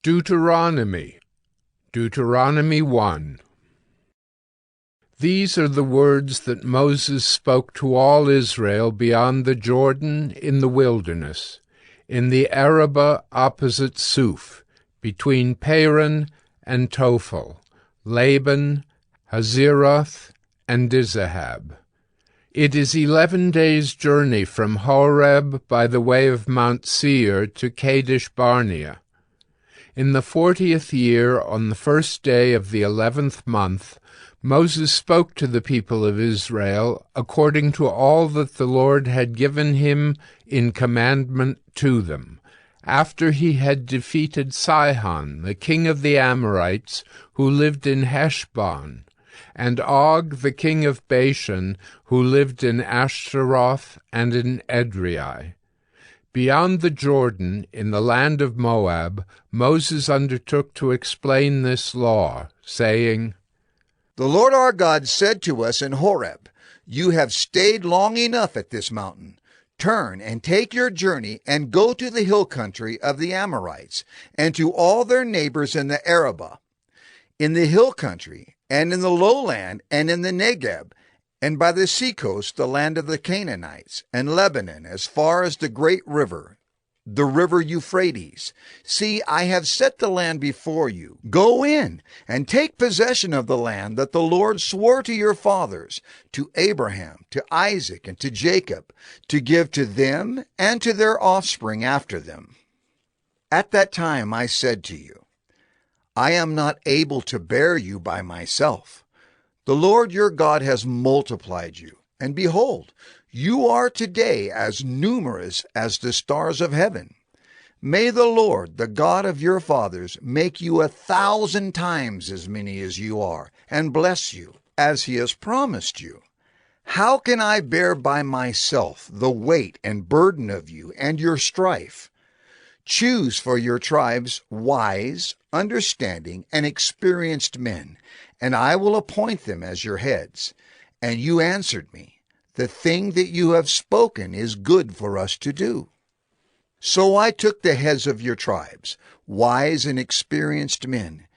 Deuteronomy 1. These are the words that Moses spoke to all Israel beyond the Jordan in the wilderness, in the Arabah opposite Suf, between Paran and Tophel, Laban, Hazeroth, and Dizahab. It is 11 days' journey from Horeb by the way of Mount Seir to Kadesh Barnea. In the 40th year, on the first day of the 11th month, Moses spoke to the people of Israel according to all that the Lord had given him in commandment to them, after he had defeated Sihon, the king of the Amorites, who lived in Heshbon, and Og, the king of Bashan, who lived in Ashtaroth and in Edrei. Beyond the Jordan, in the land of Moab, Moses undertook to explain this law, saying, The Lord our God said to us in Horeb, You have stayed long enough at this mountain. Turn and take your journey and go to the hill country of the Amorites, and to all their neighbors in the Arabah, in the hill country, and in the lowland, and in the Negeb, and by the seacoast, the land of the Canaanites, and Lebanon, as far as the great river, the river Euphrates. See, I have set the land before you. Go in and take possession of the land that the Lord swore to your fathers, to Abraham, to Isaac, and to Jacob, to give to them and to their offspring after them. At that time I said to you, I am not able to bear you by myself. The Lord your God has multiplied you, and behold, you are today as numerous as the stars of heaven. May the Lord, the God of your fathers, make you 1,000 times as many as you are, and bless you, as he has promised you. How can I bear by myself the weight and burden of you and your strife? Choose for your tribes wise, understanding, and experienced men, and I will appoint them as your heads. And you answered me, The thing that you have spoken is good for us to do. So I took the heads of your tribes, wise and experienced men,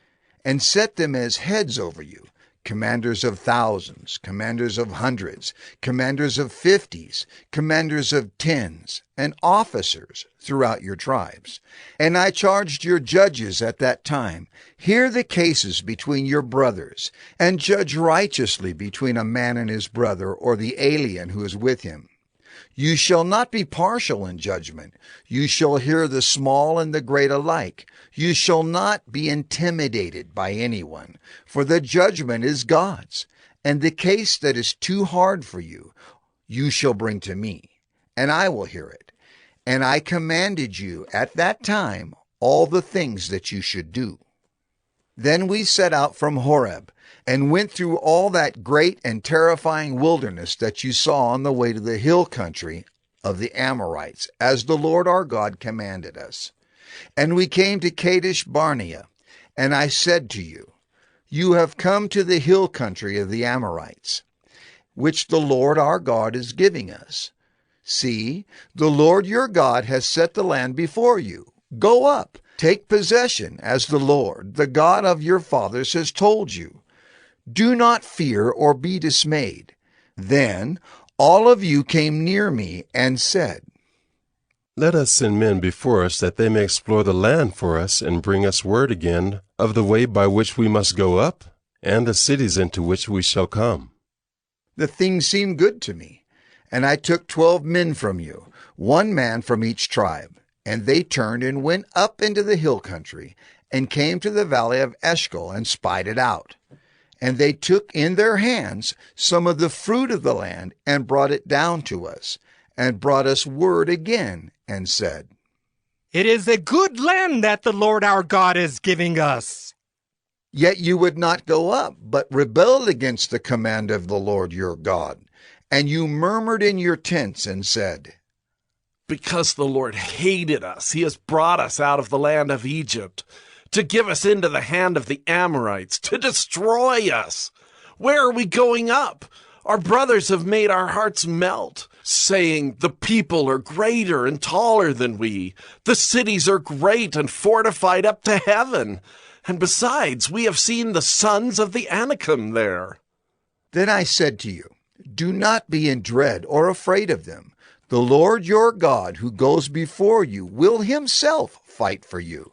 and set them as heads over you, commanders of thousands, commanders of hundreds, commanders of 50s, commanders of 10s, and officers throughout your tribes. And I charged your judges at that time, Hear the cases between your brothers, and judge righteously between a man and his brother, or the alien who is with him. You shall not be partial in judgment. You shall hear the small and the great alike. You shall not be intimidated by anyone, for the judgment is God's. And the case that is too hard for you, you shall bring to me, and I will hear it. And I commanded you at that time all the things that you should do. Then we set out from Horeb, and went through all that great and terrifying wilderness that you saw on the way to the hill country of the Amorites, as the Lord our God commanded us. And we came to Kadesh Barnea, and I said to you, You have come to the hill country of the Amorites, which the Lord our God is giving us. See, the Lord your God has set the land before you. Go up, take possession, as the Lord, the God of your fathers, has told you. Do not fear or be dismayed. Then all of you came near me and said, Let us send men before us, that they may explore the land for us, and bring us word again of the way by which we must go up, and the cities into which we shall come. The thing seemed good to me, and I took 12 men from you, 1 man from each tribe, and they turned and went up into the hill country, and came to the valley of Eshcol, and spied it out. And they took in their hands some of the fruit of the land, and brought it down to us, and brought us word again, and said, It is a good land that the Lord our God is giving us. Yet you would not go up, but rebelled against the command of the Lord your God. And you murmured in your tents, and said, Because the Lord hated us, he has brought us out of the land of Egypt, to give us into the hand of the Amorites, to destroy us. Where are we going up? Our brothers have made our hearts melt, saying, the people are greater and taller than we. The cities are great and fortified up to heaven. And besides, we have seen the sons of the Anakim there. Then I said to you, do not be in dread or afraid of them. The Lord your God, who goes before you, will himself fight for you,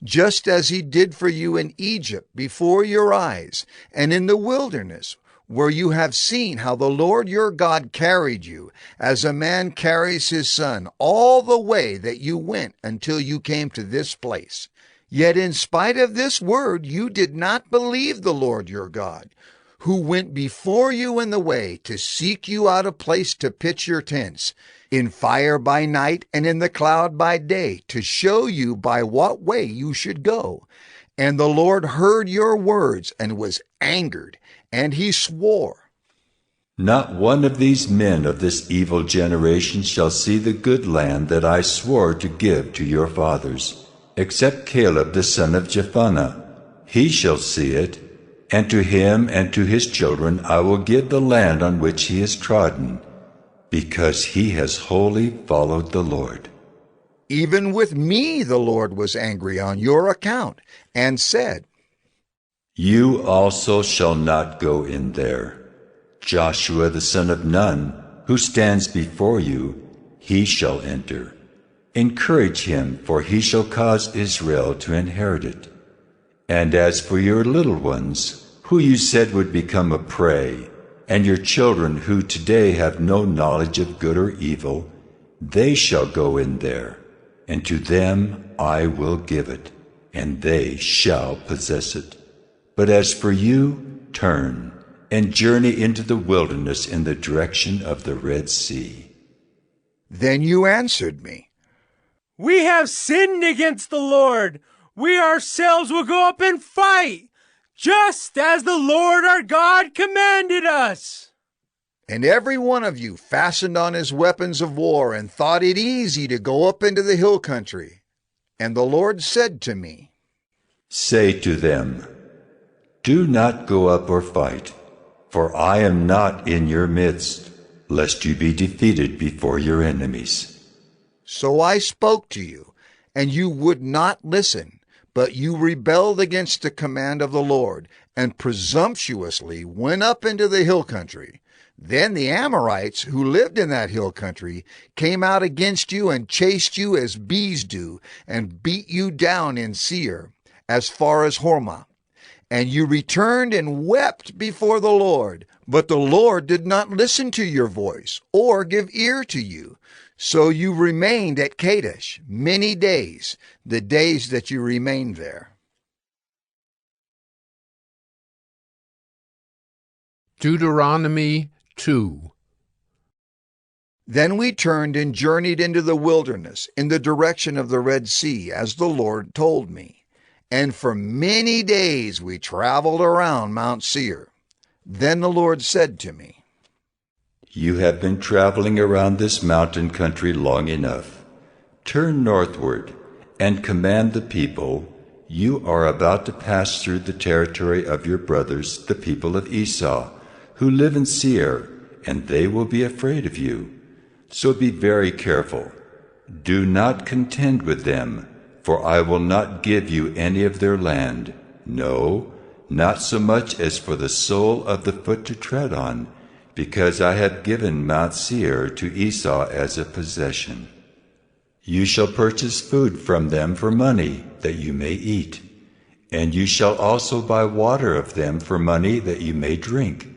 just as he did for you in Egypt before your eyes, and in the wilderness, where you have seen how the Lord your God carried you, as a man carries his son, all the way that you went until you came to this place. Yet in spite of this word, you did not believe the Lord your God, who went before you in the way to seek you out a place to pitch your tents, in fire by night and in the cloud by day, to show you by what way you should go. And the Lord heard your words and was angered, and he swore, Not one of these men of this evil generation shall see the good land that I swore to give to your fathers, except Caleb the son of Jephunneh. He shall see it, and to him and to his children I will give the land on which he has trodden, because he has wholly followed the Lord. Even with me the Lord was angry on your account, and said, You also shall not go in there. Joshua the son of Nun, who stands before you, he shall enter. Encourage him, for he shall cause Israel to inherit it. And as for your little ones, who you said would become a prey, and your children who today have no knowledge of good or evil, they shall go in there, and to them I will give it, and they shall possess it. But as for you, turn, and journey into the wilderness in the direction of the Red Sea. Then you answered me, We have sinned against the Lord. We ourselves will go up and fight, just as the Lord our God commanded us. And every one of you fastened on his weapons of war and thought it easy to go up into the hill country. And the Lord said to me, Say to them, Do not go up or fight, for I am not in your midst, lest you be defeated before your enemies. So I spoke to you, and you would not listen, but you rebelled against the command of the Lord, and presumptuously went up into the hill country. Then the Amorites, who lived in that hill country, came out against you and chased you as bees do, and beat you down in Seir, as far as Hormah. And you returned and wept before the Lord. But the Lord did not listen to your voice, or give ear to you. So you remained at Kadesh many days, the days that you remained there. Deuteronomy 2. Then we turned and journeyed into the wilderness, in the direction of the Red Sea, as the Lord told me. And for many days we traveled around Mount Seir. Then the Lord said to me, You have been traveling around this mountain country long enough. Turn northward and command the people. You are about to pass through the territory of your brothers, the people of Esau, who live in Seir, and they will be afraid of you. So be very careful. Do not contend with them, for I will not give you any of their land, no, not so much as for the sole of the foot to tread on, because I have given Mount Seir to Esau as a possession. You shall purchase food from them for money, that you may eat, and you shall also buy water of them for money, that you may drink.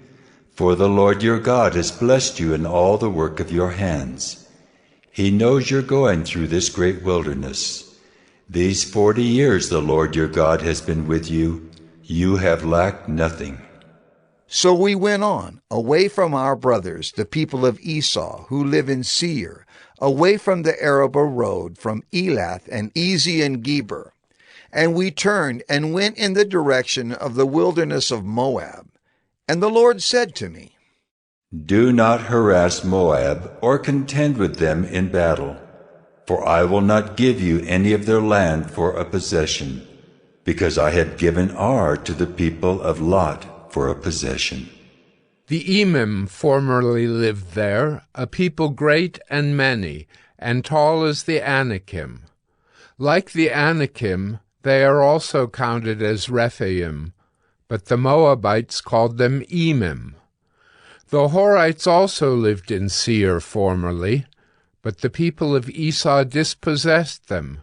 For the Lord your God has blessed you in all the work of your hands. He knows you're going through this great wilderness. These 40 years the Lord your God has been with you. You have lacked nothing. So we went on, away from our brothers, the people of Esau, who live in Seir, away from the Arabah road, from Elath and Ezion Geber. And we turned and went in the direction of the wilderness of Moab. And the Lord said to me, Do not harass Moab or contend with them in battle, for I will not give you any of their land for a possession, because I have given Ar to the people of Lot for a possession. The Emim formerly lived there, a people great and many, and tall as the Anakim. Like the Anakim, they are also counted as Rephaim, but the Moabites called them Emim. The Horites also lived in Seir formerly, but the people of Esau dispossessed them,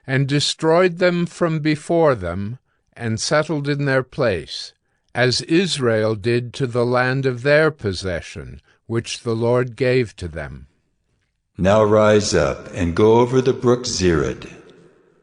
and destroyed them from before them, and settled in their place, as Israel did to the land of their possession, which the Lord gave to them. Now rise up and go over the brook Zered.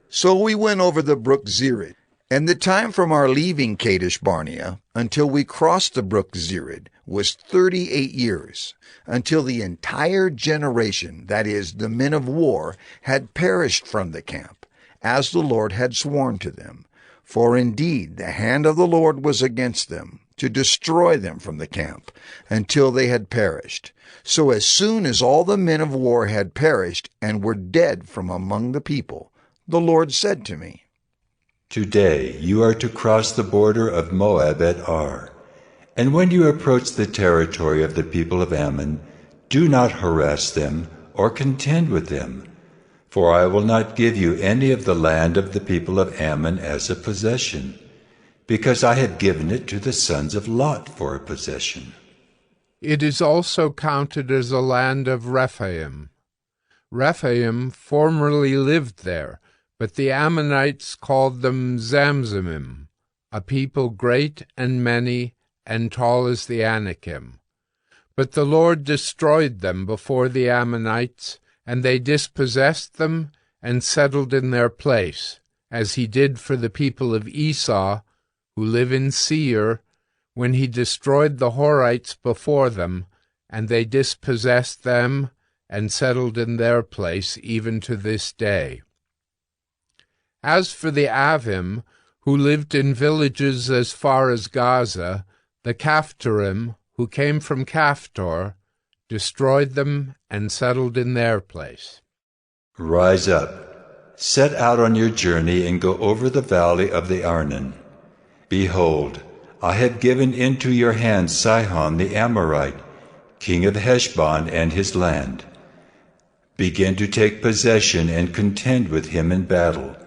So we went over the brook Zered, and the time from our leaving Kadesh Barnea until we crossed the brook Zered was 38 years, until the entire generation, that is, the men of war, had perished from the camp, as the Lord had sworn to them. For indeed the hand of the Lord was against them, to destroy them from the camp, until they had perished. So as soon as all the men of war had perished and were dead from among the people, the Lord said to me, Today you are to cross the border of Moab at Ar. And when you approach the territory of the people of Ammon, do not harass them or contend with them. For I will not give you any of the land of the people of Ammon as a possession, because I have given it to the sons of Lot for a possession. It is also counted as a land of Rephaim. Rephaim formerly lived there, but the Ammonites called them Zamzumim, a people great and many, and tall as the Anakim. But the Lord destroyed them before the Ammonites, and they dispossessed them and settled in their place, as he did for the people of Esau, who live in Seir, when he destroyed the Horites before them, and they dispossessed them and settled in their place even to this day. As for the Avim, who lived in villages as far as Gaza, the Caphtorim, who came from Caphtor, destroyed them and settled in their place. Rise up, set out on your journey, and go over the valley of the Arnon. Behold, I have given into your hand Sihon the Amorite, king of Heshbon and his land. Begin to take possession and contend with him in battle.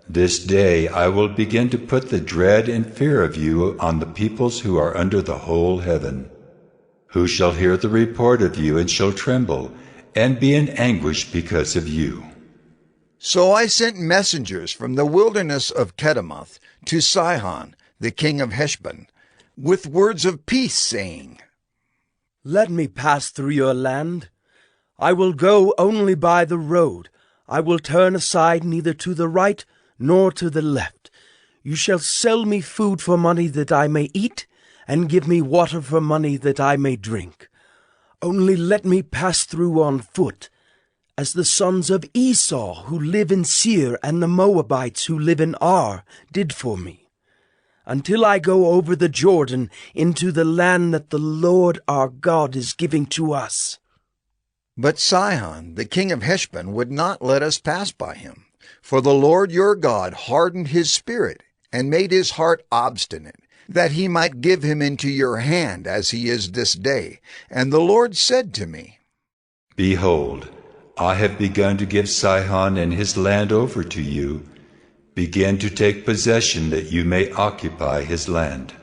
This day I will begin to put the dread and fear of you on the peoples who are under the whole heaven, who shall hear the report of you and shall tremble, and be in anguish because of you. So I sent messengers from the wilderness of Kedemoth to Sihon, the king of Heshbon, with words of peace, saying, Let me pass through your land. I will go only by the road. I will turn aside neither to the right nor to the left. You shall sell me food for money that I may eat, and give me water for money that I may drink. Only let me pass through on foot, as the sons of Esau who live in Seir and the Moabites who live in Ar did for me, until I go over the Jordan into the land that the Lord our God is giving to us. But Sihon, the king of Heshbon, would not let us pass by him. For the Lord your God hardened his spirit, and made his heart obstinate, that he might give him into your hand, as he is this day. And the Lord said to me, Behold, I have begun to give Sihon and his land over to you. Begin to take possession, that you may occupy his land.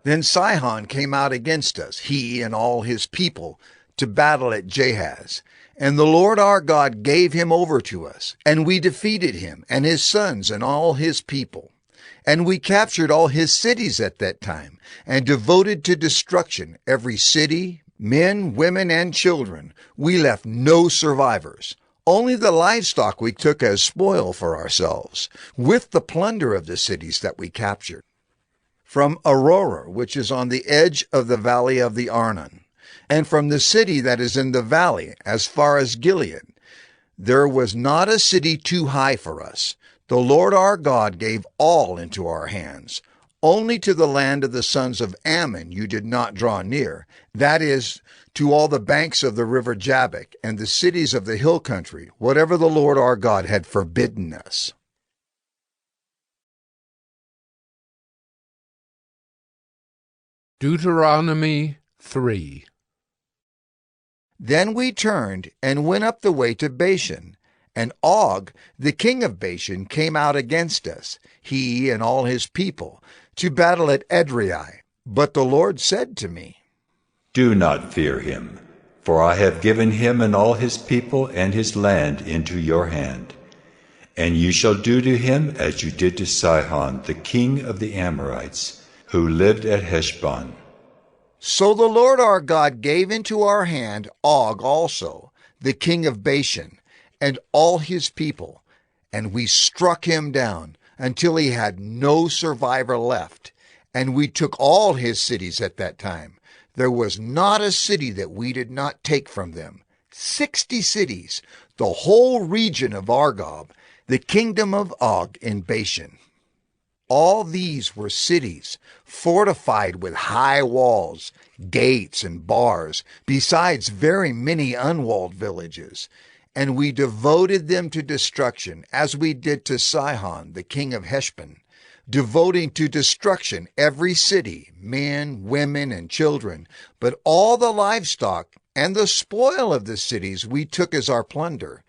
Then Sihon came out against us, he and all his people, to battle at Jahaz. And the Lord our God gave him over to us, and we defeated him, and his sons, and all his people. And we captured all his cities at that time, and devoted to destruction every city, men, women, and children. We left no survivors. Only the livestock we took as spoil for ourselves, with the plunder of the cities that we captured. From Aurora, which is on the edge of the valley of the Arnon, and from the city that is in the valley, as far as Gilead, there was not a city too high for us. The Lord our God gave all into our hands. Only to the land of the sons of Ammon you did not draw near, that is, to all the banks of the river Jabbok, and the cities of the hill country, whatever the Lord our God had forbidden us. Deuteronomy 3. Then we turned and went up the way to Bashan. And Og, the king of Bashan, came out against us, he and all his people, to battle at Edrei. But the Lord said to me, Do not fear him, for I have given him and all his people and his land into your hand. And you shall do to him as you did to Sihon, the king of the Amorites, who lived at Heshbon. So the Lord our God gave into our hand Og also, the king of Bashan, and all his people, and we struck him down until he had no survivor left. And we took all his cities at that time. There was not a city that we did not take from them. 60 cities, the whole region of Argob, the kingdom of Og in Bashan. All these were cities, fortified with high walls, gates, and bars, besides very many unwalled villages. And we devoted them to destruction, as we did to Sihon, the king of Heshbon, devoting to destruction every city, men, women, and children. But all the livestock and the spoil of the cities we took as our plunder.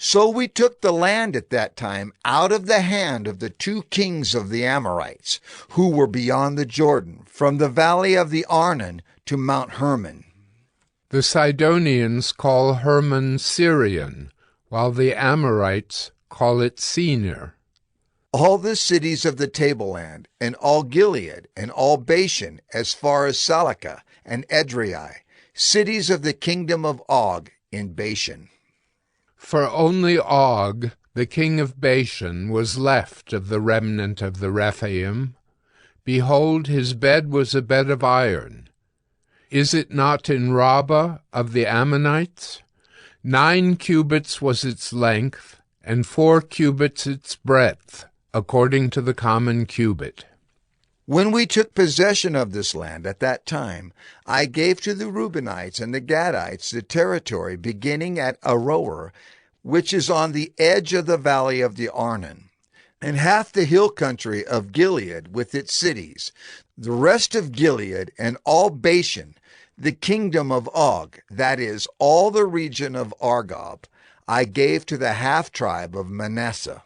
So we took the land at that time out of the hand of the 2 kings of the Amorites, who were beyond the Jordan, from the valley of the Arnon to Mount Hermon. The Sidonians call Hermon Syrian, while the Amorites call it Senir. All the cities of the tableland, and all Gilead, and all Bashan, as far as Salakah and Edrei, cities of the kingdom of Og in Bashan. For only Og, the king of Bashan, was left of the remnant of the Rephaim. Behold, his bed was a bed of iron. Is it not in Rabbah of the Ammonites? 9 cubits was its length, and 4 cubits its breadth, according to the common cubit. When we took possession of this land at that time, I gave to the Reubenites and the Gadites the territory beginning at Aroer, which is on the edge of the valley of the Arnon, and half the hill country of Gilead with its cities, the rest of Gilead and all Bashan, the kingdom of Og, that is, all the region of Argob, I gave to the half-tribe of Manasseh.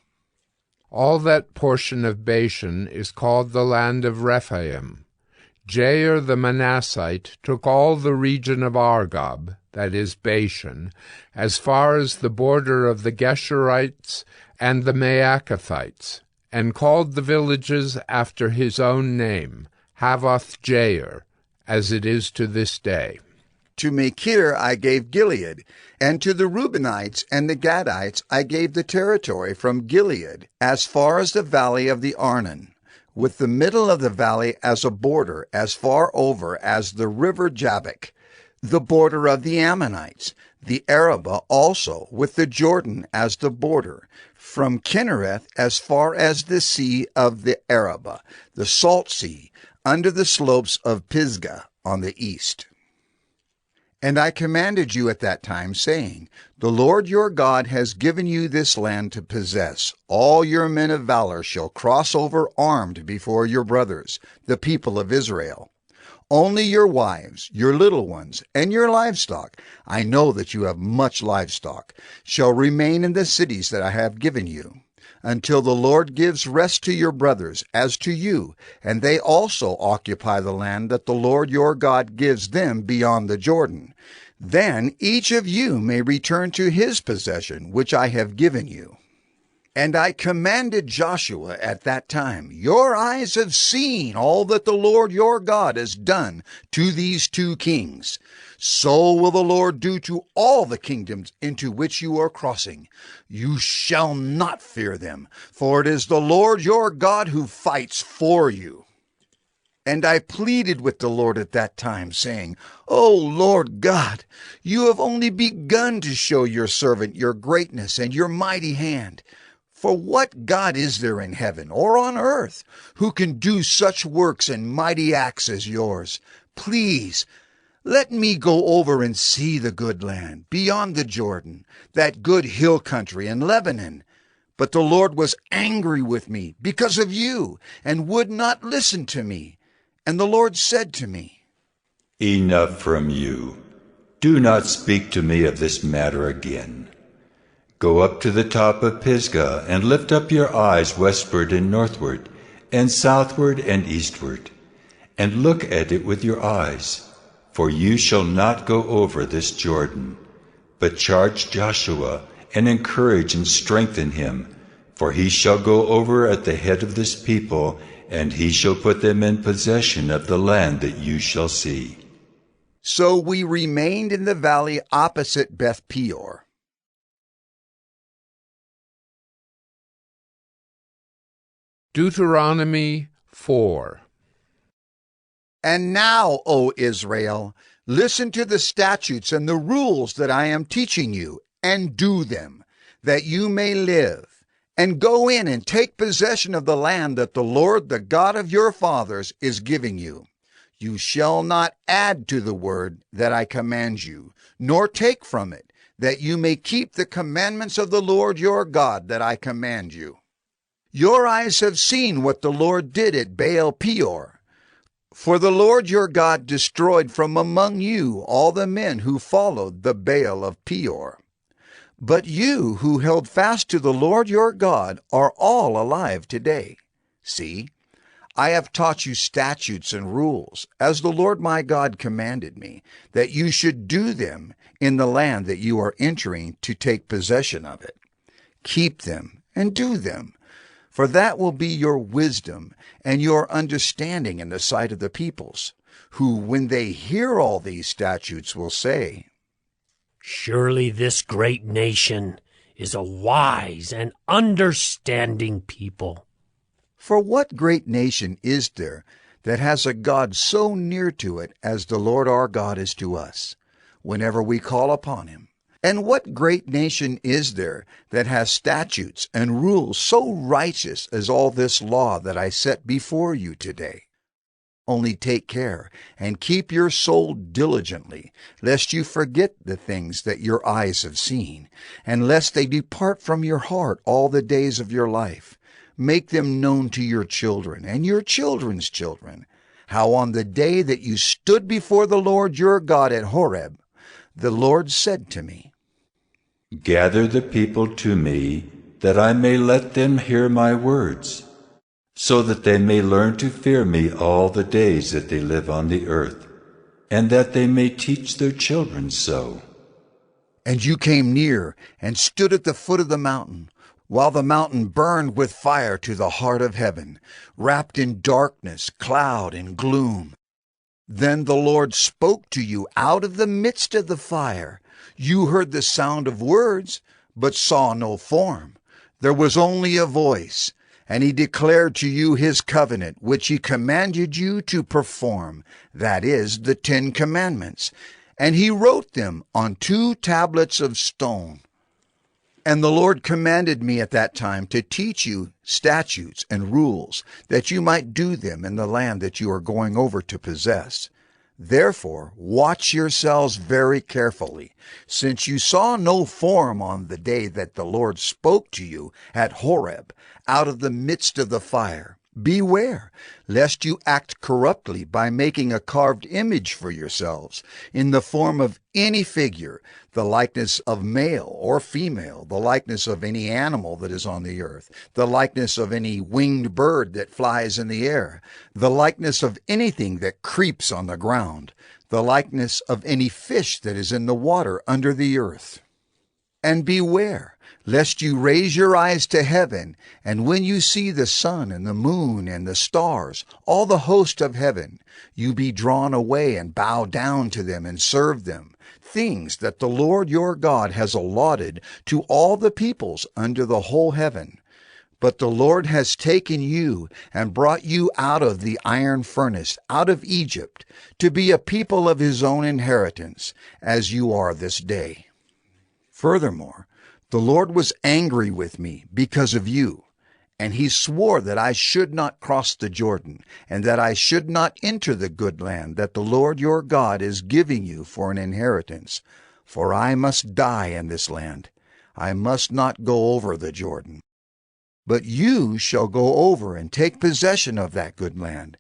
All that portion of Bashan is called the land of Rephaim. Jair the Manassite took all the region of Argob, that is Bashan, as far as the border of the Geshurites and the Maacathites, and called the villages after his own name, Havoth Jair, as it is to this day. To Machir I gave Gilead, and to the Reubenites and the Gadites I gave the territory from Gilead as far as the valley of the Arnon, with the middle of the valley as a border, as far over as the river Jabbok, the border of the Ammonites, the Arabah also, with the Jordan as the border, from Kinnereth as far as the sea of the Arabah, the salt sea, under the slopes of Pisgah on the east. And I commanded you at that time, saying, The Lord your God has given you this land to possess. All your men of valor shall cross over armed before your brothers, the people of Israel. Only your wives, your little ones, and your livestock, I know that you have much livestock, shall remain in the cities that I have given you, until the Lord gives rest to your brothers as to you, and they also occupy the land that the Lord your God gives them beyond the Jordan. Then each of you may return to his possession, which I have given you. And I commanded Joshua at that time, Your eyes have seen all that the Lord your God has done to these 2 kings. So will the Lord do to all the kingdoms into which you are crossing. You shall not fear them, for it is the Lord your God who fights for you. And I pleaded with the Lord at that time, saying, O Lord God, you have only begun to show your servant your greatness and your mighty hand. For what God is there in heaven or on earth who can do such works and mighty acts as yours? Please, let me go over and see the good land beyond the Jordan, that good hill country in Lebanon. But the Lord was angry with me because of you, and would not listen to me. And the Lord said to me, Enough from you. Do not speak to me of this matter again. Go up to the top of Pisgah, and lift up your eyes westward and northward, and southward and eastward, and look at it with your eyes. For you shall not go over this Jordan, but charge Joshua, and encourage and strengthen him, for he shall go over at the head of this people, and he shall put them in possession of the land that you shall see. So we remained in the valley opposite Beth Peor. Deuteronomy 4. And now, O Israel, listen to the statutes and the rules that I am teaching you, and do them, that you may live, and go in and take possession of the land that the Lord, the God of your fathers, is giving you. You shall not add to the word that I command you, nor take from it, that you may keep the commandments of the Lord your God that I command you. Your eyes have seen what the Lord did at Baal Peor. For the Lord your God destroyed from among you all the men who followed the Baal of Peor. But you who held fast to the Lord your God are all alive today. See, I have taught you statutes and rules, as the Lord my God commanded me, that you should do them in the land that you are entering to take possession of it. Keep them and do them, for that will be your wisdom and your understanding in the sight of the peoples, who, when they hear all these statutes, will say, Surely this great nation is a wise and understanding people. For what great nation is there that has a God so near to it as the Lord our God is to us, whenever we call upon him? And what great nation is there that has statutes and rules so righteous as all this law that I set before you today? Only take care and keep your soul diligently, lest you forget the things that your eyes have seen, and lest they depart from your heart all the days of your life. Make them known to your children and your children's children, how on the day that you stood before the Lord your God at Horeb, the Lord said to me, Gather the people to me, that I may let them hear my words, so that they may learn to fear me all the days that they live on the earth, and that they may teach their children so. And you came near and stood at the foot of the mountain, while the mountain burned with fire to the heart of heaven, wrapped in darkness, cloud, and gloom. Then the Lord spoke to you out of the midst of the fire. You heard the sound of words, but saw no form. There was only a voice, and he declared to you his covenant, which he commanded you to perform, that is, the 10 Commandments. And he wrote them on 2 tablets of stone. And the Lord commanded me at that time to teach you statutes and rules, that you might do them in the land that you are going over to possess. Therefore, watch yourselves very carefully, since you saw no form on the day that the Lord spoke to you at Horeb, out of the midst of the fire. Beware, lest you act corruptly by making a carved image for yourselves, in the form of any figure, the likeness of male or female, the likeness of any animal that is on the earth, the likeness of any winged bird that flies in the air, the likeness of anything that creeps on the ground, the likeness of any fish that is in the water under the earth. And beware, lest you raise your eyes to heaven, and when you see the sun and the moon and the stars, all the host of heaven, you be drawn away and bow down to them and serve them, things that the Lord your God has allotted to all the peoples under the whole heaven. But the Lord has taken you and brought you out of the iron furnace, out of Egypt, to be a people of his own inheritance, as you are this day. Furthermore, the Lord was angry with me because of you, and he swore that I should not cross the Jordan, and that I should not enter the good land that the Lord your God is giving you for an inheritance. For I must die in this land. I must not go over the Jordan. But you shall go over and take possession of that good land.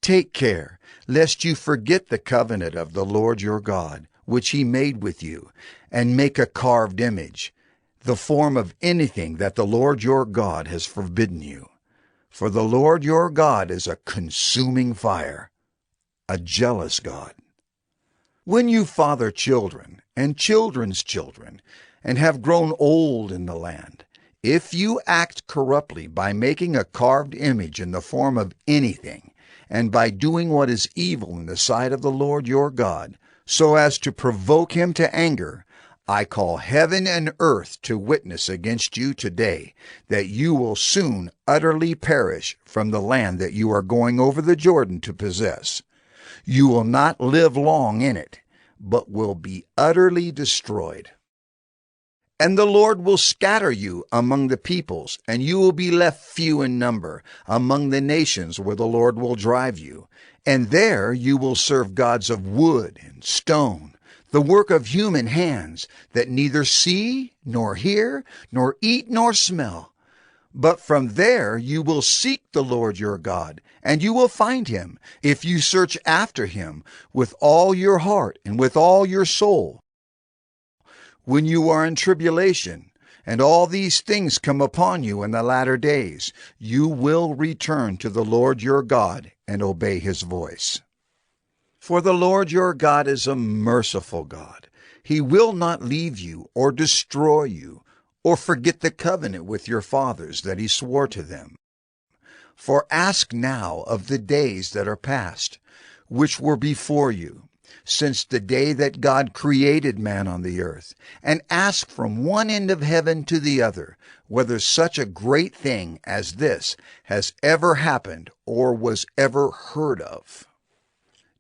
Take care, lest you forget the covenant of the Lord your God, which he made with you, and make a carved image, the form of anything that the Lord your God has forbidden you. For the Lord your God is a consuming fire, a jealous God. When you father children and children's children, and have grown old in the land, if you act corruptly by making a carved image in the form of anything, and by doing what is evil in the sight of the Lord your God, so as to provoke him to anger, I call heaven and earth to witness against you today that you will soon utterly perish from the land that you are going over the Jordan to possess. You will not live long in it, but will be utterly destroyed. And the Lord will scatter you among the peoples, and you will be left few in number among the nations where the Lord will drive you. And there you will serve gods of wood and stone, the work of human hands, that neither see, nor hear, nor eat, nor smell. But from there you will seek the Lord your God, and you will find him, if you search after him with all your heart and with all your soul. When you are in tribulation, and all these things come upon you in the latter days, you will return to the Lord your God and obey his voice. For the Lord your God is a merciful God. He will not leave you or destroy you, or forget the covenant with your fathers that he swore to them. For ask now of the days that are past, which were before you, since the day that God created man on the earth, and ask from one end of heaven to the other, whether such a great thing as this has ever happened or was ever heard of.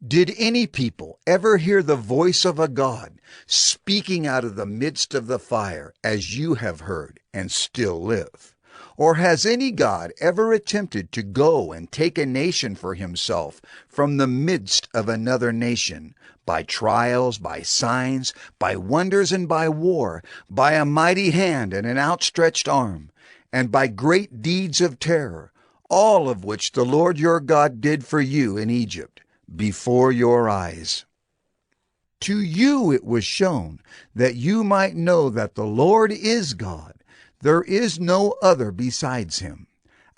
Did any people ever hear the voice of a God speaking out of the midst of the fire, as you have heard and still live? Or has any God ever attempted to go and take a nation for himself from the midst of another nation, by trials, by signs, by wonders, and by war, by a mighty hand and an outstretched arm, and by great deeds of terror, all of which the Lord your God did for you in Egypt, before your eyes? To you it was shown, that you might know that the Lord is God. There is no other besides him.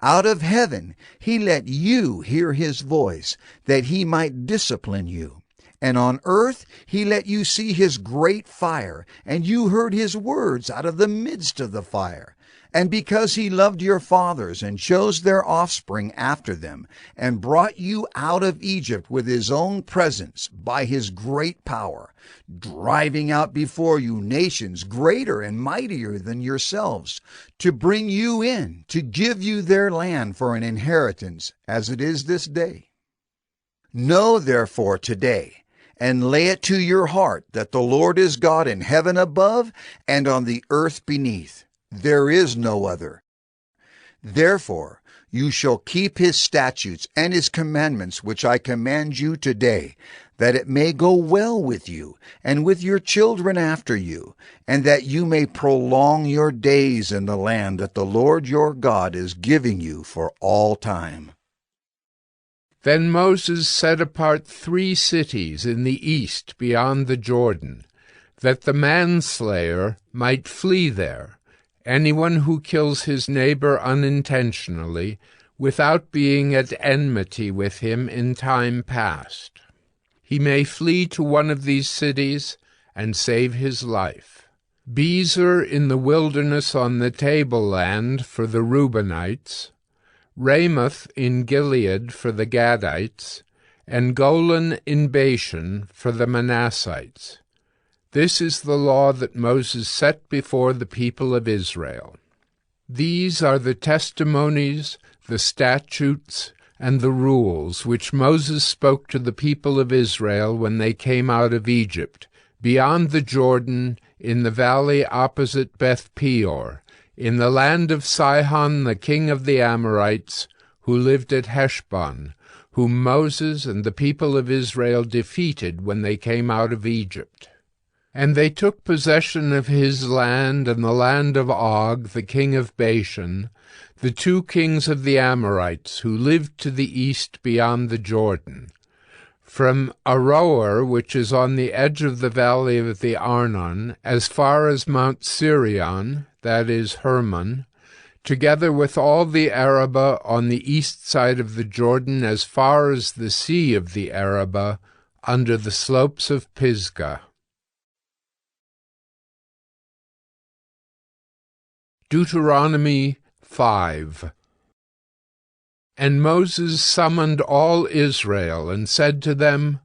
Out of heaven he let you hear his voice, that he might discipline you. And on earth he let you see his great fire, and you heard his words out of the midst of the fire. And because he loved your fathers, and chose their offspring after them, and brought you out of Egypt with his own presence by his great power, driving out before you nations greater and mightier than yourselves, to bring you in, to give you their land for an inheritance, as it is this day. Know therefore today, and lay it to your heart, that the Lord is God in heaven above and on the earth beneath. There is no other. Therefore you shall keep his statutes and his commandments which I command you today, that it may go well with you and with your children after you, and that you may prolong your days in the land that the Lord your God is giving you for all time. Then Moses set apart 3 cities in the east beyond the Jordan, that the manslayer might flee there, anyone who kills his neighbor unintentionally, without being at enmity with him in time past. He may flee to one of these cities and save his life. Bezer in the wilderness on the tableland for the Reubenites, Ramoth in Gilead for the Gadites, and Golan in Bashan for the Manassites. This is the law that Moses set before the people of Israel. These are the testimonies, the statutes, and the rules which Moses spoke to the people of Israel when they came out of Egypt, beyond the Jordan, in the valley opposite Beth Peor, in the land of Sihon the king of the Amorites, who lived at Heshbon, whom Moses and the people of Israel defeated when they came out of Egypt. And they took possession of his land and the land of Og, the king of Bashan, the 2 kings of the Amorites, who lived to the east beyond the Jordan. From Aroer, which is on the edge of the valley of the Arnon, as far as Mount Sirion, that is Hermon, together with all the Arabah on the east side of the Jordan as far as the sea of the Arabah, under the slopes of Pisgah. Deuteronomy 5. And Moses summoned all Israel, and said to them,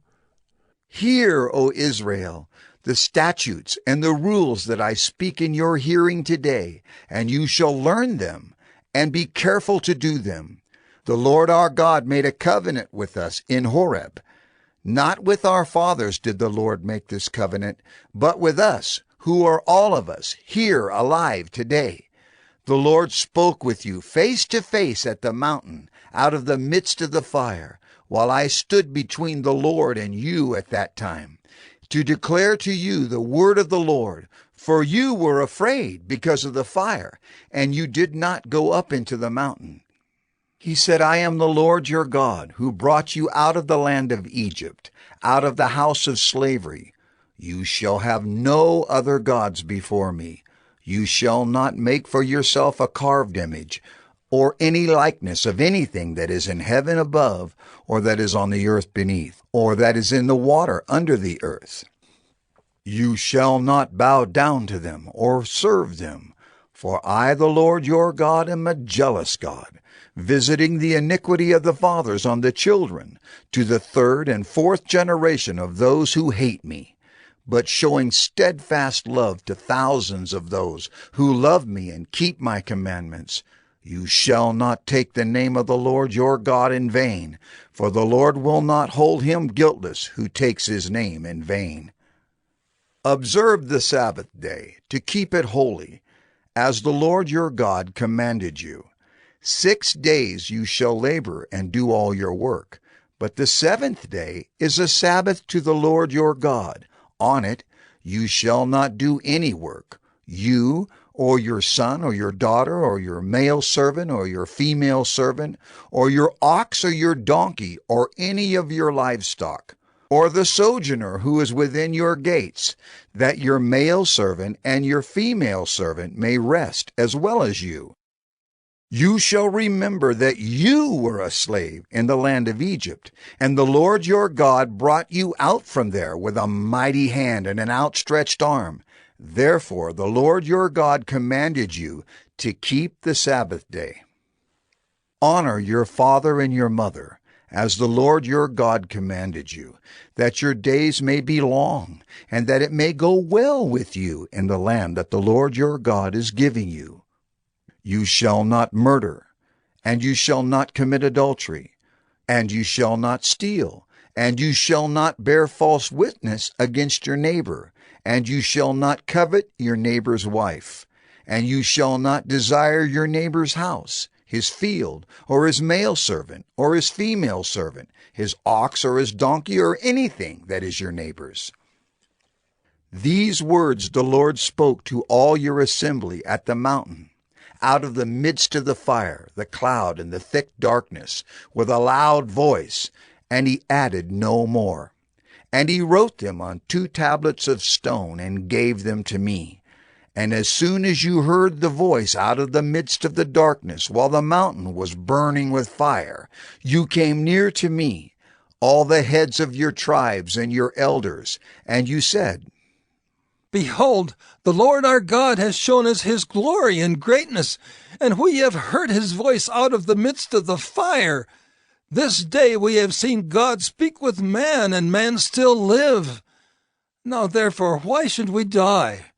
Hear, O Israel, the statutes and the rules that I speak in your hearing today, and you shall learn them, and be careful to do them. The Lord our God made a covenant with us in Horeb. Not with our fathers did the Lord make this covenant, but with us, who are all of us here alive today. The Lord spoke with you face to face at the mountain, out of the midst of the fire, while I stood between the Lord and you at that time, to declare to you the word of the Lord. For you were afraid because of the fire, and you did not go up into the mountain. He said, I am the Lord your God, who brought you out of the land of Egypt, out of the house of slavery. You shall have no other gods before me. You shall not make for yourself a carved image, or any likeness of anything that is in heaven above, or that is on the earth beneath, or that is in the water under the earth. You shall not bow down to them, or serve them. For I, the Lord your God, am a jealous God, visiting the iniquity of the fathers on the children, to the 3rd and 4th generation of those who hate me, but showing steadfast love to thousands of those who love me and keep my commandments. You shall not take the name of the Lord your God in vain, for the Lord will not hold him guiltless who takes his name in vain. Observe the Sabbath day, to keep it holy, as the Lord your God commanded you. 6 days you shall labor and do all your work, but the 7th day is a Sabbath to the Lord your God. On it you shall not do any work, you or your son or your daughter or your male servant or your female servant or your ox or your donkey or any of your livestock, or the sojourner who is within your gates, that your male servant and your female servant may rest as well as you. You shall remember that you were a slave in the land of Egypt, and the Lord your God brought you out from there with a mighty hand and an outstretched arm. Therefore the Lord your God commanded you to keep the Sabbath day. Honor your father and your mother, as the Lord your God commanded you, that your days may be long, and that it may go well with you in the land that the Lord your God is giving you. You shall not murder, and you shall not commit adultery, and you shall not steal, and you shall not bear false witness against your neighbor, and you shall not covet your neighbor's wife, and you shall not desire your neighbor's house, his field, or his male servant, or his female servant, his ox or his donkey, or anything that is your neighbor's. These words the Lord spoke to all your assembly at the mountain, out of the midst of the fire, the cloud, and the thick darkness, with a loud voice, and he added no more. And he wrote them on 2 tablets of stone, and gave them to me. And as soon as you heard the voice out of the midst of the darkness, while the mountain was burning with fire, you came near to me, all the heads of your tribes and your elders, and you said, Behold, the Lord our God has shown us his glory and greatness, and we have heard his voice out of the midst of the fire. This day we have seen God speak with man, and man still live. Now therefore, why should we die?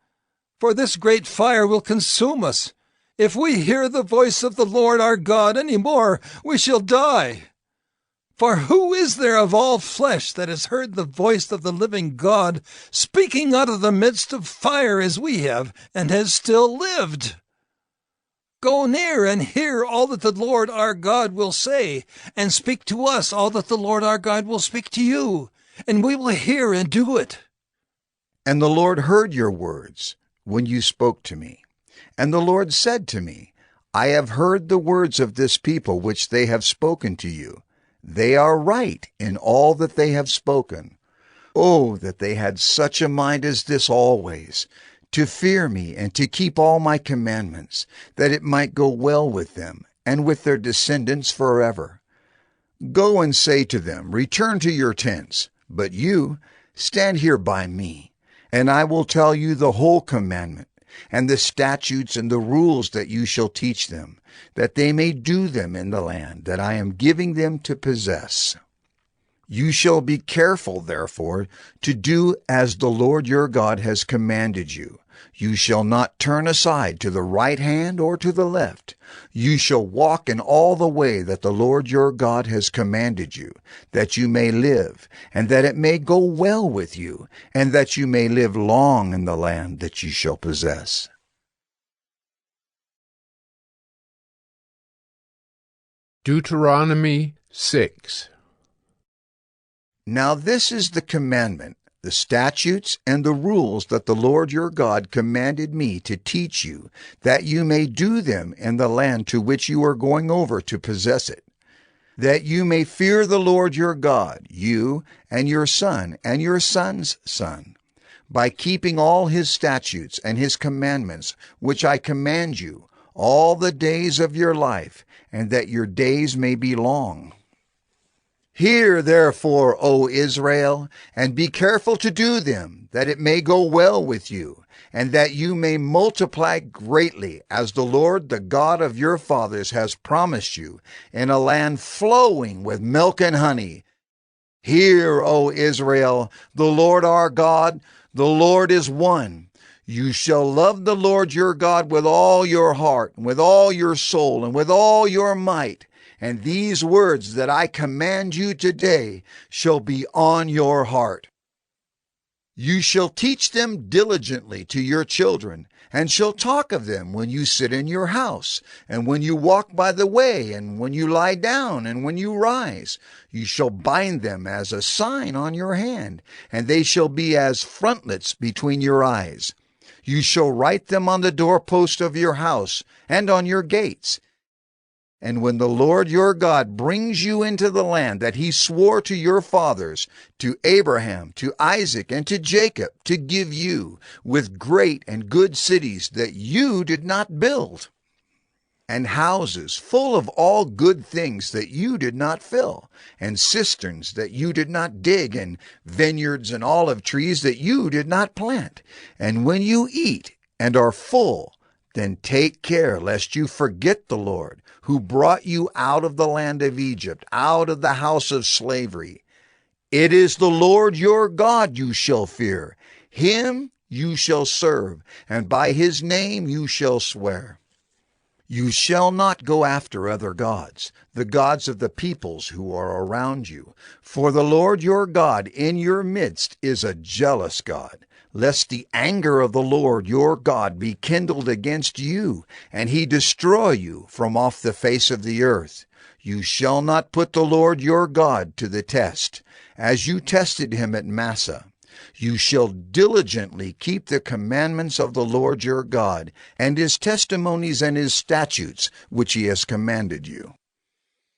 For this great fire will consume us. If we hear the voice of the Lord our God any more, we shall die. For who is there of all flesh that has heard the voice of the living God speaking out of the midst of fire as we have, and has still lived? Go near and hear all that the Lord our God will say, and speak to us all that the Lord our God will speak to you, and we will hear and do it. And the Lord heard your words when you spoke to me. And the Lord said to me, I have heard the words of this people which they have spoken to you. They are right in all that they have spoken. Oh, that they had such a mind as this always, to fear me and to keep all my commandments, that it might go well with them and with their descendants forever. Go and say to them, return to your tents, but you stand here by me, and I will tell you the whole commandment, and the statutes and the rules that you shall teach them, that they may do them in the land that I am giving them to possess. You shall be careful, therefore, to do as the Lord your God has commanded you. You shall not turn aside to the right hand or to the left. You shall walk in all the way that the Lord your God has commanded you, that you may live, and that it may go well with you, and that you may live long in the land that you shall possess. Deuteronomy 6. Now this is the commandment, the statutes and the rules that the Lord your God commanded me to teach you, that you may do them in the land to which you are going over to possess it, that you may fear the Lord your God, you and your son and your son's son, by keeping all his statutes and his commandments, which I command you, all the days of your life, and that your days may be long. Hear, therefore, O Israel, and be careful to do them, that it may go well with you, and that you may multiply greatly, as the Lord, the God of your fathers, has promised you, in a land flowing with milk and honey. Hear, O Israel, the Lord our God, the Lord is one. You shall love the Lord your God with all your heart, and with all your soul, and with all your might. And these words that I command you today shall be on your heart. You shall teach them diligently to your children, and shall talk of them when you sit in your house, and when you walk by the way, and when you lie down, and when you rise. You shall bind them as a sign on your hand, and they shall be as frontlets between your eyes. You shall write them on the doorpost of your house, and on your gates. And when the Lord your God brings you into the land that he swore to your fathers, to Abraham, to Isaac, and to Jacob, to give you, with great and good cities that you did not build, and houses full of all good things that you did not fill, and cisterns that you did not dig, and vineyards and olive trees that you did not plant. And when you eat and are full, then take care lest you forget the Lord, who brought you out of the land of Egypt, out of the house of slavery. It is the Lord your God you shall fear. Him you shall serve, and by his name you shall swear. You shall not go after other gods, the gods of the peoples who are around you. For the Lord your God in your midst is a jealous God, lest the anger of the Lord your God be kindled against you, and he destroy you from off the face of the earth. You shall not put the Lord your God to the test, as you tested him at Massah. You shall diligently keep the commandments of the Lord your God, and his testimonies and his statutes, which he has commanded you.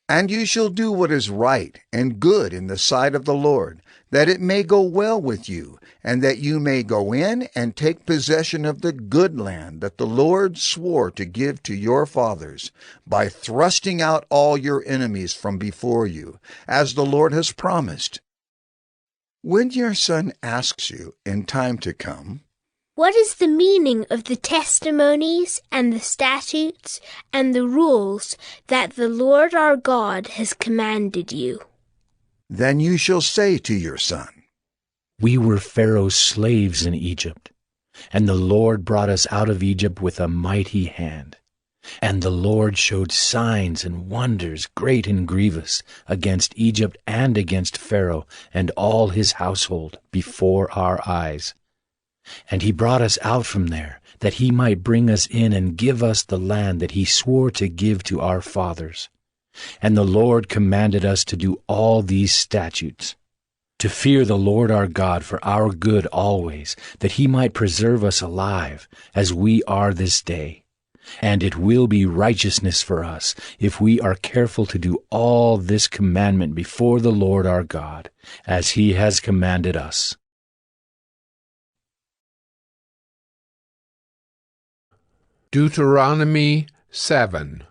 And you shall do what is right and good in the sight of the Lord, that it may go well with you, and that you may go in and take possession of the good land that the Lord swore to give to your fathers, by thrusting out all your enemies from before you, as the Lord has promised. When your son asks you in time to come, "What is the meaning of the testimonies and the statutes and the rules that the Lord our God has commanded you?" then you shall say to your son, We were Pharaoh's slaves in Egypt, and the Lord brought us out of Egypt with a mighty hand. And the Lord showed signs and wonders great and grievous against Egypt and against Pharaoh and all his household before our eyes. And he brought us out from there, that he might bring us in and give us the land that he swore to give to our fathers. And the Lord commanded us to do all these statutes. to fear the Lord our God for our good always, that he might preserve us alive, as we are this day. And it will be righteousness for us if we are careful to do all this commandment before the Lord our God, as he has commanded us. Deuteronomy 7.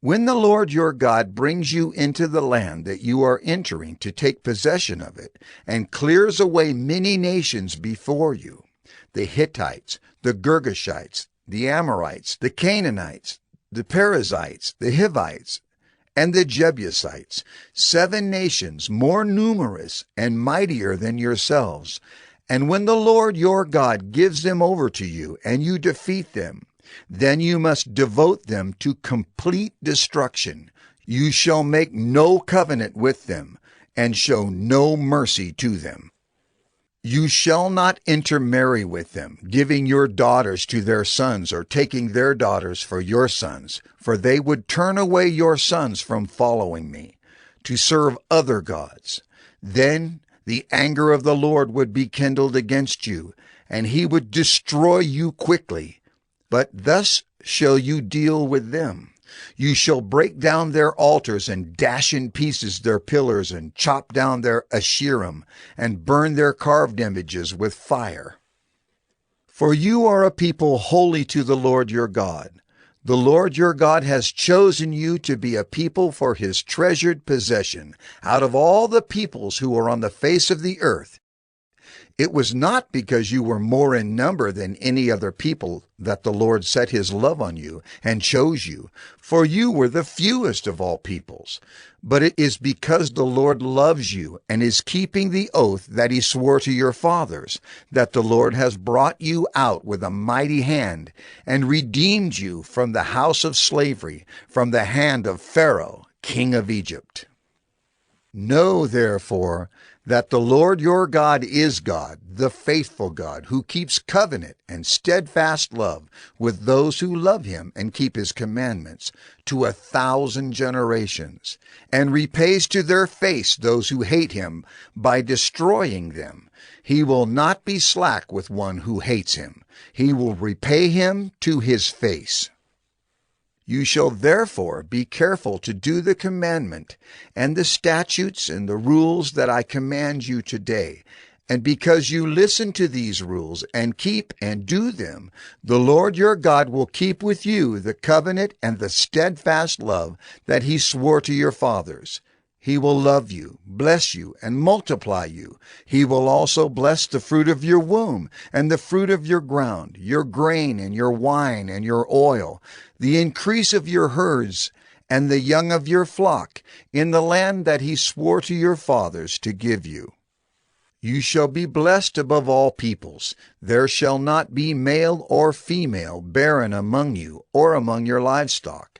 When the Lord your God brings you into the land that you are entering to take possession of it, and clears away many nations before you, the Hittites, the Girgashites, the Amorites, the Canaanites, the Perizzites, the Hivites, and the Jebusites, 7 nations more numerous and mightier than yourselves. And when the Lord your God gives them over to you, and you defeat them, then you must devote them to complete destruction. You shall make no covenant with them, and show no mercy to them. You shall not intermarry with them, giving your daughters to their sons, or taking their daughters for your sons, for they would turn away your sons from following me, to serve other gods. Then the anger of the Lord would be kindled against you, and he would destroy you quickly. But thus shall you deal with them. You shall break down their altars, and dash in pieces their pillars, and chop down their Asherim, and burn their carved images with fire. For you are a people holy to the Lord your God. The Lord your God has chosen you to be a people for his treasured possession out of all the peoples who are on the face of the earth. It was not because you were more in number than any other people that the Lord set his love on you and chose you, for you were the fewest of all peoples. But it is because the Lord loves you and is keeping the oath that he swore to your fathers, that the Lord has brought you out with a mighty hand and redeemed you from the house of slavery, from the hand of Pharaoh, king of Egypt. Know, therefore, that the Lord your God is God, the faithful God, who keeps covenant and steadfast love with those who love him and keep his commandments to 1,000 generations, and repays to their face those who hate him by destroying them. He will not be slack with one who hates him. He will repay him to his face. You shall therefore be careful to do the commandment and the statutes and the rules that I command you today. And because you listen to these rules and keep and do them, the Lord your God will keep with you the covenant and the steadfast love that he swore to your fathers. He will love you, bless you, and multiply you. He will also bless the fruit of your womb, and the fruit of your ground, your grain, and your wine, and your oil, the increase of your herds, and the young of your flock, in the land that he swore to your fathers to give you. You shall be blessed above all peoples. There shall not be male or female barren among you, or among your livestock.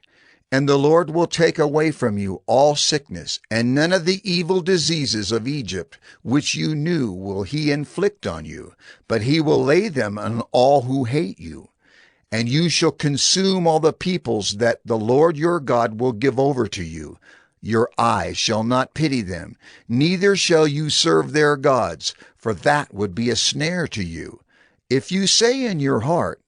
And the Lord will take away from you all sickness, and none of the evil diseases of Egypt, which you knew, will he inflict on you, but he will lay them on all who hate you. And you shall consume all the peoples that the Lord your God will give over to you. Your eyes shall not pity them, neither shall you serve their gods, for that would be a snare to you. If you say in your heart,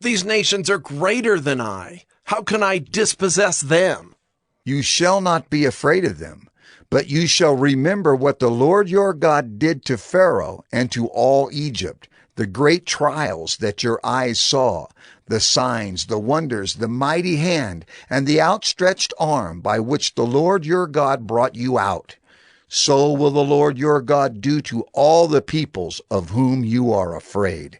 "These nations are greater than I. How can I dispossess them?" you shall not be afraid of them, but you shall remember what the Lord your God did to Pharaoh and to all Egypt, the great trials that your eyes saw, the signs, the wonders, the mighty hand, and the outstretched arm by which the Lord your God brought you out. So will the Lord your God do to all the peoples of whom you are afraid.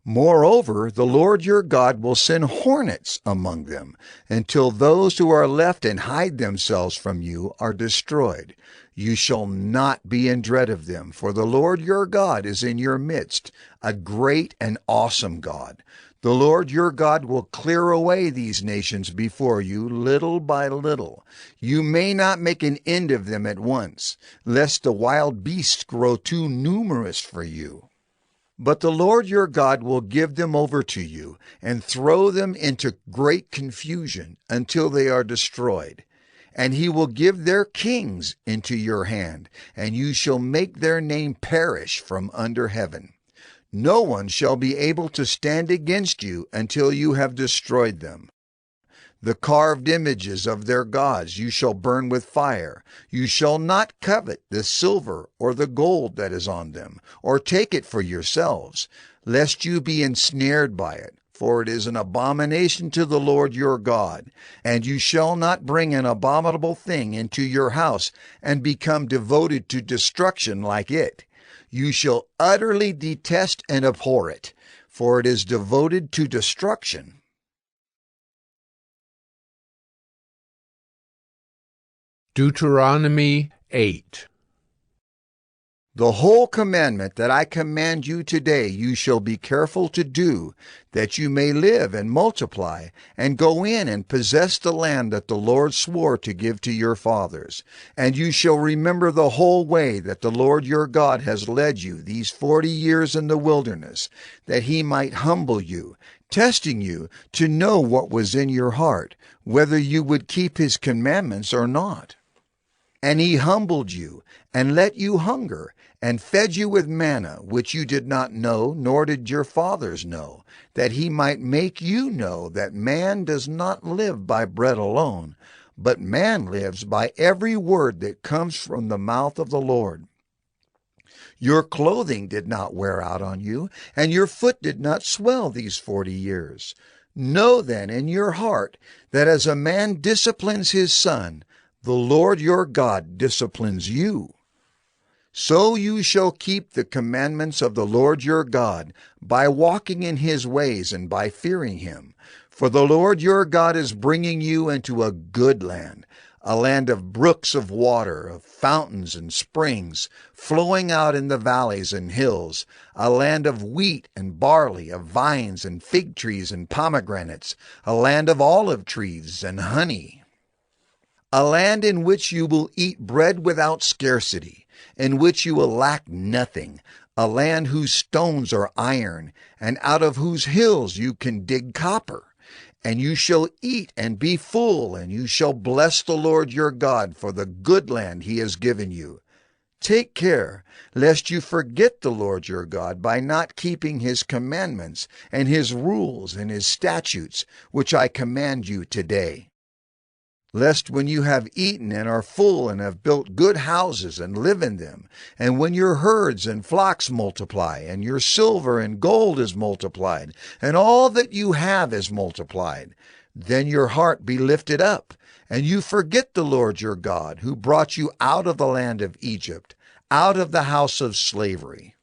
Moreover, the Lord your God will send hornets among them, until those who are left and hide themselves from you are destroyed. You shall not be in dread of them, for the Lord your God is in your midst, a great and awesome God. The Lord your God will clear away these nations before you little by little. You may not make an end of them at once, lest the wild beasts grow too numerous for you. But the Lord your God will give them over to you, and throw them into great confusion until they are destroyed. and he will give their kings into your hand, and you shall make their name perish from under heaven. No one shall be able to stand against you until you have destroyed them. The carved images of their gods you shall burn with fire. You shall not covet the silver or the gold that is on them, or take it for yourselves, lest you be ensnared by it. For it is an abomination to the Lord your God. And you shall not bring an abominable thing into your house and become devoted to destruction like it. You shall utterly detest and abhor it, for it is devoted to destruction. Deuteronomy 8. The whole commandment that I command you today you shall be careful to do, that you may live and multiply, and go in and possess the land that the Lord swore to give to your fathers. And you shall remember the whole way that the Lord your God has led you these 40 years in the wilderness, that he might humble you, testing you to know what was in your heart, whether you would keep his commandments or not. And he humbled you, and let you hunger, and fed you with manna, which you did not know, nor did your fathers know, that he might make you know that man does not live by bread alone, but man lives by every word that comes from the mouth of the Lord. Your clothing did not wear out on you, and your foot did not swell these 40 years. Know then in your heart that as a man disciplines his son, the Lord your God disciplines you. So you shall keep the commandments of the Lord your God by walking in his ways and by fearing him. For the Lord your God is bringing you into a good land, a land of brooks of water, of fountains and springs, flowing out in the valleys and hills, a land of wheat and barley, of vines and fig trees and pomegranates, a land of olive trees and honey. A land in which you will eat bread without scarcity, in which you will lack nothing, a land whose stones are iron, and out of whose hills you can dig copper. And you shall eat and be full, and you shall bless the Lord your God for the good land he has given you. Take care, lest you forget the Lord your God by not keeping his commandments and his rules and his statutes, which I command you today. Lest when you have eaten and are full and have built good houses and live in them, and when your herds and flocks multiply, and your silver and gold is multiplied, and all that you have is multiplied, then your heart be lifted up, and you forget the Lord your God, who brought you out of the land of Egypt, out of the house of slavery,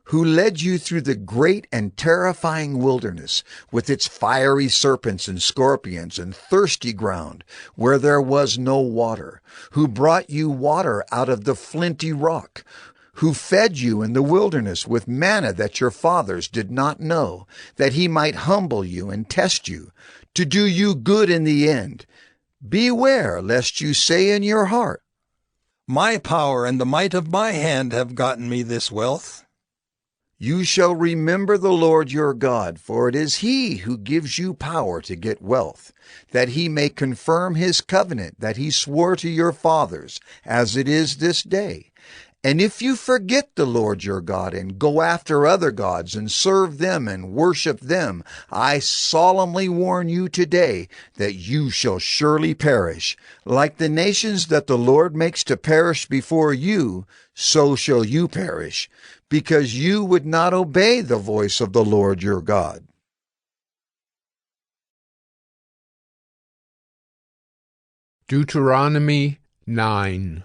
who led you through the great and terrifying wilderness with its fiery serpents and scorpions and thirsty ground where there was no water, who brought you water out of the flinty rock, who fed you in the wilderness with manna that your fathers did not know, that he might humble you and test you, to do you good in the end. Beware lest you say in your heart, My power and the might of my hand have gotten me this wealth. You shall remember the Lord your God, for it is he who gives you power to get wealth, that he may confirm his covenant that he swore to your fathers, as it is this day. And if you forget the Lord your God and go after other gods and serve them and worship them, I solemnly warn you today that you shall surely perish. Like the nations that the Lord makes to perish before you, so shall you perish, because you would not obey the voice of the Lord your God. Deuteronomy 9.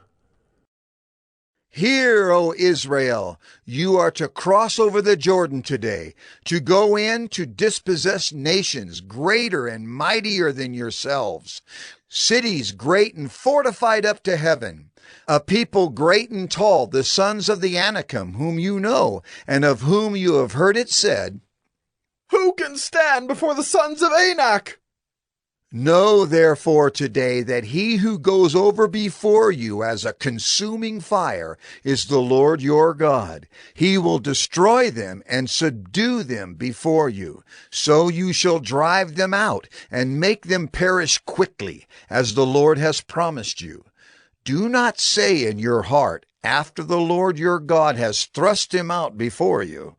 Hear, O Israel, you are to cross over the Jordan today, to go in to dispossess nations greater and mightier than yourselves, cities great and fortified up to heaven, a people great and tall, the sons of the Anakim, whom you know, and of whom you have heard it said, Who can stand before the sons of Anak? Know therefore today that he who goes over before you as a consuming fire is the Lord your God. He will destroy them and subdue them before you. So you shall drive them out and make them perish quickly, as the Lord has promised you. Do not say in your heart, after the Lord your God has thrust him out before you,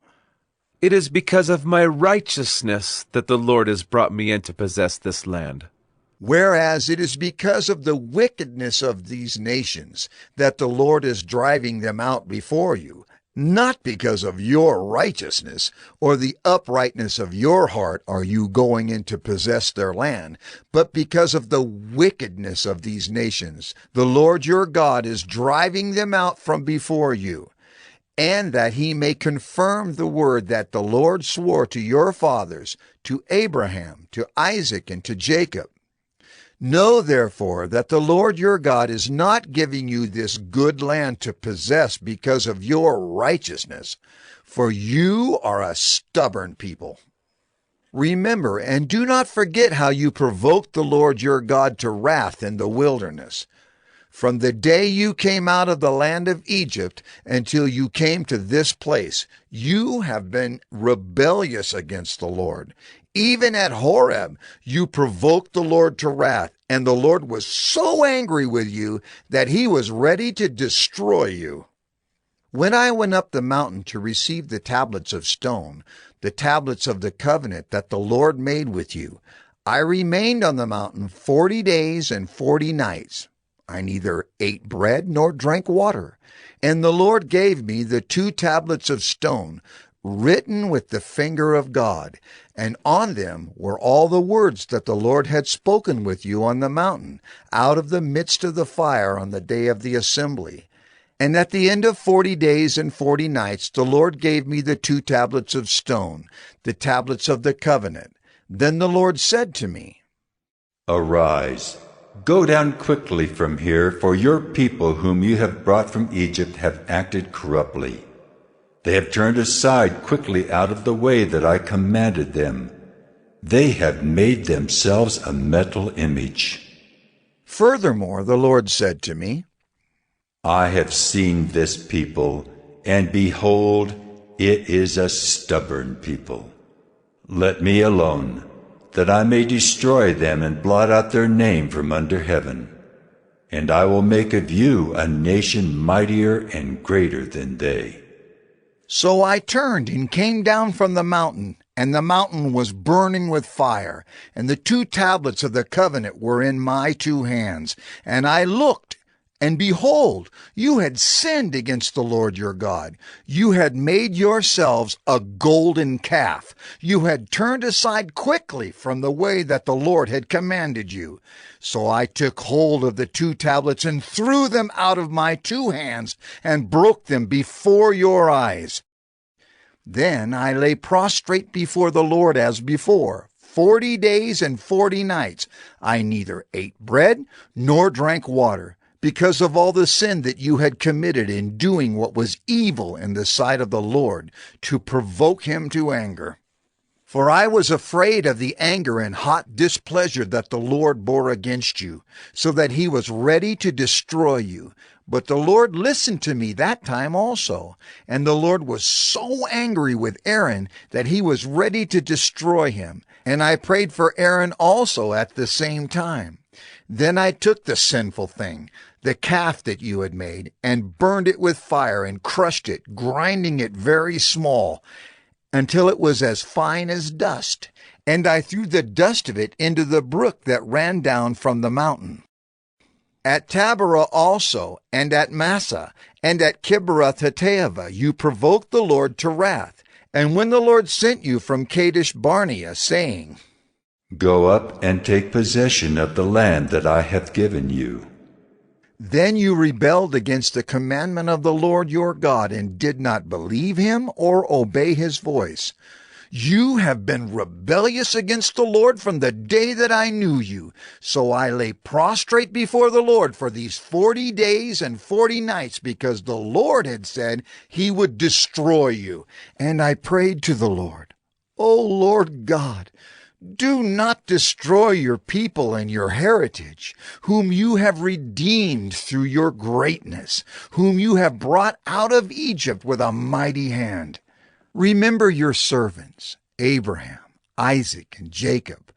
It is because of my righteousness that the Lord has brought me in to possess this land. whereas it is because of the wickedness of these nations that the Lord is driving them out before you, not because of your righteousness or the uprightness of your heart are you going in to possess their land, but because of the wickedness of these nations. The Lord your God is driving them out from before you, and that he may confirm the word that the Lord swore to your fathers, to Abraham, to Isaac, and to Jacob. Know therefore that the Lord your God is not giving you this good land to possess because of your righteousness, for you are a stubborn people. Remember and do not forget how you provoked the Lord your God to wrath in the wilderness. From the day you came out of the land of Egypt until you came to this place, you have been rebellious against the Lord. Even at Horeb, you provoked the Lord to wrath, and the Lord was so angry with you that he was ready to destroy you. When I went up the mountain to receive the tablets of stone, the tablets of the covenant that the Lord made with you, I remained on the mountain 40 days and 40 nights. I neither ate bread nor drank water. And the Lord gave me the 2 tablets of stone, written with the finger of God, and on them were all the words that the Lord had spoken with you on the mountain, out of the midst of the fire on the day of the assembly. And at the end of 40 days and 40 nights, the Lord gave me the 2 tablets of stone, the tablets of the covenant. Then the Lord said to me, Arise, go down quickly from here, for your people whom you have brought from Egypt have acted corruptly. They have turned aside quickly out of the way that I commanded them. They have made themselves a metal image. Furthermore, the Lord said to me, I have seen this people, and behold, it is a stubborn people. Let me alone, that I may destroy them and blot out their name from under heaven. And I will make of you a nation mightier and greater than they. So I turned and came down from the mountain, and the mountain was burning with fire, and the 2 tablets of the covenant were in my 2 hands. And I looked, and behold, you had sinned against the Lord your God. You had made yourselves a golden calf. You had turned aside quickly from the way that the Lord had commanded you. So I took hold of the 2 tablets and threw them out of my 2 hands and broke them before your eyes. Then I lay prostrate before the Lord as before, 40 days and 40 nights. I neither ate bread nor drank water, because of all the sin that you had committed in doing what was evil in the sight of the Lord, to provoke him to anger. For I was afraid of the anger and hot displeasure that the Lord bore against you, so that he was ready to destroy you. But the Lord listened to me that time also, and the Lord was so angry with Aaron that he was ready to destroy him. And I prayed for Aaron also at the same time. Then I took the sinful thing, the calf that you had made, and burned it with fire and crushed it, grinding it very small, until it was as fine as dust. And I threw the dust of it into the brook that ran down from the mountain. At Taberah also, and at Massah, and at Kibroth-Hattaavah, you provoked the Lord to wrath. And when the Lord sent you from Kadesh Barnea, saying, Go up and take possession of the land that I have given you. Then you rebelled against the commandment of the Lord your God, and did not believe him or obey his voice. You have been rebellious against the Lord from the day that I knew you. So I lay prostrate before the Lord for these 40 days and 40 nights, because the Lord had said he would destroy you. And I prayed to the Lord, O Lord God, Do not destroy your people and your heritage, whom you have redeemed through your greatness, whom you have brought out of Egypt with a mighty hand. Remember your servants, Abraham, Isaac, and Jacob.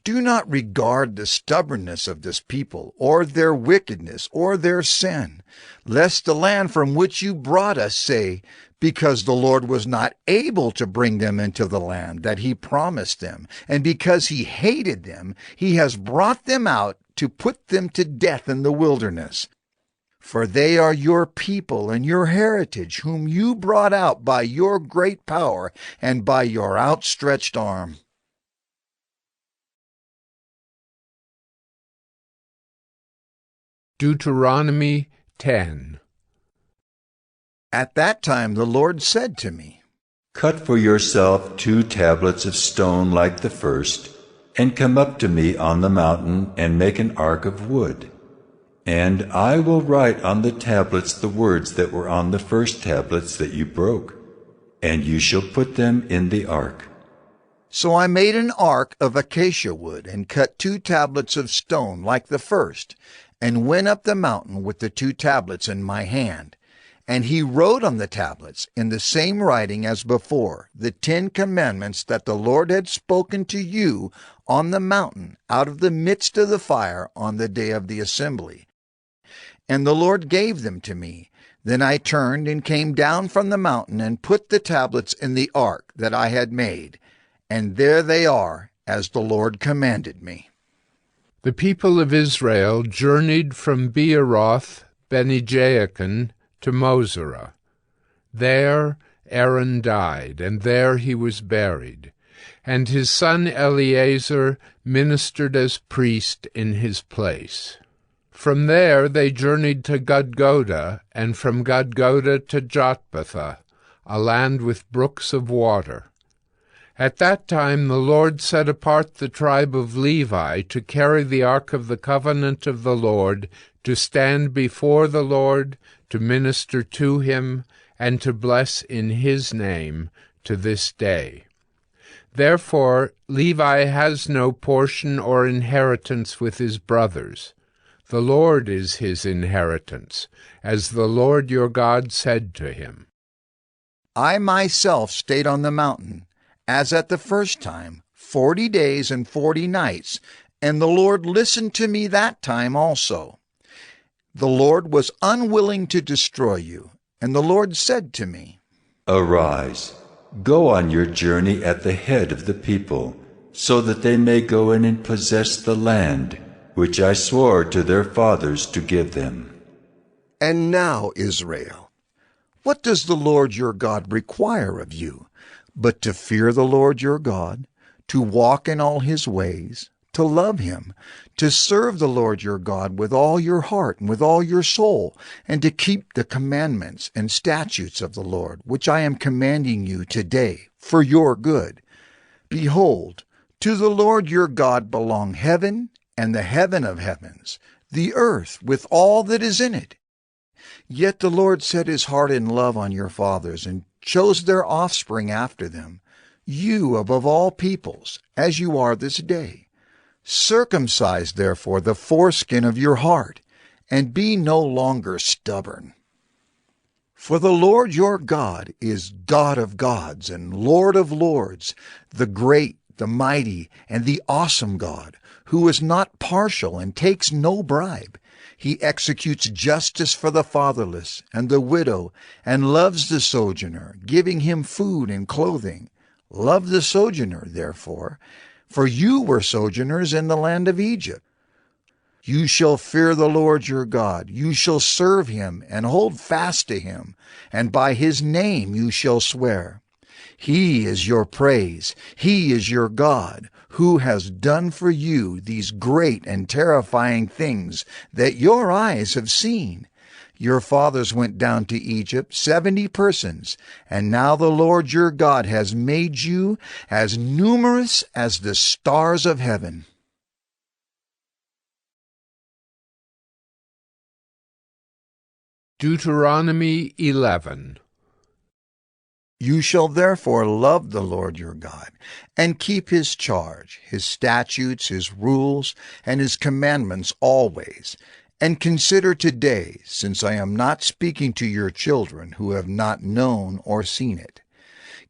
Do not regard the stubbornness of this people, or their wickedness, or their sin, lest the land from which you brought us say, because the Lord was not able to bring them into the land that he promised them, and because he hated them, he has brought them out to put them to death in the wilderness. For they are your people and your heritage, whom you brought out by your great power and by your outstretched arm. Deuteronomy 10. At that time the Lord said to me, Cut for yourself 2 tablets of stone like the first, and come up to me on the mountain and make an ark of wood. And I will write on the tablets the words that were on the first tablets that you broke, and you shall put them in the ark. So I made an ark of acacia wood, and cut 2 tablets of stone like the first, and went up the mountain with the 2 tablets in my hand. And he wrote on the tablets, in the same writing as before, the 10 commandments that the Lord had spoken to you on the mountain out of the midst of the fire on the day of the assembly. And the Lord gave them to me. Then I turned and came down from the mountain and put the tablets in the ark that I had made. And there they are, as the Lord commanded me. The people of Israel journeyed from Beeroth Bene-Jaakan to Mosera. There Aaron died, and there he was buried, and his son Eleazar ministered as priest in his place. From there they journeyed to Gudgoda, and from Gudgoda to Jotbatha, a land with brooks of water. At that time the Lord set apart the tribe of Levi to carry the ark of the covenant of the Lord, to stand before the Lord, to minister to him, and to bless in his name to this day. Therefore Levi has no portion or inheritance with his brothers. The Lord is his inheritance, as the Lord your God said to him. I myself stayed on the mountain, as at the first time, 40 days and 40 nights, and the Lord listened to me that time also. The Lord was unwilling to destroy you, and the Lord said to me, Arise, go on your journey at the head of the people, so that they may go in and possess the land, which I swore to their fathers to give them. And now, Israel, what does the Lord your God require of you, but to fear the Lord your God, to walk in all his ways, to love him, to serve the Lord your God with all your heart and with all your soul, and to keep the commandments and statutes of the Lord, which I am commanding you today for your good. Behold, to the Lord your God belong heaven and the heaven of heavens, the earth with all that is in it. Yet the Lord set his heart in love on your fathers, and chose their offspring after them, you above all peoples, as you are this day. Circumcise therefore the foreskin of your heart, and be no longer stubborn. For the Lord your God is God of gods and Lord of lords, the great, the mighty, and the awesome God, who is not partial and takes no bribe. He executes justice for the fatherless and the widow, and loves the sojourner, giving him food and clothing. Love the sojourner, therefore, for you were sojourners in the land of Egypt. You shall fear the Lord your God. You shall serve him and hold fast to him, and by his name you shall swear. He is your praise. He is your God, who has done for you these great and terrifying things that your eyes have seen. Your fathers went down to Egypt, 70 persons, and now the Lord your God has made you as numerous as the stars of heaven. Deuteronomy 11. You shall therefore love the Lord your God, and keep his charge, his statutes, his rules, and his commandments always. And consider today, since I am not speaking to your children who have not known or seen it.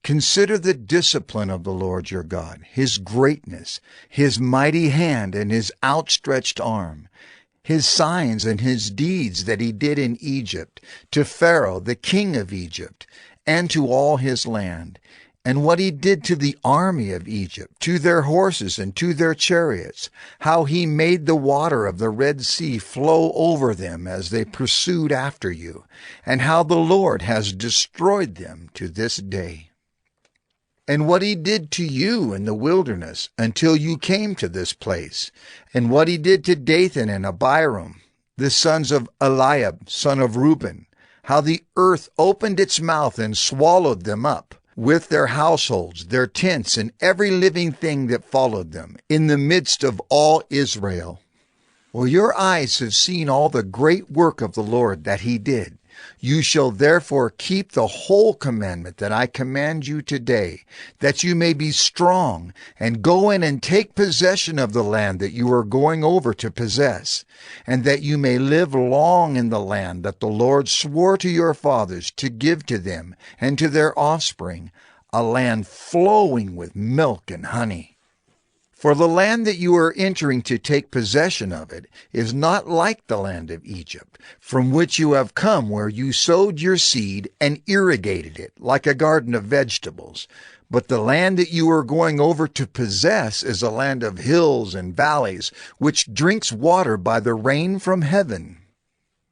Consider the discipline of the Lord your God, his greatness, his mighty hand, and his outstretched arm, his signs and his deeds that he did in Egypt, to Pharaoh the king of Egypt, and to all his land, and what he did to the army of Egypt, to their horses and to their chariots, how he made the water of the Red Sea flow over them as they pursued after you, and how the Lord has destroyed them to this day. And what he did to you in the wilderness until you came to this place, and what he did to Dathan and Abiram, the sons of Eliab, son of Reuben, how the earth opened its mouth and swallowed them up, with their households, their tents, and every living thing that followed them, in the midst of all Israel. Well, your eyes have seen all the great work of the Lord that he did. You shall therefore keep the whole commandment that I command you today, that you may be strong, and go in and take possession of the land that you are going over to possess, and that you may live long in the land that the Lord swore to your fathers to give to them and to their offspring, a land flowing with milk and honey. For the land that you are entering to take possession of it is not like the land of Egypt, from which you have come, where you sowed your seed and irrigated it like a garden of vegetables. But the land that you are going over to possess is a land of hills and valleys, which drinks water by the rain from heaven.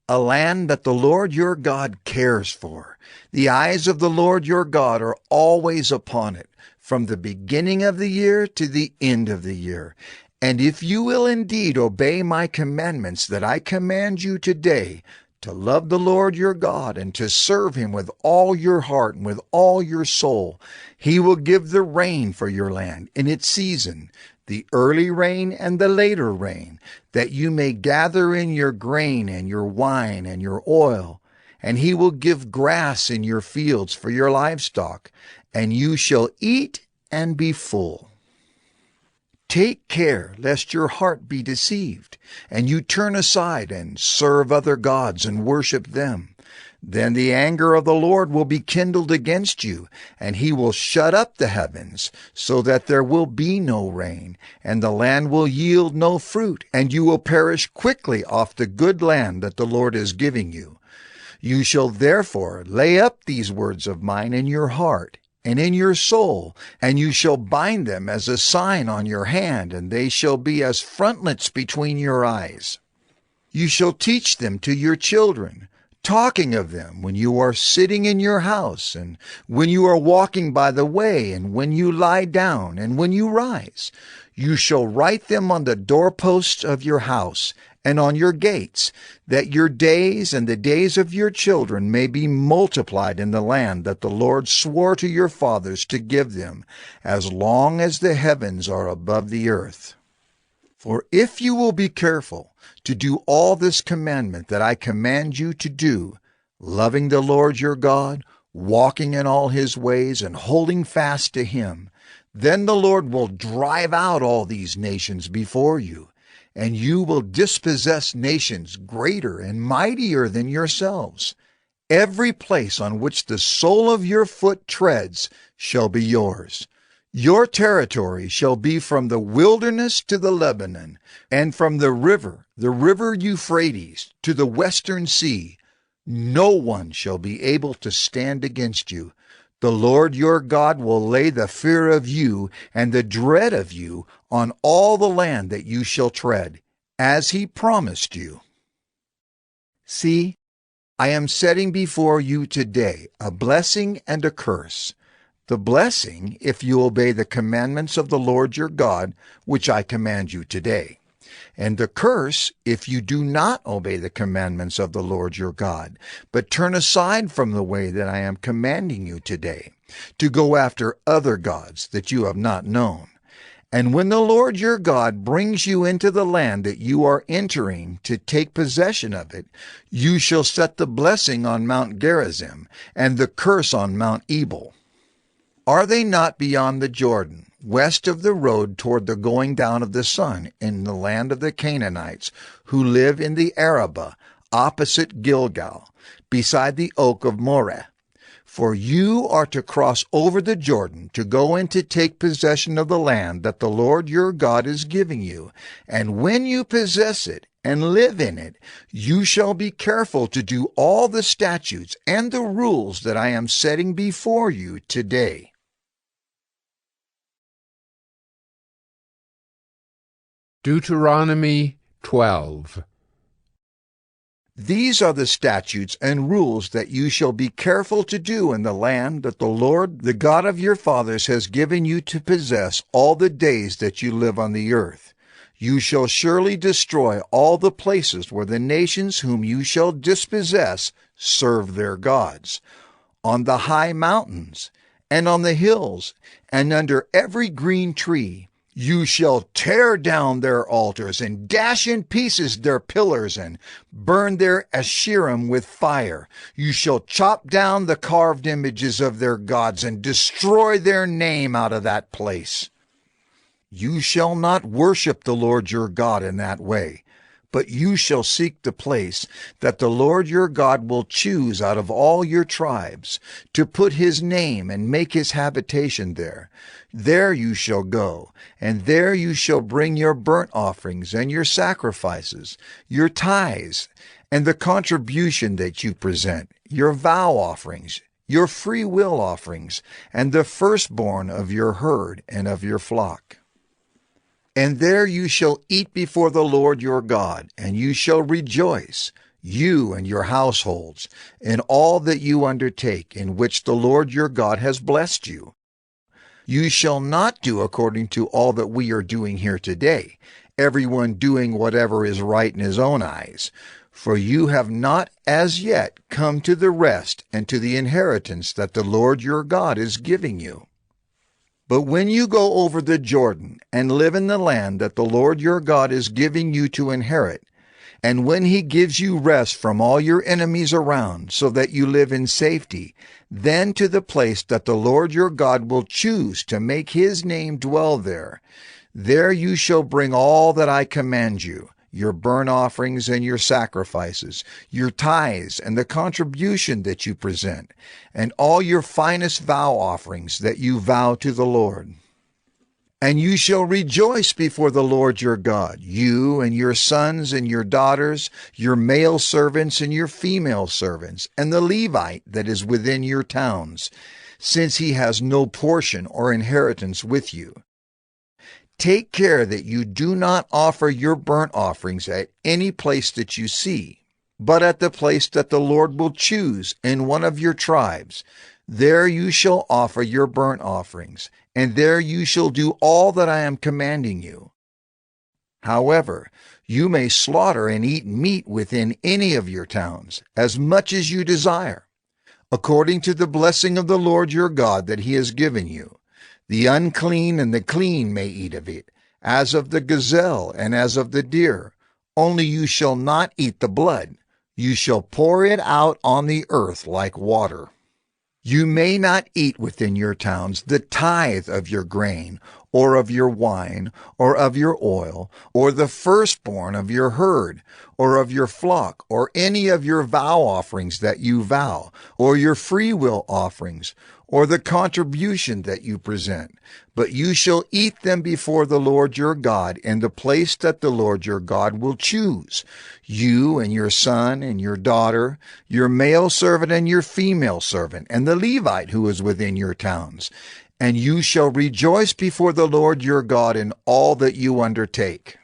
A land that the Lord your God cares for. The eyes of the Lord your God are always upon it, from the beginning of the year to the end of the year. And if you will indeed obey my commandments that I command you today, to love the Lord your God and to serve him with all your heart and with all your soul, he will give the rain for your land in its season, the early rain and the later rain, that you may gather in your grain and your wine and your oil. And he will give grass in your fields for your livestock, and you shall eat and be full. Take care lest your heart be deceived, and you turn aside and serve other gods and worship them. Then the anger of the Lord will be kindled against you, and he will shut up the heavens, so that there will be no rain, and the land will yield no fruit, and you will perish quickly off the good land that the Lord is giving you. You shall therefore lay up these words of mine in your heart and in your soul, and you shall bind them as a sign on your hand, and they shall be as frontlets between your eyes. You shall teach them to your children, talking of them when you are sitting in your house, and when you are walking by the way, and when you lie down, and when you rise. You shall write them on the doorposts of your house and on your gates, that your days and the days of your children may be multiplied in the land that the Lord swore to your fathers to give them, as long as the heavens are above the earth. For if you will be careful to do all this commandment that I command you to do, loving the Lord your God, walking in all his ways, and holding fast to him, then the Lord will drive out all these nations before you, and you will dispossess nations greater and mightier than yourselves. Every place on which the sole of your foot treads shall be yours. Your territory shall be from the wilderness to the Lebanon, and from the river Euphrates, to the western sea. No one shall be able to stand against you. The Lord your God will lay the fear of you and the dread of you on all the land that you shall tread, as he promised you. See, I am setting before you today a blessing and a curse. The blessing, if you obey the commandments of the Lord your God, which I command you today. And the curse, if you do not obey the commandments of the Lord your God, but turn aside from the way that I am commanding you today, to go after other gods that you have not known. And when the Lord your God brings you into the land that you are entering to take possession of it, you shall set the blessing on Mount Gerizim, and the curse on Mount Ebal. Are they not beyond the Jordan, west of the road toward the going down of the sun, in the land of the Canaanites, who live in the Arabah, opposite Gilgal, beside the oak of Moreh? For you are to cross over the Jordan to go in to take possession of the land that the Lord your God is giving you. And when you possess it and live in it, you shall be careful to do all the statutes and the rules that I am setting before you today. Deuteronomy 12. These are the statutes and rules that you shall be careful to do in the land that the Lord, the God of your fathers, has given you to possess all the days that you live on the earth. You shall surely destroy all the places where the nations whom you shall dispossess serve their gods, on the high mountains, and on the hills, and under every green tree. You shall tear down their altars, and dash in pieces their pillars, and burn their Asherim with fire. You shall chop down the carved images of their gods, and destroy their name out of that place. You shall not worship the Lord your God in that way, but you shall seek the place that the Lord your God will choose out of all your tribes, to put his name and make his habitation there. There you shall go, and there you shall bring your burnt offerings and your sacrifices, your tithes, and the contribution that you present, your vow offerings, your free will offerings, and the firstborn of your herd and of your flock. And there you shall eat before the Lord your God, and you shall rejoice, you and your households, in all that you undertake, in which the Lord your God has blessed you. You shall not do according to all that we are doing here today, everyone doing whatever is right in his own eyes. For you have not as yet come to the rest and to the inheritance that the Lord your God is giving you. But when you go over the Jordan and live in the land that the Lord your God is giving you to inherit, and when he gives you rest from all your enemies around, so that you live in safety, then to the place that the Lord your God will choose to make his name dwell there, there you shall bring all that I command you, your burnt offerings and your sacrifices, your tithes and the contribution that you present, and all your finest vow offerings that you vow to the Lord. And you shall rejoice before the Lord your God, you and your sons and your daughters, your male servants and your female servants, and the Levite that is within your towns, since he has no portion or inheritance with you. Take care that you do not offer your burnt offerings at any place that you see, but at the place that the Lord will choose in one of your tribes. There you shall offer your burnt offerings, and there you shall do all that I am commanding you. However, you may slaughter and eat meat within any of your towns, as much as you desire, according to the blessing of the Lord your God that he has given you. The unclean and the clean may eat of it, as of the gazelle and as of the deer. Only you shall not eat the blood. You shall pour it out on the earth like water. You may not eat within your towns the tithe of your grain, or of your wine, or of your oil, or the firstborn of your herd, or of your flock, or any of your vow offerings that you vow, or your freewill offerings, or the contribution that you present. But you shall eat them before the Lord your God in the place that the Lord your God will choose, you and your son and your daughter, your male servant and your female servant, and the Levite who is within your towns. And you shall rejoice before the Lord your God in all that you undertake.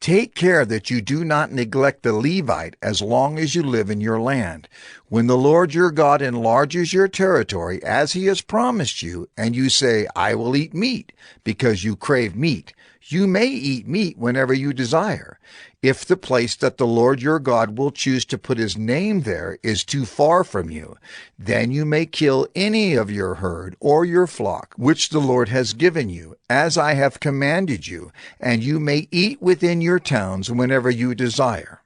Take care that you do not neglect the Levite as long as you live in your land. When the Lord your God enlarges your territory as he has promised you, and you say, I will eat meat, because you crave meat, you may eat meat whenever you desire. If the place that the Lord your God will choose to put his name there is too far from you, then you may kill any of your herd or your flock, which the Lord has given you, as I have commanded you, and you may eat within your towns whenever you desire.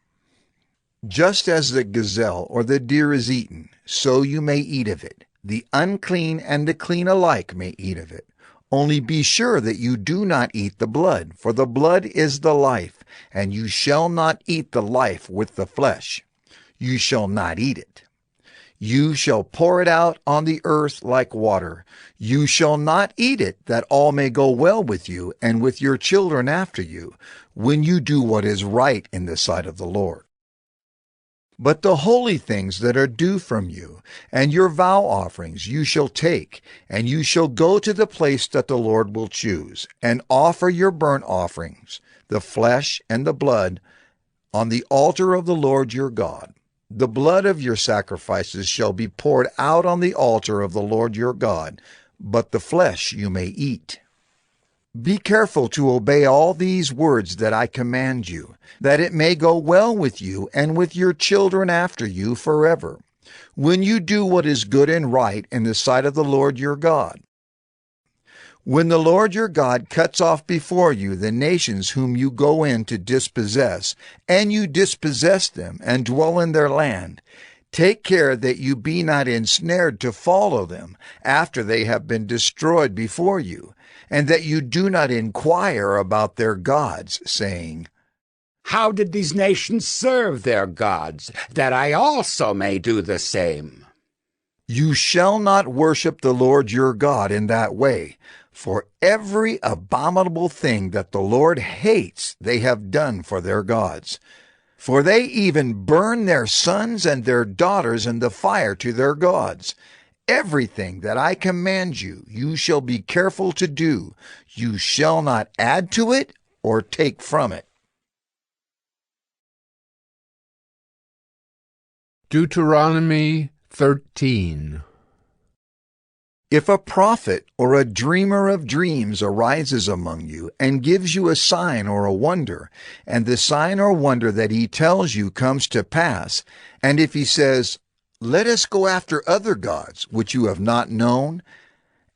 Just as the gazelle or the deer is eaten, so you may eat of it. The unclean and the clean alike may eat of it. Only be sure that you do not eat the blood, for the blood is the life, and you shall not eat the life with the flesh. You shall not eat it. You shall pour it out on the earth like water. You shall not eat it, that all may go well with you and with your children after you, when you do what is right in the sight of the Lord. But the holy things that are due from you, and your vow offerings you shall take, and you shall go to the place that the Lord will choose, and offer your burnt offerings, the flesh and the blood, on the altar of the Lord your God. The blood of your sacrifices shall be poured out on the altar of the Lord your God, but the flesh you may eat. Be careful to obey all these words that I command you, that it may go well with you and with your children after you forever, when you do what is good and right in the sight of the Lord your God. When the Lord your God cuts off before you the nations whom you go in to dispossess, and you dispossess them and dwell in their land, take care that you be not ensnared to follow them after they have been destroyed before you, and that you do not inquire about their gods, saying, How did these nations serve their gods, that I also may do the same? You shall not worship the Lord your God in that way, for every abominable thing that the Lord hates they have done for their gods. For they even burn their sons and their daughters in the fire to their gods. Everything that I command you, you shall be careful to do. You shall not add to it or take from it. Deuteronomy 13. If a prophet or a dreamer of dreams arises among you and gives you a sign or a wonder, and the sign or wonder that he tells you comes to pass, and if he says, Let us go after other gods which you have not known,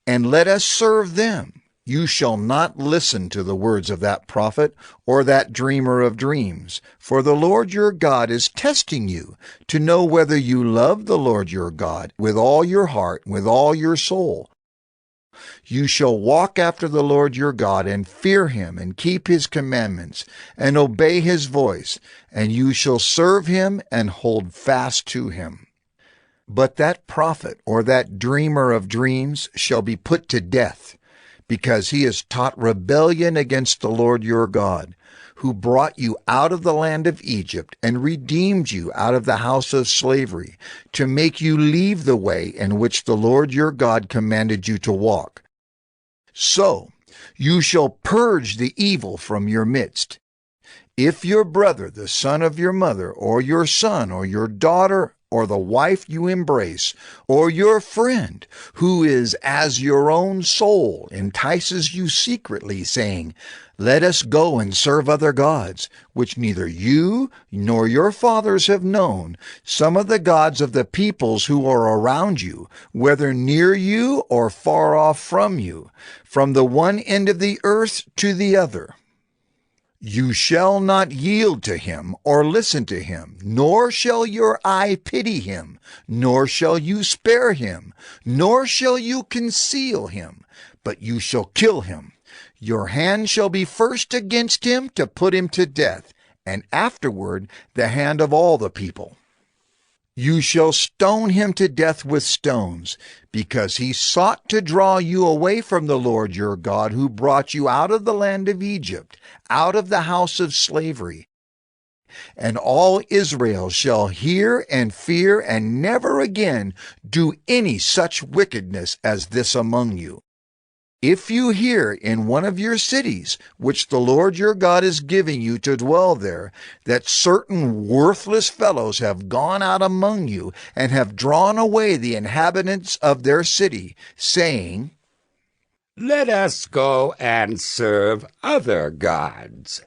and let us serve them, you shall not listen to the words of that prophet or that dreamer of dreams, for the Lord your God is testing you to know whether you love the Lord your God with all your heart, with all your soul. You shall walk after the Lord your God and fear him and keep his commandments and obey his voice, and you shall serve him and hold fast to him. But that prophet or that dreamer of dreams shall be put to death, because he has taught rebellion against the Lord your God, who brought you out of the land of Egypt and redeemed you out of the house of slavery, to make you leave the way in which the Lord your God commanded you to walk. So you shall purge the evil from your midst. If your brother, the son of your mother, or your son, or your daughter, or the wife you embrace, or your friend, who is as your own soul, entices you secretly, saying, Let us go and serve other gods, which neither you nor your fathers have known, some of the gods of the peoples who are around you, whether near you or far off from you, from the one end of the earth to the other. You shall not yield to him or listen to him, nor shall your eye pity him, nor shall you spare him, nor shall you conceal him, but you shall kill him. Your hand shall be first against him to put him to death, and afterward the hand of all the people. You shall stone him to death with stones, because he sought to draw you away from the Lord your God, who brought you out of the land of Egypt, out of the house of slavery. And all Israel shall hear and fear, and never again do any such wickedness as this among you. If you hear in one of your cities, which the Lord your God is giving you to dwell there, that certain worthless fellows have gone out among you and have drawn away the inhabitants of their city, saying, Let us go and serve other gods,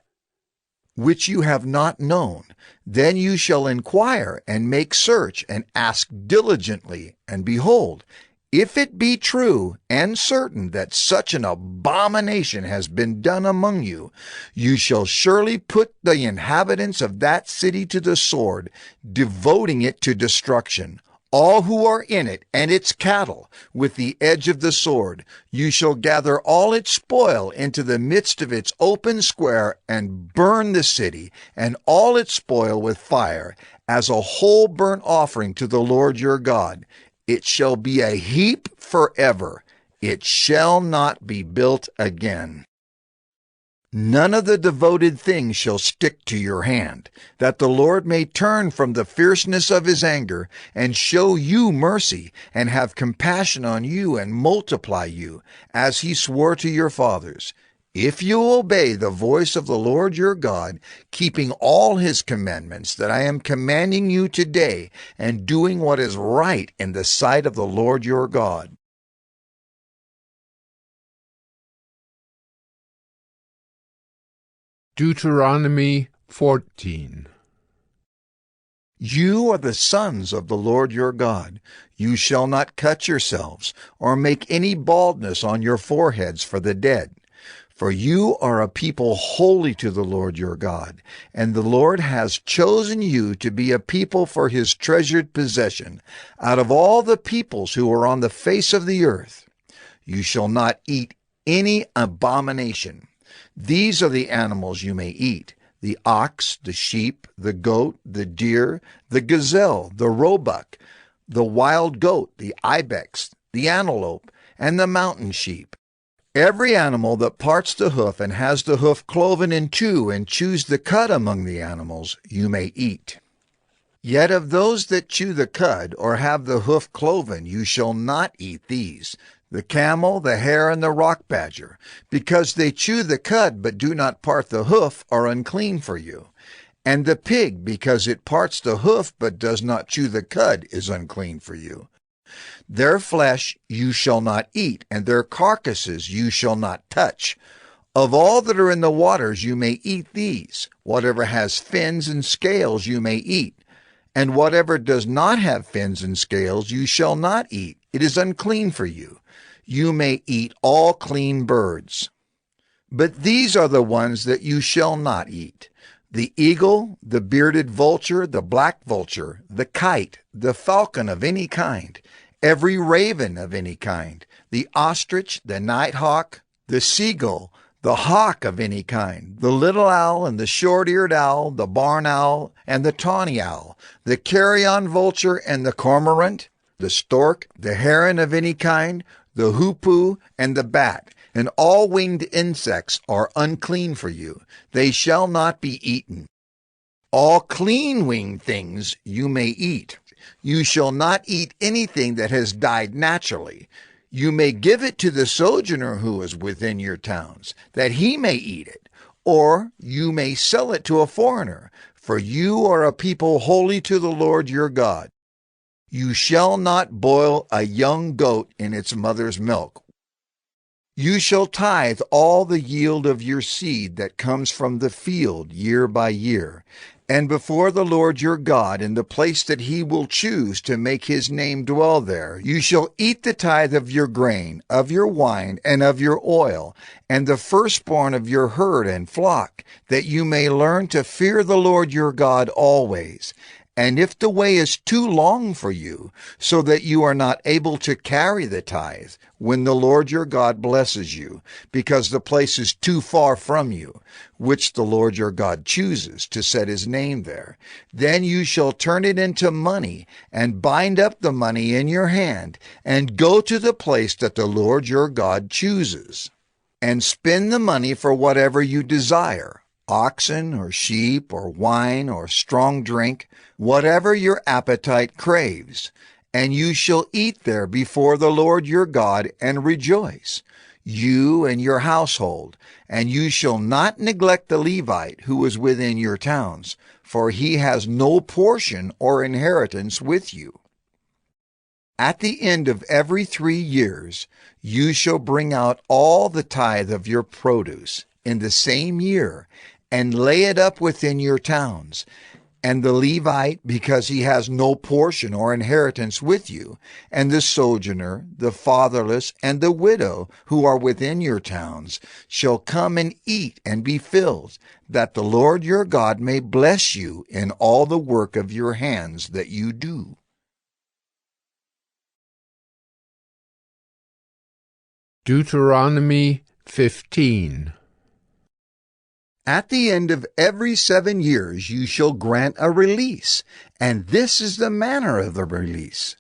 which you have not known, then you shall inquire and make search and ask diligently, and behold, if it be true and certain that such an abomination has been done among you, you shall surely put the inhabitants of that city to the sword, devoting it to destruction, all who are in it, and its cattle, with the edge of the sword. You shall gather all its spoil into the midst of its open square, and burn the city, and all its spoil with fire, as a whole burnt offering to the Lord your God. It shall be a heap forever. It shall not be built again. None of the devoted things shall stick to your hand, that the Lord may turn from the fierceness of his anger, and show you mercy, and have compassion on you, and multiply you, as he swore to your fathers. If you obey the voice of the Lord your God, keeping all his commandments that I am commanding you today, and doing what is right in the sight of the Lord your God. Deuteronomy 14. You are the sons of the Lord your God. You shall not cut yourselves, or make any baldness on your foreheads for the dead. For you are a people holy to the Lord your God, and the Lord has chosen you to be a people for his treasured possession, out of all the peoples who are on the face of the earth. You shall not eat any abomination. These are the animals you may eat: the ox, the sheep, the goat, the deer, the gazelle, the roebuck, the wild goat, the ibex, the antelope, and the mountain sheep. Every animal that parts the hoof and has the hoof cloven in two and chews the cud among the animals, you may eat. Yet of those that chew the cud or have the hoof cloven, you shall not eat these: the camel, the hare, and the rock badger, because they chew the cud but do not part the hoof, are unclean for you. And the pig, because it parts the hoof but does not chew the cud, is unclean for you. Their flesh you shall not eat, and their carcasses you shall not touch. Of all that are in the waters you may eat these. Whatever has fins and scales you may eat, and whatever does not have fins and scales you shall not eat. It is unclean for you. You may eat all clean birds. But these are the ones that you shall not eat: the eagle, the bearded vulture, the black vulture, the kite, the falcon of any kind, every raven of any kind, the ostrich, the nighthawk, the seagull, the hawk of any kind, the little owl and the short-eared owl, the barn owl and the tawny owl, the carrion vulture and the cormorant, the stork, the heron of any kind, the hoopoe, and the bat, and all winged insects are unclean for you. They shall not be eaten. All clean winged things you may eat. You shall not eat anything that has died naturally. You may give it to the sojourner who is within your towns, that he may eat it, or you may sell it to a foreigner, for you are a people holy to the Lord your God. You shall not boil a young goat in its mother's milk. You shall tithe all the yield of your seed that comes from the field year by year, and before the Lord your God in the place that he will choose to make his name dwell there, you shall eat the tithe of your grain, of your wine, and of your oil, and the firstborn of your herd and flock, that you may learn to fear the Lord your God always. And if the way is too long for you, so that you are not able to carry the tithe, when the Lord your God blesses you, because the place is too far from you, which the Lord your God chooses to set his name there, then you shall turn it into money, and bind up the money in your hand, and go to the place that the Lord your God chooses, and spend the money for whatever you desire: oxen or sheep or wine or strong drink, whatever your appetite craves. And you shall eat there before the Lord your God and rejoice, you and your household. And you shall not neglect the Levite who is within your towns, for he has no portion or inheritance with you. At the end of every 3 years you shall bring out all the tithe of your produce in the same year, and lay it up within your towns. And the Levite, because he has no portion or inheritance with you, and the sojourner, the fatherless, and the widow who are within your towns, shall come and eat and be filled, that the Lord your God may bless you in all the work of your hands that you do. Deuteronomy 15. At the end of every 7 years you shall grant a release, and this is the manner of the release.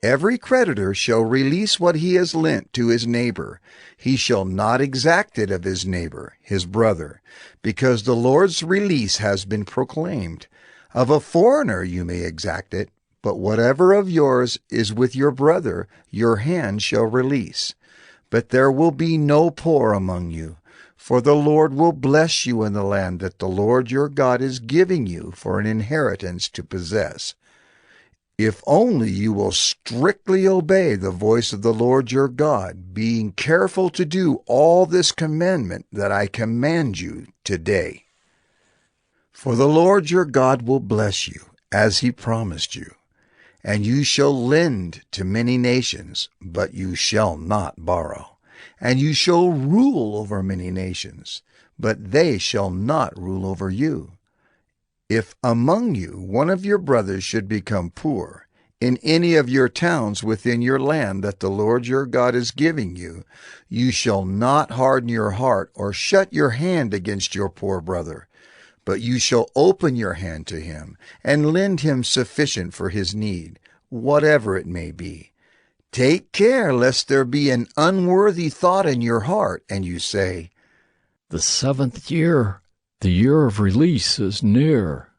Every creditor shall release what he has lent to his neighbor. He shall not exact it of his neighbor, his brother, because the Lord's release has been proclaimed. Of a foreigner you may exact it, but whatever of yours is with your brother, your hand shall release. But there will be no poor among you, for the Lord will bless you in the land that the Lord your God is giving you for an inheritance to possess. If only you will strictly obey the voice of the Lord your God, being careful to do all this commandment that I command you today. For the Lord your God will bless you, as he promised you. And you shall lend to many nations, but you shall not borrow. And you shall rule over many nations, but they shall not rule over you. If among you one of your brothers should become poor, in any of your towns within your land that the Lord your God is giving you, you shall not harden your heart or shut your hand against your poor brother, but you shall open your hand to him and lend him sufficient for his need, whatever it may be. Take care lest there be an unworthy thought in your heart, and you say, "The 7th year, the year of release, is near."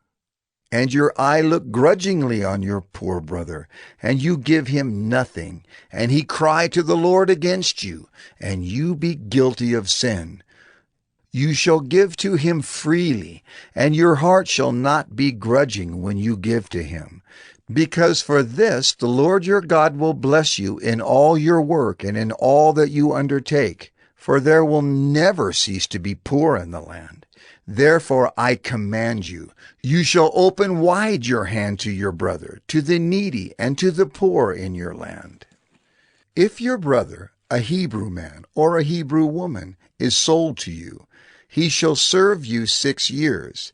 And your eye look grudgingly on your poor brother, and you give him nothing, and he cry to the Lord against you, and you be guilty of sin. You shall give to him freely, and your heart shall not be grudging when you give to him. Because for this the Lord your God will bless you in all your work and in all that you undertake, for there will never cease to be poor in the land. Therefore I command you, you shall open wide your hand to your brother, to the needy, and to the poor in your land. If your brother, a Hebrew man or a Hebrew woman, is sold to you, he shall serve you 6 years,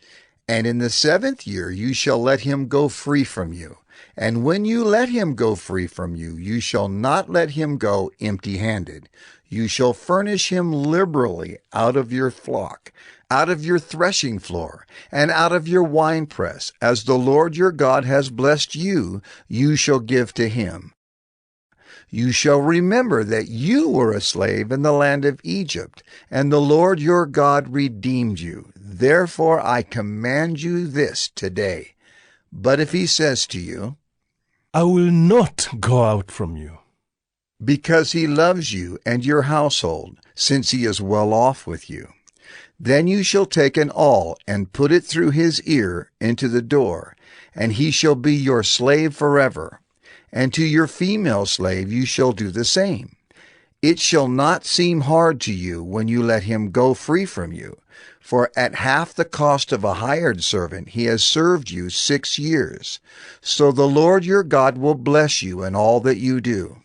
and in the 7th year you shall let him go free from you. And when you let him go free from you, you shall not let him go empty-handed. You shall furnish him liberally out of your flock, out of your threshing floor, and out of your winepress. As the Lord your God has blessed you, you shall give to him. You shall remember that you were a slave in the land of Egypt, and the Lord your God redeemed you. Therefore I command you this today. But if he says to you, "I will not go out from you," because he loves you and your household, since he is well off with you, then you shall take an awl and put it through his ear into the door, and he shall be your slave forever. And to your female slave you shall do the same. It shall not seem hard to you when you let him go free from you, for at half the cost of a hired servant he has served you 6 years. So the Lord your God will bless you in all that you do.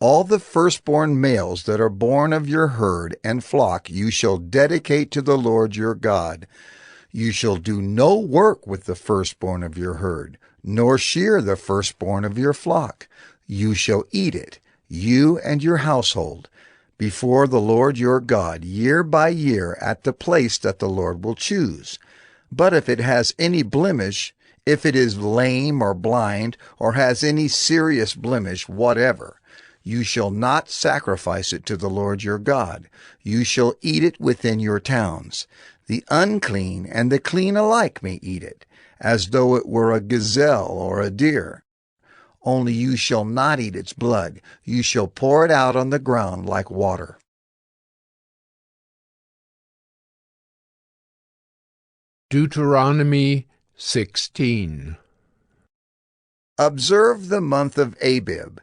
All the firstborn males that are born of your herd and flock you shall dedicate to the Lord your God. You shall do no work with the firstborn of your herd, nor shear the firstborn of your flock. You shall eat it, you and your household, before the Lord your God, year by year, at the place that the Lord will choose. But if it has any blemish, if it is lame or blind, or has any serious blemish whatever, you shall not sacrifice it to the Lord your God. You shall eat it within your towns. The unclean and the clean alike may eat it, as though it were a gazelle or a deer. Only you shall not eat its blood. You shall pour it out on the ground like water. Deuteronomy 16. Observe the month of Abib,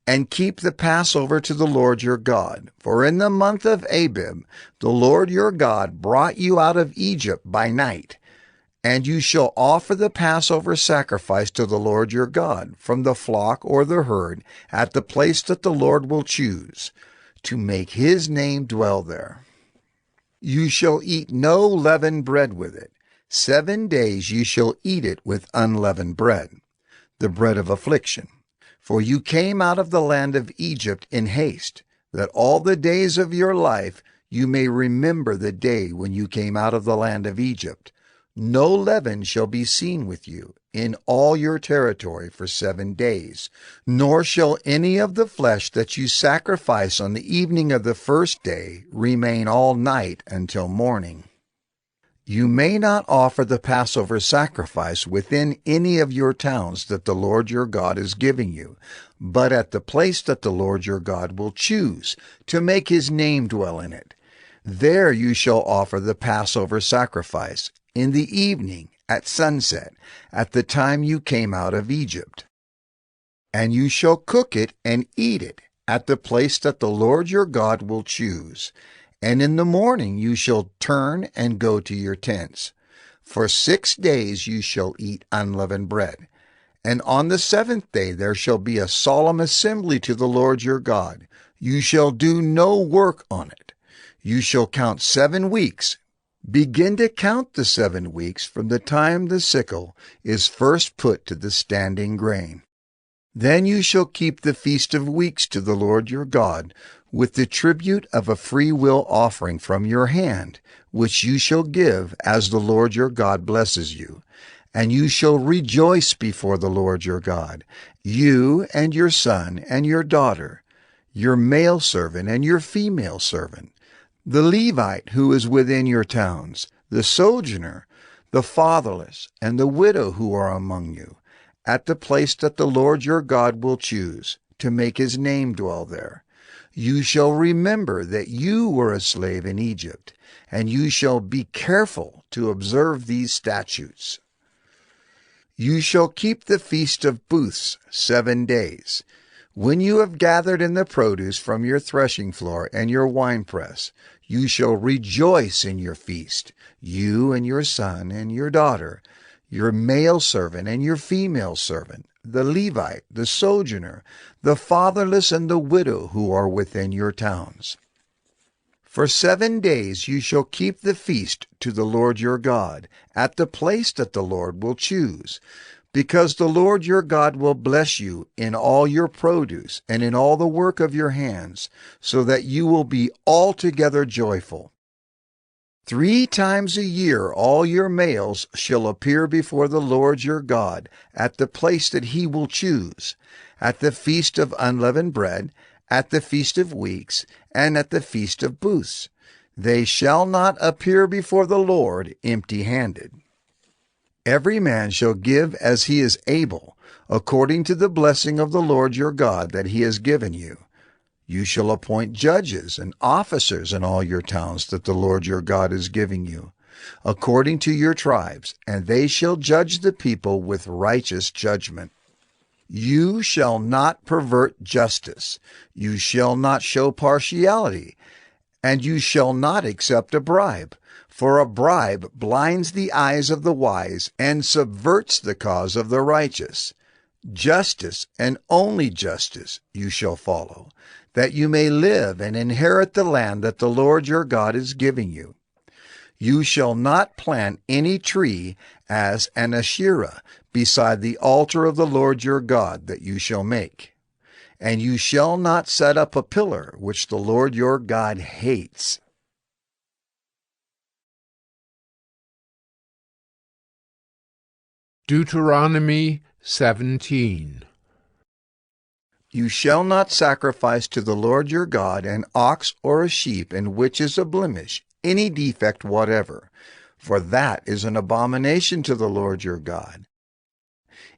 and keep the Passover to the Lord your God. For in the month of Abib the Lord your God brought you out of Egypt by night. And you shall offer the Passover sacrifice to the Lord your God from the flock or the herd at the place that the Lord will choose, to make his name dwell there. You shall eat no leavened bread with it. 7 days you shall eat it with unleavened bread, the bread of affliction. For you came out of the land of Egypt in haste. that all the days of your life you may remember the day when you came out of the land of Egypt. No leaven shall be seen with you in all your territory for 7 days, nor shall any of the flesh that you sacrifice on the evening of the first day remain all night until morning. You may not offer the Passover sacrifice within any of your towns that the Lord your God is giving you, but at the place that the Lord your God will choose to make his name dwell in it. There you shall offer the Passover sacrifice in the evening at sunset, at the time you came out of Egypt. And you shall cook it and eat it at the place that the Lord your God will choose. And in the morning you shall turn and go to your tents. For 6 days you shall eat unleavened bread. And on the 7th day there shall be a solemn assembly to the Lord your God. You shall do no work on it. You shall count 7 weeks. Begin to count the 7 weeks from the time the sickle is first put to the standing grain. Then you shall keep the Feast of Weeks to the Lord your God, with the tribute of a free will offering from your hand, which you shall give as the Lord your God blesses you. And you shall rejoice before the Lord your God, you and your son and your daughter, your male servant and your female servant, the Levite who is within your towns, the sojourner, the fatherless, and the widow who are among you, at the place that the Lord your God will choose, to make his name dwell there. You shall remember that you were a slave in Egypt, and you shall be careful to observe these statutes. You shall keep the Feast of Booths 7 days. When you have gathered in the produce from your threshing floor and your winepress, you shall rejoice in your feast, you and your son and your daughter, your male servant and your female servant, the Levite, the sojourner, the fatherless, and the widow who are within your towns. For 7 days you shall keep the feast to the Lord your God, at the place that the Lord will choose, because the Lord your God will bless you in all your produce and in all the work of your hands, so that you will be altogether joyful. 3 times a year all your males shall appear before the Lord your God at the place that he will choose, at the Feast of Unleavened Bread, at the Feast of Weeks, and at the Feast of Booths. They shall not appear before the Lord empty-handed. Every man shall give as he is able, according to the blessing of the Lord your God that he has given you. You shall appoint judges and officers in all your towns that the Lord your God is giving you, according to your tribes, and they shall judge the people with righteous judgment. You shall not pervert justice. You shall not show partiality, and you shall not accept a bribe. For a bribe blinds the eyes of the wise and subverts the cause of the righteous. Justice, and only justice, you shall follow, that you may live and inherit the land that the Lord your God is giving you. You shall not plant any tree as an Asherah beside the altar of the Lord your God that you shall make. And you shall not set up a pillar which the Lord your God hates. Deuteronomy 17. You shall not sacrifice to the Lord your God an ox or a sheep in which is a blemish, any defect whatever, for that is an abomination to the Lord your God.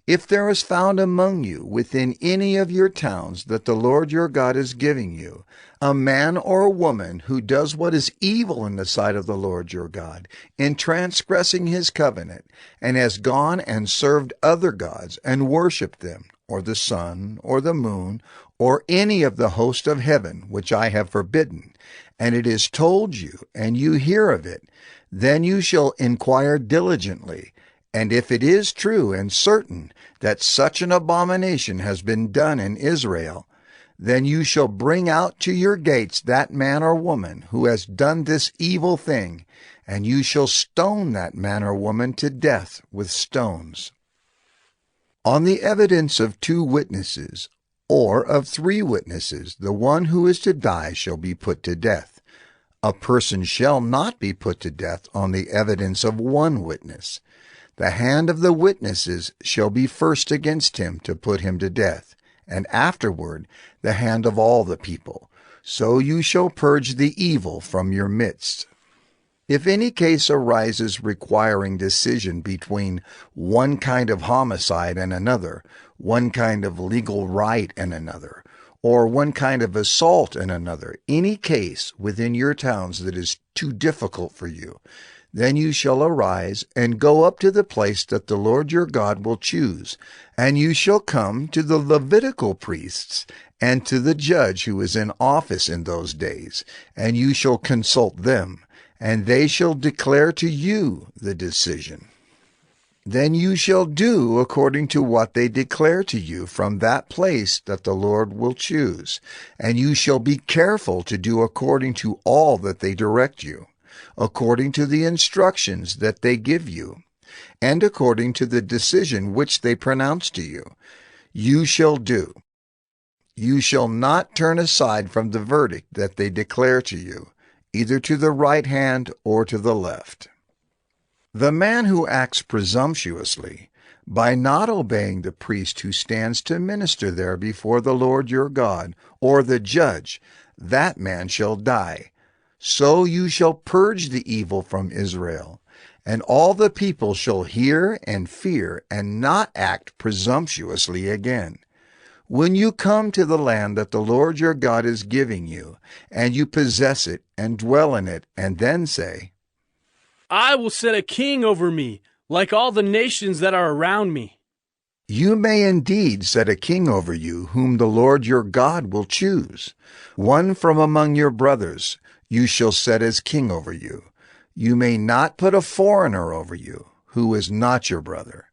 If there is found among you within any of your towns that the Lord your God is giving you, a man or a woman who does what is evil in the sight of the Lord your God, in transgressing his covenant, and has gone and served other gods and worshipped them, or the sun, or the moon, or any of the host of heaven, which I have forbidden, and it is told you, and you hear of it, then you shall inquire diligently. And if it is true and certain that such an abomination has been done in Israel, then you shall bring out to your gates that man or woman who has done this evil thing, and you shall stone that man or woman to death with stones. On the evidence of 2 witnesses, or of 3 witnesses, the one who is to die shall be put to death. A person shall not be put to death on the evidence of 1 witness. The hand of the witnesses shall be first against him to put him to death, and afterward the hand of all the people. So you shall purge the evil from your midst. If any case arises requiring decision between one kind of homicide and another, one kind of legal right and another, or one kind of assault and another, any case within your towns that is too difficult for you, then you shall arise and go up to the place that the Lord your God will choose, and you shall come to the Levitical priests and to the judge who is in office in those days, and you shall consult them, and they shall declare to you the decision. Then you shall do according to what they declare to you from that place that the Lord will choose, and you shall be careful to do according to all that they direct you, according to the instructions that they give you, and according to the decision which they pronounce to you. You shall do. You shall not turn aside from the verdict that they declare to you, either to the right hand or to the left. The man who acts presumptuously, by not obeying the priest who stands to minister there before the Lord your God, or the judge, that man shall die. So you shall purge the evil from Israel, and all the people shall hear and fear, and not act presumptuously again. When you come to the land that the Lord your God is giving you, and you possess it and dwell in it, and then say, I will set a king over me, like all the nations that are around me. You may indeed set a king over you, whom the Lord your God will choose. One from among your brothers you shall set as king over you. You may not put a foreigner over you, who is not your brother.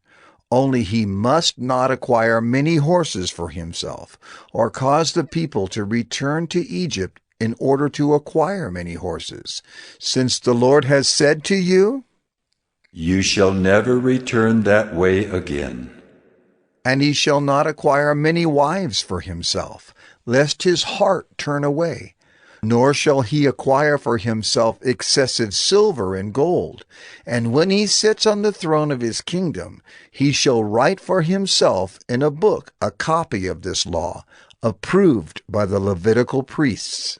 Only he must not acquire many horses for himself, or cause the people to return to Egypt in order to acquire many horses, since the Lord has said to you, You shall never return that way again. And he shall not acquire many wives for himself, lest his heart turn away. Nor shall he acquire for himself excessive silver and gold. And when he sits on the throne of his kingdom, he shall write for himself in a book a copy of this law, approved by the Levitical priests.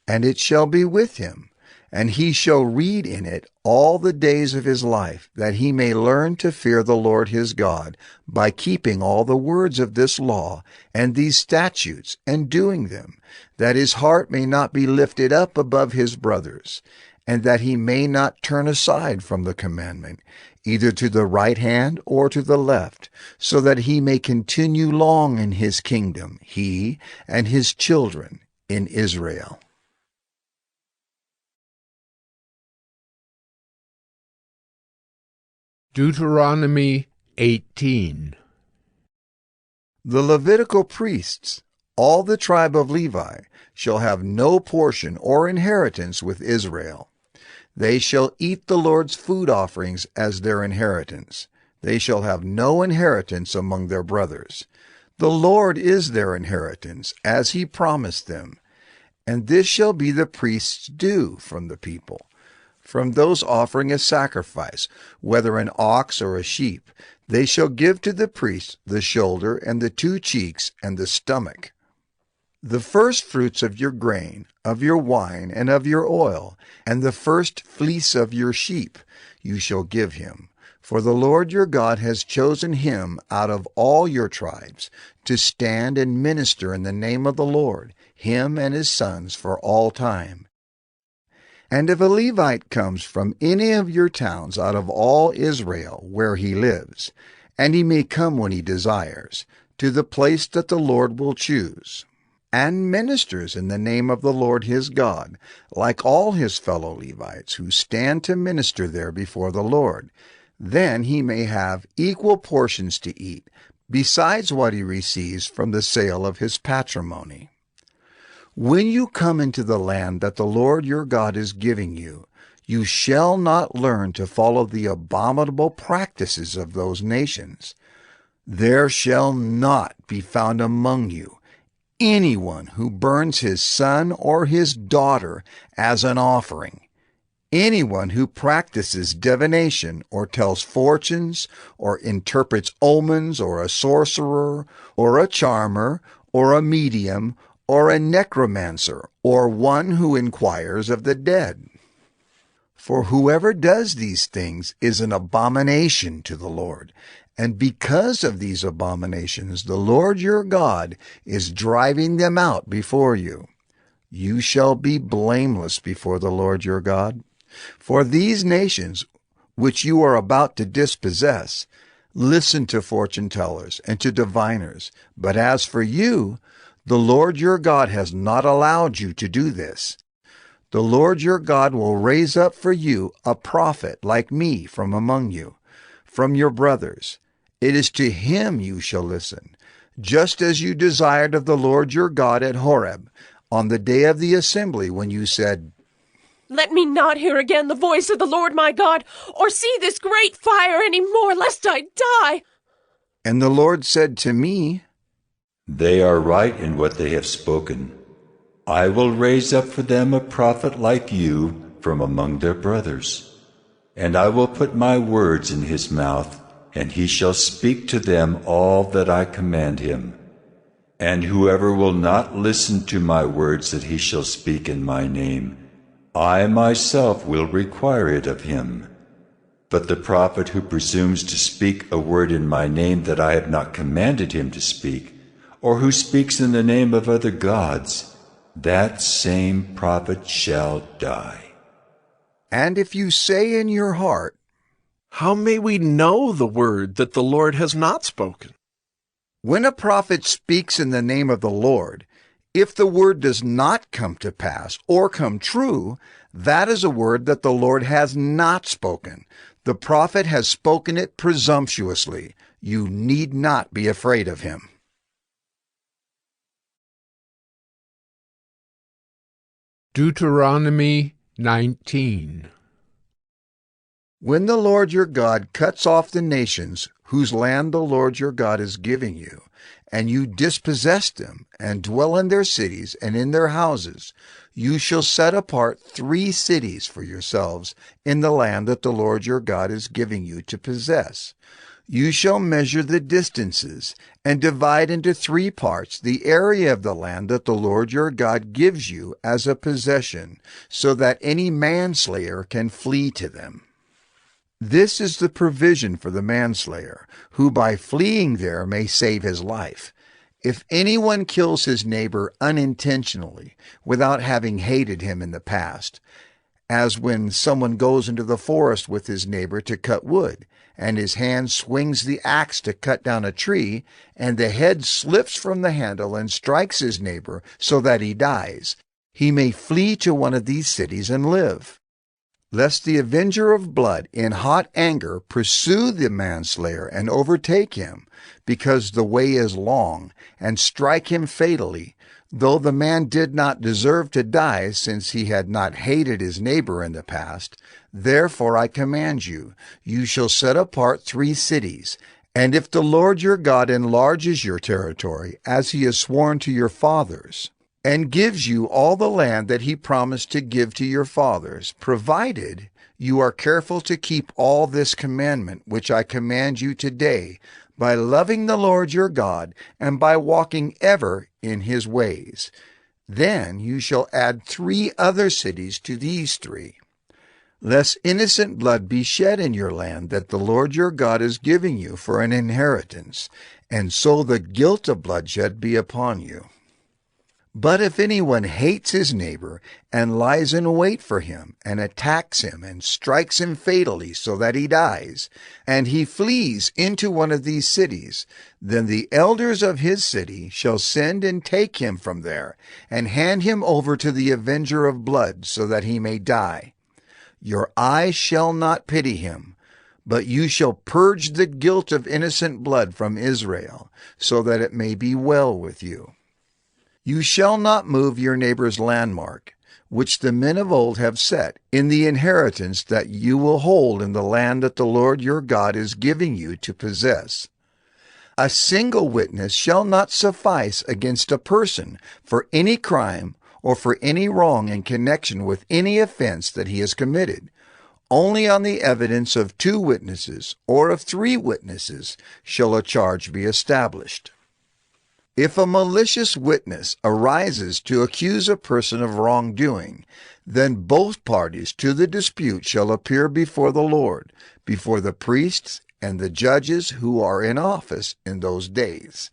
And it shall be with him, and he shall read in it all the days of his life, that he may learn to fear the Lord his God, by keeping all the words of this law and these statutes, and doing them, that his heart may not be lifted up above his brothers, and that he may not turn aside from the commandment, either to the right hand or to the left, so that he may continue long in his kingdom, he and his children in Israel. Deuteronomy 18. The Levitical priests, all the tribe of Levi, shall have no portion or inheritance with Israel. They shall eat the Lord's food offerings as their inheritance. They shall have no inheritance among their brothers. The Lord is their inheritance, as he promised them. And this shall be the priest's due from the people, from those offering a sacrifice, whether an ox or a sheep. They shall give to the priest the shoulder and the 2 cheeks and the stomach. The first fruits of your grain, of your wine, and of your oil, and the first fleece of your sheep you shall give him. For the Lord your God has chosen him out of all your tribes to stand and minister in the name of the Lord, him and his sons for all time. And if a Levite comes from any of your towns out of all Israel where he lives, and he may come when he desires, to the place that the Lord will choose, and ministers in the name of the Lord his God, like all his fellow Levites who stand to minister there before the Lord, then he may have equal portions to eat, besides what he receives from the sale of his patrimony. When you come into the land that the Lord your God is giving you, you shall not learn to follow the abominable practices of those nations. There shall not be found among you anyone who burns his son or his daughter as an offering, anyone who practices divination or tells fortunes or interprets omens or a sorcerer or a charmer or a medium or a necromancer or one who inquires of the dead. For whoever does these things is an abomination to the Lord. And because of these abominations, the Lord your God is driving them out before you. You shall be blameless before the Lord your God. For these nations which you are about to dispossess, listen to fortune tellers and to diviners. But as for you, the Lord your God has not allowed you to do this. The Lord your God will raise up for you a prophet like me from among you, from your brothers. It is to him you shall listen, just as you desired of the Lord your God at Horeb, on the day of the assembly, when you said, Let me not hear again the voice of the Lord my God, or see this great fire any more, lest I die. And the Lord said to me, They are right in what they have spoken. I will raise up for them a prophet like you from among their brothers. And I will put my words in his mouth, and he shall speak to them all that I command him. And whoever will not listen to my words that he shall speak in my name, I myself will require it of him. But the prophet who presumes to speak a word in my name that I have not commanded him to speak, or who speaks in the name of other gods, that same prophet shall die. And if you say in your heart, How may we know the word that the Lord has not spoken? When a prophet speaks in the name of the Lord, if the word does not come to pass or come true, that is a word that the Lord has not spoken. The prophet has spoken it presumptuously. You need not be afraid of him. Deuteronomy 19. When the Lord your God cuts off the nations whose land the Lord your God is giving you, and you dispossess them, and dwell in their cities and in their houses, you shall set apart 3 cities for yourselves in the land that the Lord your God is giving you to possess. You shall measure the distances, and divide into 3 parts the area of the land that the Lord your God gives you as a possession, so that any manslayer can flee to them. This is the provision for the manslayer, who by fleeing there may save his life. If anyone kills his neighbor unintentionally, without having hated him in the past, as when someone goes into the forest with his neighbor to cut wood, and his hand swings the axe to cut down a tree, and the head slips from the handle and strikes his neighbor so that he dies, he may flee to one of these cities and live. Lest the avenger of blood in hot anger pursue the manslayer and overtake him, because the way is long, and strike him fatally, though the man did not deserve to die, since he had not hated his neighbor in the past. Therefore I command you, you shall set apart 3 cities. And if the Lord your God enlarges your territory, as he has sworn to your fathers, and gives you all the land that he promised to give to your fathers, provided you are careful to keep all this commandment which I command you today, by loving the Lord your God, and by walking ever in his ways. Then you shall add 3 other cities to these 3, lest innocent blood be shed in your land that the Lord your God is giving you for an inheritance, and so the guilt of bloodshed be upon you. But if anyone hates his neighbor, and lies in wait for him, and attacks him, and strikes him fatally so that he dies, and he flees into one of these cities, then the elders of his city shall send and take him from there, and hand him over to the avenger of blood, so that he may die. Your eye shall not pity him, but you shall purge the guilt of innocent blood from Israel, so that it may be well with you. You shall not move your neighbor's landmark, which the men of old have set, in the inheritance that you will hold in the land that the Lord your God is giving you to possess. A single witness shall not suffice against a person for any crime or for any wrong in connection with any offense that he has committed. Only on the evidence of 2 witnesses or of 3 witnesses shall a charge be established. If a malicious witness arises to accuse a person of wrongdoing, then both parties to the dispute shall appear before the Lord, before the priests and the judges who are in office in those days.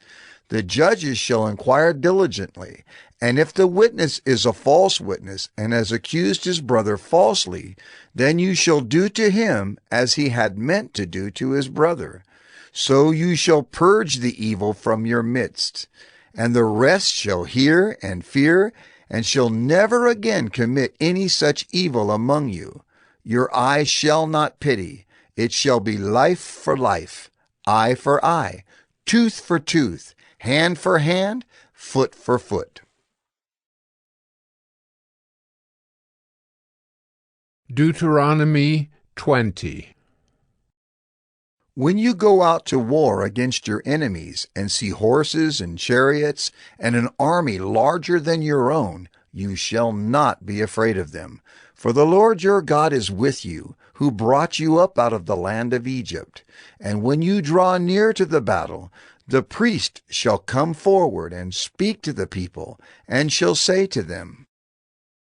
The judges shall inquire diligently, and if the witness is a false witness and has accused his brother falsely, then you shall do to him as he had meant to do to his brother. So you shall purge the evil from your midst, and the rest shall hear and fear, and shall never again commit any such evil among you. Your eye shall not pity. It shall be life for life, eye for eye, tooth for tooth, hand for hand, foot for foot. Deuteronomy 20. When you go out to war against your enemies and see horses and chariots and an army larger than your own, you shall not be afraid of them. For the Lord your God is with you, who brought you up out of the land of Egypt. And when you draw near to the battle, the priest shall come forward and speak to the people, and shall say to them,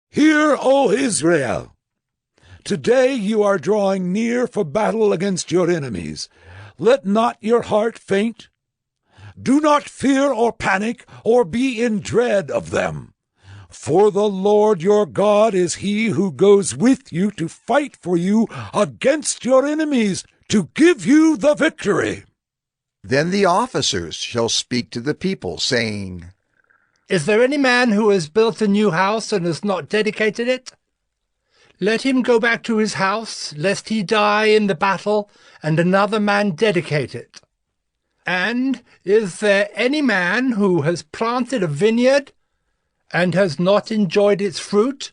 Hear, O Israel! Today you are drawing near for battle against your enemies. Let not your heart faint. Do not fear or panic or be in dread of them. For the Lord your God is he who goes with you to fight for you against your enemies, to give you the victory. Then the officers shall speak to the people, saying, Is there any man who has built a new house and has not dedicated it? Let him go back to his house, lest he die in the battle, and another man dedicate it. And is there any man who has planted a vineyard and has not enjoyed its fruit?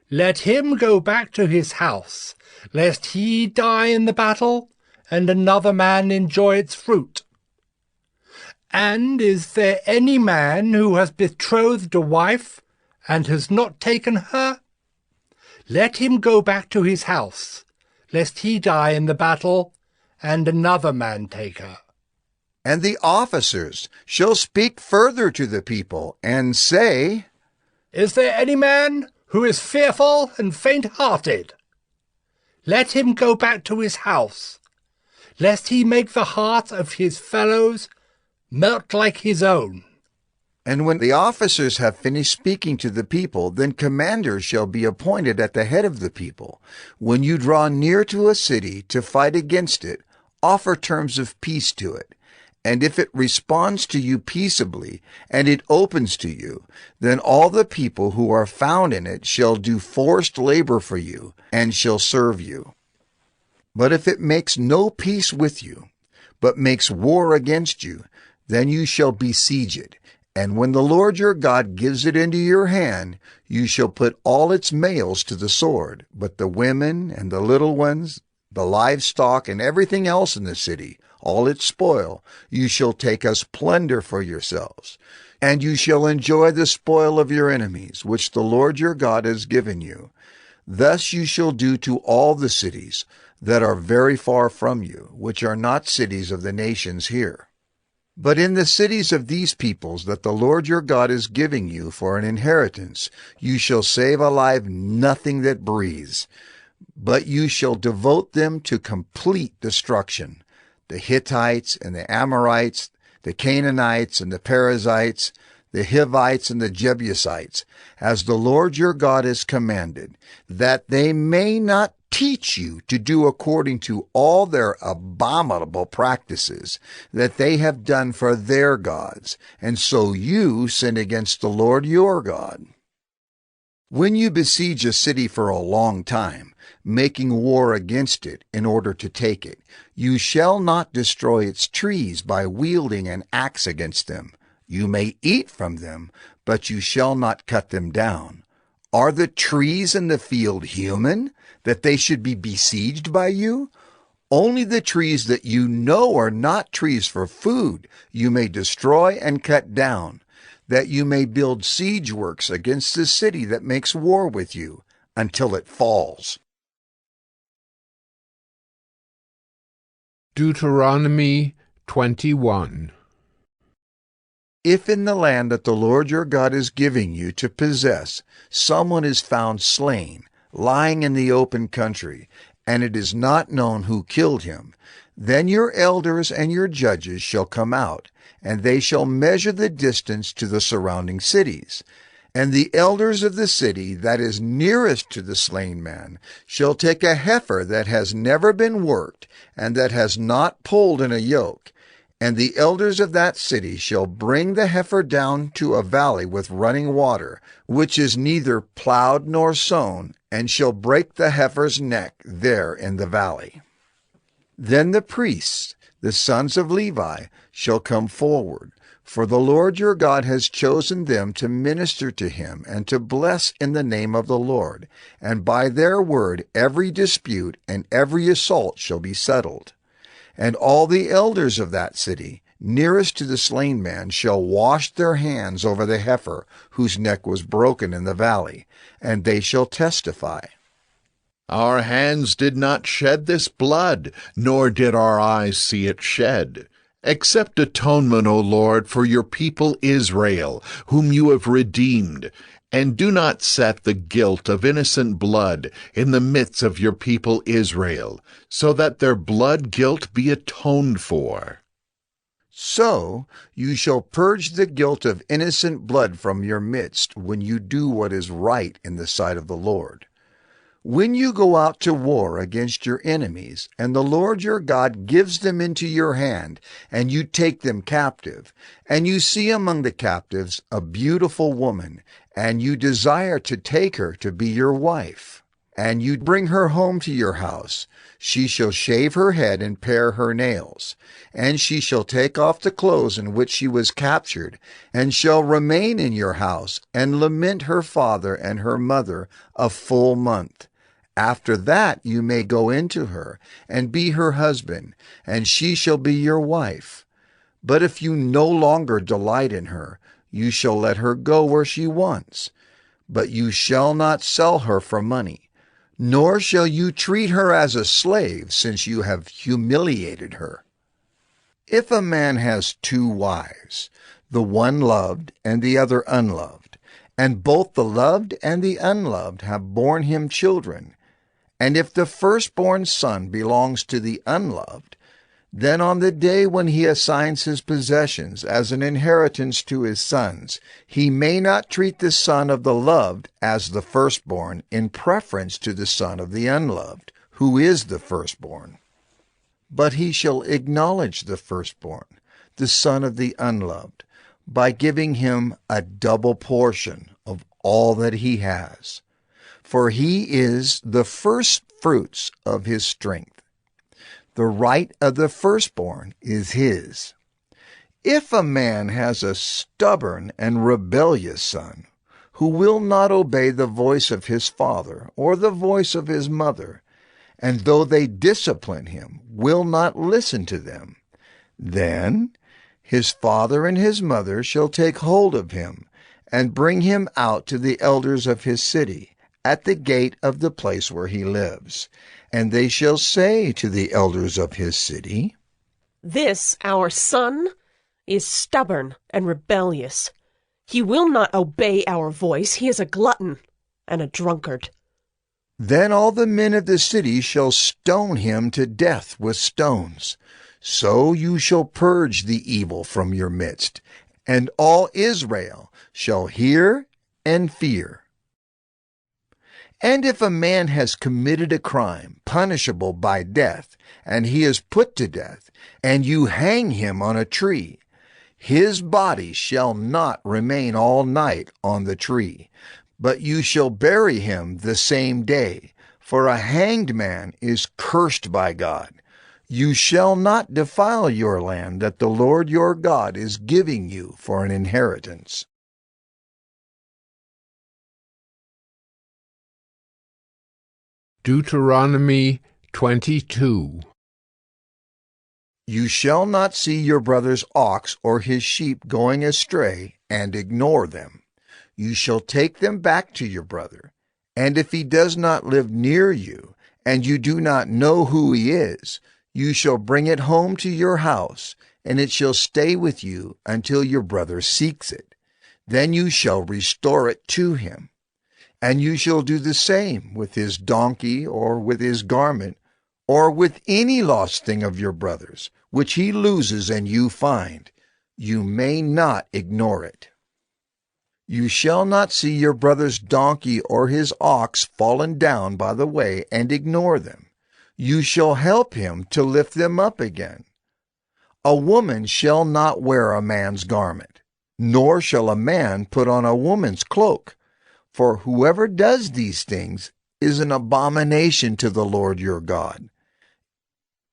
Let him go back to his house, lest he die in the battle, and another man enjoy its fruit. And is there any man who has betrothed a wife and has not taken her? Let him go back to his house, lest he die in the battle, and another man take her. And the officers shall speak further to the people, and say, Is there any man who is fearful and faint-hearted? Let him go back to his house, lest he make the heart of his fellows melt like his own. And when the officers have finished speaking to the people, then commanders shall be appointed at the head of the people. When you draw near to a city to fight against it, offer terms of peace to it. And if it responds to you peaceably, and it opens to you, then all the people who are found in it shall do forced labor for you, and shall serve you. But if it makes no peace with you, but makes war against you, then you shall besiege it. And when the Lord your God gives it into your hand, you shall put all its males to the sword, but the women and the little ones, the livestock, and everything else in the city, all its spoil, you shall take as plunder for yourselves. And you shall enjoy the spoil of your enemies, which the Lord your God has given you. Thus you shall do to all the cities that are very far from you, which are not cities of the nations here. But in the cities of these peoples that the Lord your God is giving you for an inheritance, you shall save alive nothing that breathes, but you shall devote them to complete destruction. The Hittites and the Amorites, the Canaanites and the Perizzites, the Hivites and the Jebusites, as the Lord your God has commanded, that they may not teach you to do according to all their abominable practices that they have done for their gods, and so you sin against the Lord your God. When you besiege a city for a long time, making war against it in order to take it, you shall not destroy its trees by wielding an axe against them. You may eat from them, but you shall not cut them down. Are the trees in the field human, that they should be besieged by you? Only the trees that you know are not trees for food you may destroy and cut down, that you may build siege works against the city that makes war with you until it falls. Deuteronomy 21. If in the land that the Lord your God is giving you to possess, someone is found slain, lying in the open country, and it is not known who killed him, then your elders and your judges shall come out, and they shall measure the distance to the surrounding cities. And the elders of the city that is nearest to the slain man shall take a heifer that has never been worked, and that has not pulled in a yoke, and the elders of that city shall bring the heifer down to a valley with running water, which is neither plowed nor sown, and shall break the heifer's neck there in the valley. Then the priests, the sons of Levi, shall come forward, for the Lord your God has chosen them to minister to him and to bless in the name of the Lord, and by their word every dispute and every assault shall be settled. And all the elders of that city, nearest to the slain man, shall wash their hands over the heifer whose neck was broken in the valley, and they shall testify. Our hands did not shed this blood, nor did our eyes see it shed. Accept atonement, O Lord, for your people Israel, whom you have redeemed, and do not set the guilt of innocent blood in the midst of your people Israel, so that their blood guilt be atoned for. So you shall purge the guilt of innocent blood from your midst when you do what is right in the sight of the Lord. When you go out to war against your enemies, and the Lord your God gives them into your hand, and you take them captive, and you see among the captives a beautiful woman, and you desire to take her to be your wife, and you bring her home to your house, she shall shave her head and pare her nails, and she shall take off the clothes in which she was captured, and shall remain in your house, and lament her father and her mother a full month. After that you may go into her, and be her husband, and she shall be your wife. But if you no longer delight in her, you shall let her go where she wants. But you shall not sell her for money, nor shall you treat her as a slave, since you have humiliated her. If a man has 2 wives, the one loved and the other unloved, and both the loved and the unloved have borne him children, and if the firstborn son belongs to the unloved, then on the day when he assigns his possessions as an inheritance to his sons, he may not treat the son of the loved as the firstborn in preference to the son of the unloved, who is the firstborn. But he shall acknowledge the firstborn, the son of the unloved, by giving him a double portion of all that he has. For he is the first fruits of his strength. The right of the firstborn is his. If a man has a stubborn and rebellious son, who will not obey the voice of his father or the voice of his mother, and though they discipline him, will not listen to them, then his father and his mother shall take hold of him, and bring him out to the elders of his city, at the gate of the place where he lives. And they shall say to the elders of his city, This, our son, is stubborn and rebellious. He will not obey our voice. He is a glutton and a drunkard. Then all the men of the city shall stone him to death with stones. So you shall purge the evil from your midst, and all Israel shall hear and fear. And if a man has committed a crime punishable by death, and he is put to death, and you hang him on a tree, his body shall not remain all night on the tree, but you shall bury him the same day, for a hanged man is cursed by God. You shall not defile your land that the Lord your God is giving you for an inheritance. Deuteronomy 22. You shall not see your brother's ox or his sheep going astray and ignore them. You shall take them back to your brother. And if he does not live near you, and you do not know who he is, you shall bring it home to your house, and it shall stay with you until your brother seeks it. Then you shall restore it to him. And you shall do the same with his donkey or with his garment, or with any lost thing of your brother's, which he loses and you find. You may not ignore it. You shall not see your brother's donkey or his ox fallen down by the way and ignore them. You shall help him to lift them up again. A woman shall not wear a man's garment, nor shall a man put on a woman's cloak. For whoever does these things is an abomination to the Lord your God.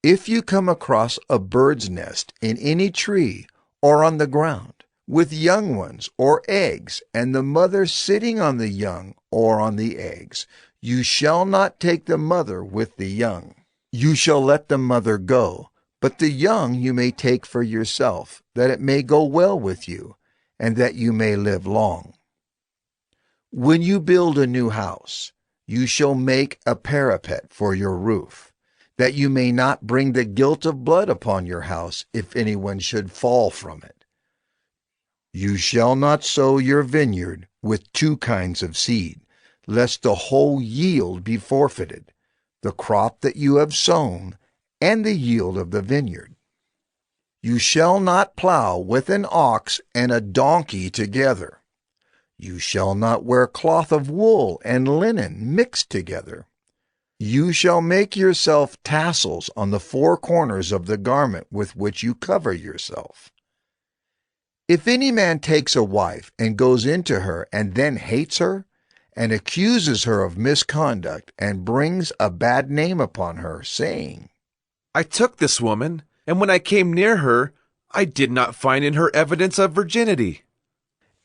If you come across a bird's nest in any tree or on the ground, with young ones or eggs, and the mother sitting on the young or on the eggs, you shall not take the mother with the young. You shall let the mother go, but the young you may take for yourself, that it may go well with you, and that you may live long. When you build a new house, you shall make a parapet for your roof, that you may not bring the guilt of blood upon your house if anyone should fall from it. You shall not sow your vineyard with two kinds of seed, lest the whole yield be forfeited, the crop that you have sown, and the yield of the vineyard. You shall not plow with an ox and a donkey together. You shall not wear cloth of wool and linen mixed together. You shall make yourself tassels on the four corners of the garment with which you cover yourself. If any man takes a wife and goes into her and then hates her, and accuses her of misconduct, and brings a bad name upon her, saying, I took this woman, and when I came near her, I did not find in her evidence of virginity.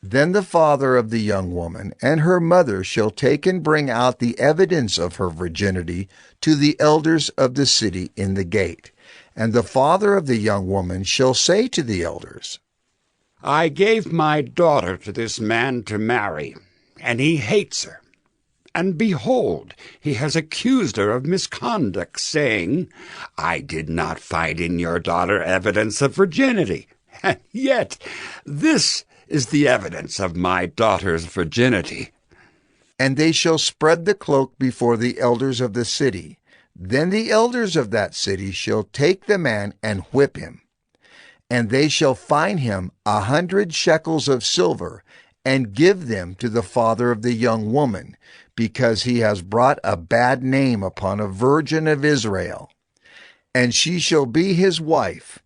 Then the father of the young woman and her mother shall take and bring out the evidence of her virginity to the elders of the city in the gate. And the father of the young woman shall say to the elders, I gave my daughter to this man to marry, and he hates her. And behold, he has accused her of misconduct, saying, I did not find in your daughter evidence of virginity. And yet this is the evidence of my daughter's virginity. And they shall spread the cloak before the elders of the city. Then the elders of that city shall take the man and whip him. And they shall fine him 100 shekels of silver, and give them to the father of the young woman, because he has brought a bad name upon a virgin of Israel. And she shall be his wife.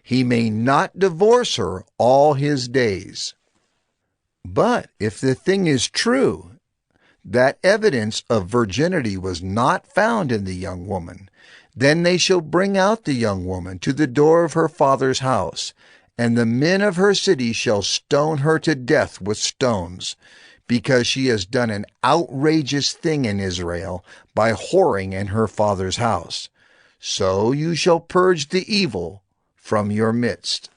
He may not divorce her all his days. But if the thing is true, that evidence of virginity was not found in the young woman, then they shall bring out the young woman to the door of her father's house, and the men of her city shall stone her to death with stones, because she has done an outrageous thing in Israel by whoring in her father's house. So you shall purge the evil from your midst.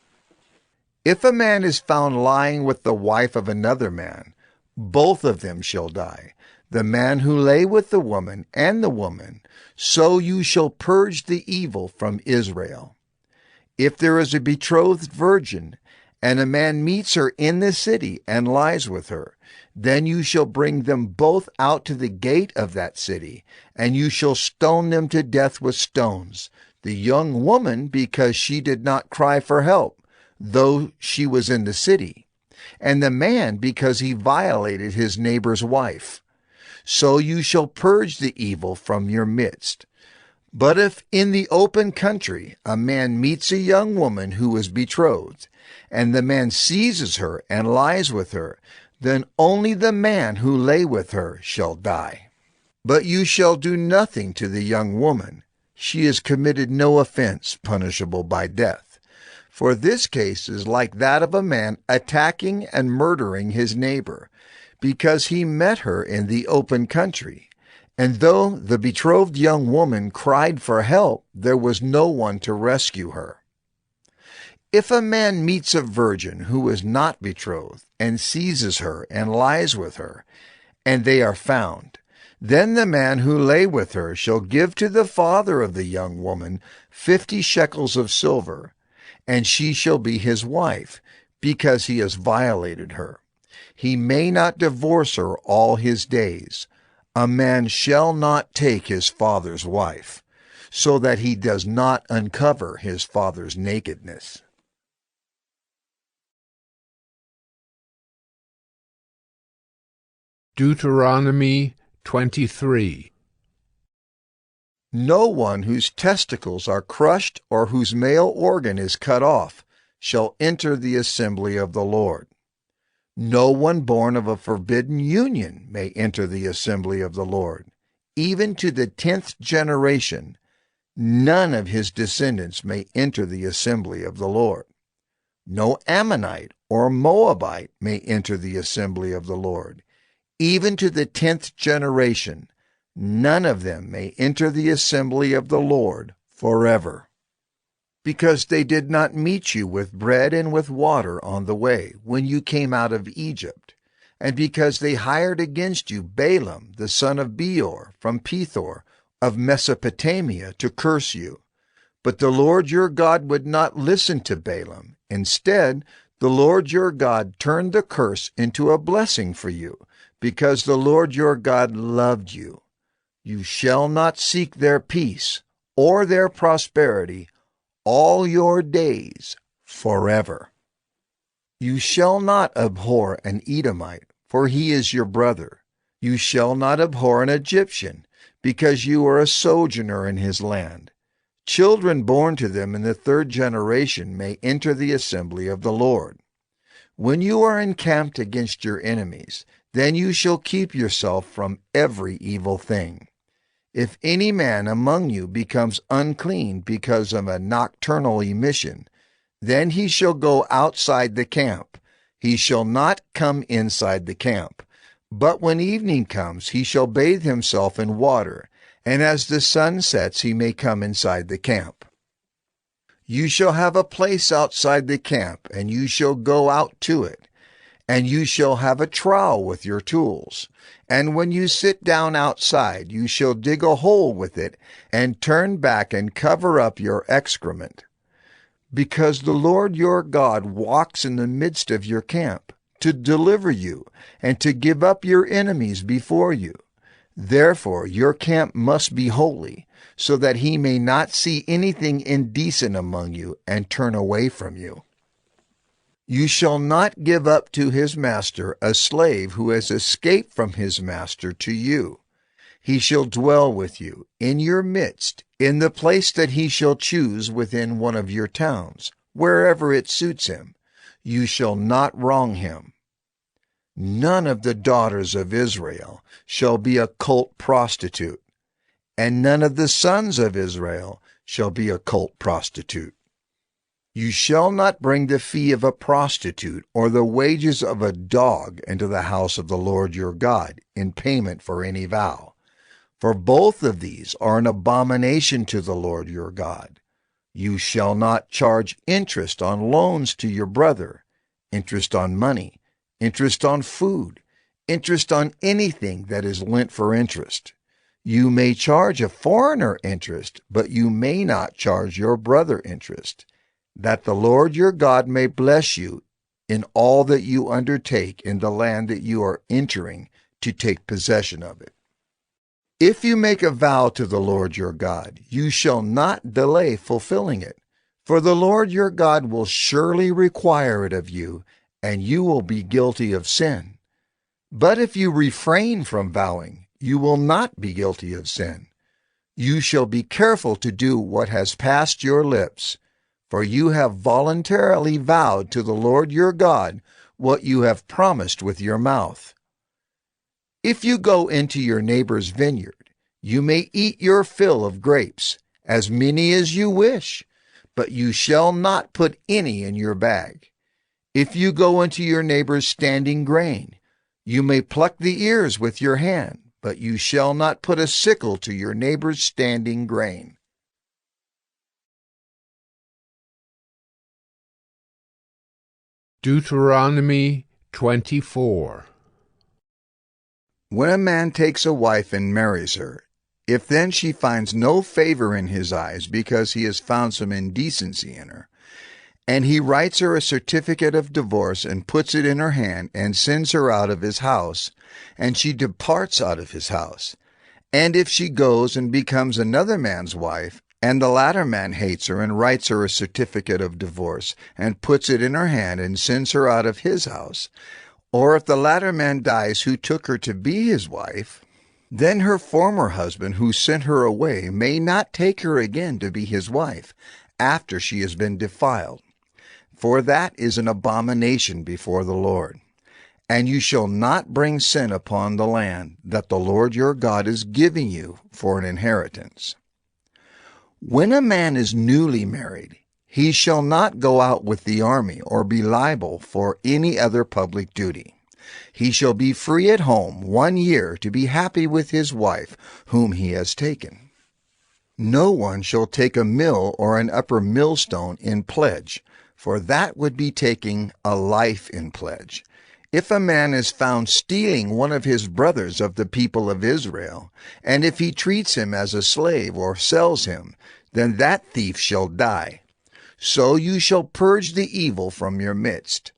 If a man is found lying with the wife of another man, both of them shall die, the man who lay with the woman and the woman. So you shall purge the evil from Israel. If there is a betrothed virgin, and a man meets her in the city and lies with her, then you shall bring them both out to the gate of that city, and you shall stone them to death with stones, the young woman because she did not cry for help, though she was in the city, and the man because he violated his neighbor's wife. So you shall purge the evil from your midst. But if in the open country a man meets a young woman who is betrothed, and the man seizes her and lies with her, then only the man who lay with her shall die. But you shall do nothing to the young woman. She has committed no offense punishable by death. For this case is like that of a man attacking and murdering his neighbor, because he met her in the open country. And though the betrothed young woman cried for help, there was no one to rescue her. If a man meets a virgin who is not betrothed, and seizes her, and lies with her, and they are found, then the man who lay with her shall give to the father of the young woman 50 shekels of silver, and she shall be his wife, because he has violated her. He may not divorce her all his days. A man shall not take his father's wife, so that he does not uncover his father's nakedness. Deuteronomy 23. No one whose testicles are crushed or whose male organ is cut off shall enter the assembly of the Lord. No one born of a forbidden union may enter the assembly of the Lord. Even to the 10th generation, none of his descendants may enter the assembly of the Lord. No Ammonite or Moabite may enter the assembly of the Lord. Even to the 10th generation, none of them may enter the assembly of the Lord forever. Because they did not meet you with bread and with water on the way when you came out of Egypt, and because they hired against you Balaam the son of Beor from Pethor of Mesopotamia to curse you. But the Lord your God would not listen to Balaam. Instead, the Lord your God turned the curse into a blessing for you, because the Lord your God loved you. You shall not seek their peace or their prosperity all your days forever. You shall not abhor an Edomite, for he is your brother. You shall not abhor an Egyptian, because you are a sojourner in his land. Children born to them in the 3rd generation may enter the assembly of the Lord. When you are encamped against your enemies, then you shall keep yourself from every evil thing. If any man among you becomes unclean because of a nocturnal emission, then he shall go outside the camp. He shall not come inside the camp. But when evening comes, he shall bathe himself in water, and as the sun sets, he may come inside the camp. You shall have a place outside the camp, and you shall go out to it. And you shall have a trowel with your tools. And when you sit down outside, you shall dig a hole with it, and turn back and cover up your excrement. Because the Lord your God walks in the midst of your camp, to deliver you, and to give up your enemies before you. Therefore your camp must be holy, so that he may not see anything indecent among you, and turn away from you. You shall not give up to his master a slave who has escaped from his master to you. He shall dwell with you in your midst, in the place that he shall choose within one of your towns, wherever it suits him. You shall not wrong him. None of the daughters of Israel shall be a cult prostitute, and none of the sons of Israel shall be a cult prostitute. You shall not bring the fee of a prostitute or the wages of a dog into the house of the Lord your God in payment for any vow. For both of these are an abomination to the Lord your God. You shall not charge interest on loans to your brother, interest on money, interest on food, interest on anything that is lent for interest. You may charge a foreigner interest, but you may not charge your brother interest, that the Lord your God may bless you in all that you undertake in the land that you are entering to take possession of it. If you make a vow to the Lord your God, you shall not delay fulfilling it, for the Lord your God will surely require it of you, and you will be guilty of sin. But if you refrain from vowing, you will not be guilty of sin. You shall be careful to do what has passed your lips, for you have voluntarily vowed to the Lord your God what you have promised with your mouth. If you go into your neighbor's vineyard, you may eat your fill of grapes, as many as you wish, but you shall not put any in your bag. If you go into your neighbor's standing grain, you may pluck the ears with your hand, but you shall not put a sickle to your neighbor's standing grain. Deuteronomy 24. When a man takes a wife and marries her, if then she finds no favor in his eyes because he has found some indecency in her, and he writes her a certificate of divorce and puts it in her hand and sends her out of his house, and she departs out of his house, and if she goes and becomes another man's wife, and the latter man hates her and writes her a certificate of divorce and puts it in her hand and sends her out of his house, or if the latter man dies who took her to be his wife, then her former husband who sent her away may not take her again to be his wife after she has been defiled, for that is an abomination before the Lord. And you shall not bring sin upon the land that the Lord your God is giving you for an inheritance. When a man is newly married, he shall not go out with the army or be liable for any other public duty. He shall be free at home 1 year to be happy with his wife whom he has taken. No one shall take a mill or an upper millstone in pledge, for that would be taking a life in pledge. If a man is found stealing one of his brothers of the people of Israel, and if he treats him as a slave or sells him, then that thief shall die. So you shall purge the evil from your midst.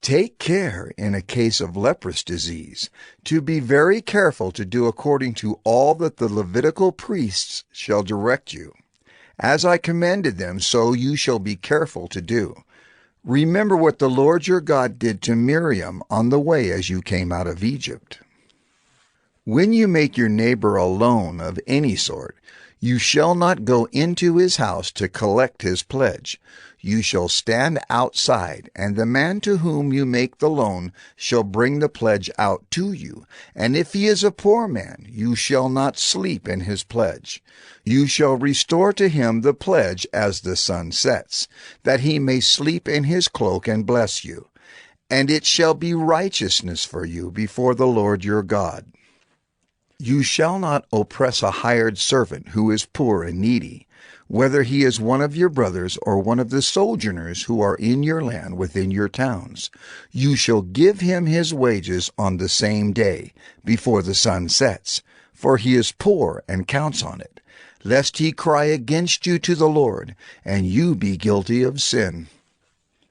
Take care in a case of leprous disease to be very careful to do according to all that the Levitical priests shall direct you. As I commanded them, so you shall be careful to do. Remember what the Lord your God did to Miriam on the way as you came out of Egypt. When you make your neighbor a loan of any sort, you shall not go into his house to collect his pledge. You shall stand outside, and the man to whom you make the loan shall bring the pledge out to you. And if he is a poor man, you shall not sleep in his pledge. You shall restore to him the pledge as the sun sets, that he may sleep in his cloak and bless you. And it shall be righteousness for you before the Lord your God. You shall not oppress a hired servant who is poor and needy, whether he is one of your brothers or one of the sojourners who are in your land within your towns. You shall give him his wages on the same day, before the sun sets, for he is poor and counts on it, lest he cry against you to the Lord, and you be guilty of sin.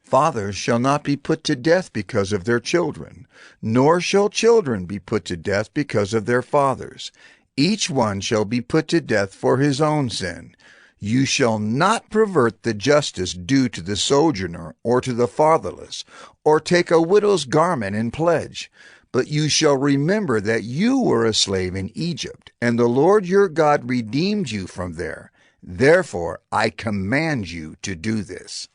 Fathers shall not be put to death because of their children, nor shall children be put to death because of their fathers. Each one shall be put to death for his own sin. You shall not pervert the justice due to the sojourner or to the fatherless, or take a widow's garment in pledge. But you shall remember that you were a slave in Egypt, and the Lord your God redeemed you from there. Therefore I command you to do this.